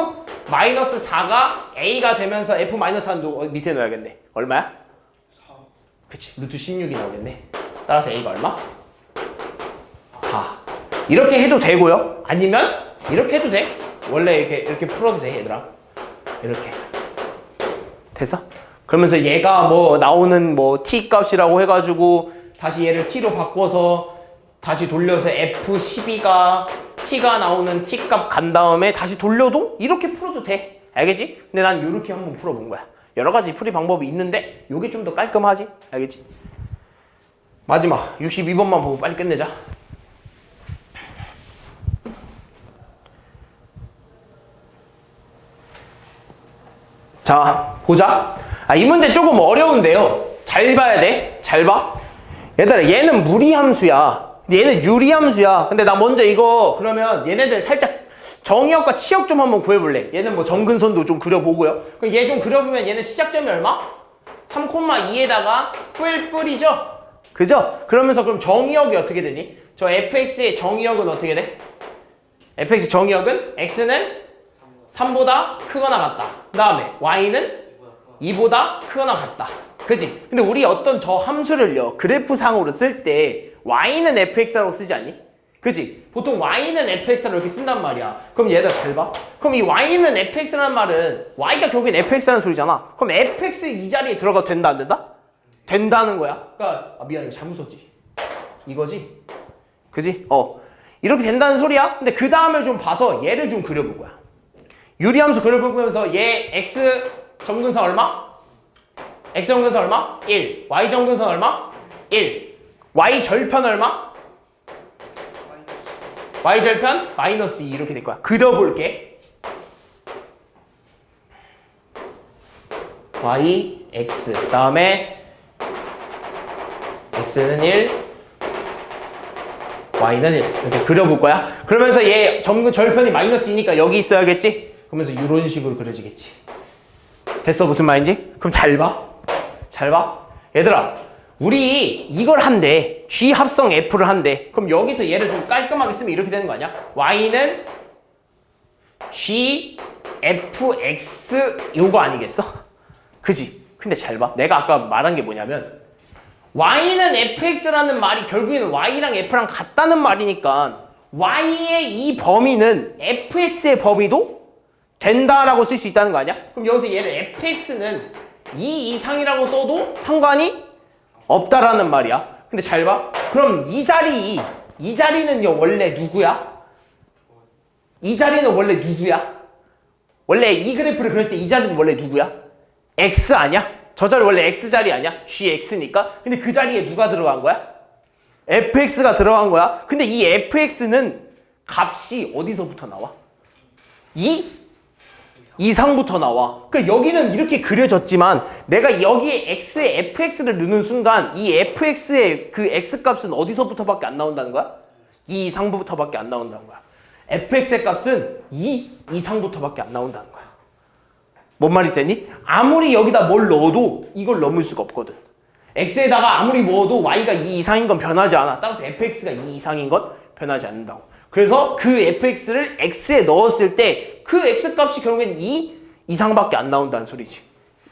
마이너스 4가 A가 되면서 F 마이너스 4는 밑에 넣어야겠네. 얼마야? 4. 그치. 루트 16이 나오겠네. 따라서 A가 얼마? 4. 이렇게 해도 되고요. 아니면 이렇게 해도 돼. 원래 이렇게 풀어도 돼, 얘들아. 이렇게. 됐어? 그러면서 얘가 뭐 나오는 뭐 t 값이라고 해가지고 다시 얘를 t로 바꿔서 다시 돌려서 f12가 t가 나오는 t 값 간 다음에 다시 돌려도 이렇게 풀어도 돼. 알겠지? 근데 난 이렇게 한번 풀어본 거야. 여러 가지 풀이 방법이 있는데 이게 좀 더 깔끔하지? 알겠지? 마지막 62번만 보고 빨리 끝내자. 자, 보자. 이 문제 조금 어려운데요. 잘 봐야 돼. 잘 봐. 얘들아, 얘는 무리함수야. 얘는 유리함수야. 근데 나 먼저 이거 그러면 얘네들 살짝 정의역과 치역 좀 한번 구해볼래. 얘는 뭐 정근선도 좀 그려보고요. 그럼 얘 좀 그려보면 얘는 시작점이 얼마? 3,2에다가 뿔뿔이죠? 그죠? 그러면서 그럼 정의역이 어떻게 되니? 저 fx의 정의역은 어떻게 돼? fx 정의역은 x는 3보다 크거나 같다. 그 다음에 y는 2보다 크거나 같다. 그지? 근데 우리 어떤 저 함수를요 그래프상으로 쓸 때 y는 fx라고 쓰지 않니? 그지? 보통 y는 fx라고 이렇게 쓴단 말이야. 그럼 얘들아 잘 봐. 그럼 이 y는 fx라는 말은 y가 결국엔 fx라는 소리잖아. 그럼 fx 이 자리에 들어가도 된다 안 된다? 된다는 거야. 그러니까 미안해 잘못 썼지. 이거지? 그지? 이렇게 된다는 소리야. 근데 그 다음에 좀 봐서 얘를 좀 그려볼 거야. 유리함수 그려보면서 얘 x 정근선 얼마? x 정근선 얼마? 1. y 정근선 얼마? 1. y 절편 얼마? y 절편 마이너스 2 이렇게 될 거야. 그려볼게. y, x. 그 다음에 x는 1, y는 1. 이렇게 그려볼 거야. 그러면서 얘 절편이 마이너스 2니까 여기 있어야겠지? 그러면서 이런 식으로 그려지겠지. 됐어? 무슨 말인지? 그럼 잘 봐. 잘 봐. 얘들아, 우리 이걸 한대. G 합성 F를 한대. 그럼 여기서 얘를 좀 깔끔하게 쓰면 이렇게 되는 거 아니야? Y는 G, F, X 요거 아니겠어? 그지? 근데 잘 봐. 내가 아까 말한 게 뭐냐면 Y는 FX라는 말이 결국에는 Y랑 F랑 같다는 말이니까 Y의 이 범위는 FX의 범위도 된다라고 쓸 수 있다는 거 아니야? 그럼 여기서 얘를 FX는 2 이상이라고 써도 상관이 없다라는 말이야. 근데 잘 봐. 그럼 이 자리는요 원래 누구야? 이 자리는 원래 누구야? 원래 이 그래프를 그렸을 때 이 자리는 원래 누구야? X 아니야? 저 자리 원래 X 자리 아니야? GX니까. 근데 그 자리에 누가 들어간 거야? FX가 들어간 거야. 근데 이 FX는 값이 어디서부터 나와? 이 이상부터 나와. 그러니까 여기는 이렇게 그려졌지만 내가 여기에 X에 FX를 넣는 순간 이 FX의 그 X값은 어디서부터밖에 안 나온다는 거야? 2 이상부터밖에 안 나온다는 거야. FX의 값은 2 이상부터밖에 안 나온다는 거야. 뭔 말이 세니? 아무리 여기다 뭘 넣어도 이걸 넘을 수가 없거든. X에다가 아무리 넣어도 Y가 2 이상인 건 변하지 않아. 따라서 FX가 2 이상인 건 변하지 않는다고. 그래서 그 FX를 X에 넣었을 때 그 X값이 결국엔 2 이상밖에 안 나온다는 소리지.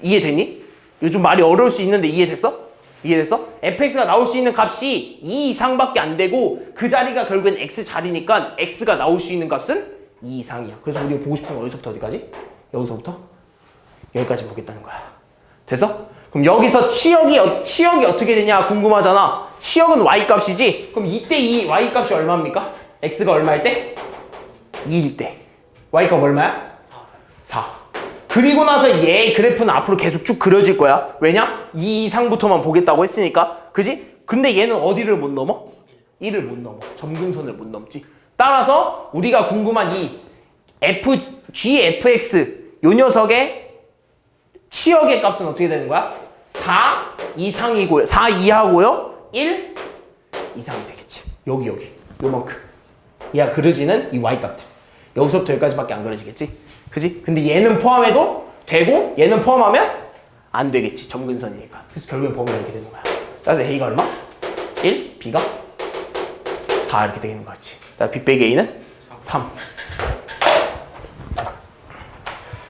이해되니? 요즘 말이 어려울 수 있는데 이해됐어? 이해됐어? FX가 나올 수 있는 값이 2 이상밖에 안 되고 그 자리가 결국엔 X 자리니까 X가 나올 수 있는 값은 2 이상이야. 그래서 우리가 보고 싶은 건 어디서부터 어디까지? 여기서부터 여기까지 보겠다는 거야. 됐어? 그럼 여기서 치역이 어떻게 되냐 궁금하잖아. 치역은 Y값이지? 그럼 이때 이 Y값이 얼마입니까? X가 얼마일 때? 2일 때. Y값 얼마야? 4. 그리고 나서 얘 그래프는 앞으로 계속 쭉 그려질 거야. 왜냐? 2 이상부터만 보겠다고 했으니까. 그지? 근데 얘는 어디를 못 넘어? 1을 못 넘어. 점근선을 못 넘지. 따라서 우리가 궁금한 이 GFX 요 녀석의 치역의 값은 어떻게 되는 거야? 4 이상이고요. 4 이하고요. 1 이상이 되겠지. 여기 요만큼. 얘가 그려지는 이 Y값들. 여기서부터 여기까지밖에 안 그려지겠지? 그지? 근데 얘는 포함해도 되고 얘는 포함하면 안 되겠지. 점근선이니까. 그래서 결국엔 범위가 이렇게 되는 거야. 따라서 A가 얼마? 1, B가 4 이렇게 되는 거지. 빅 빼기 A는 3.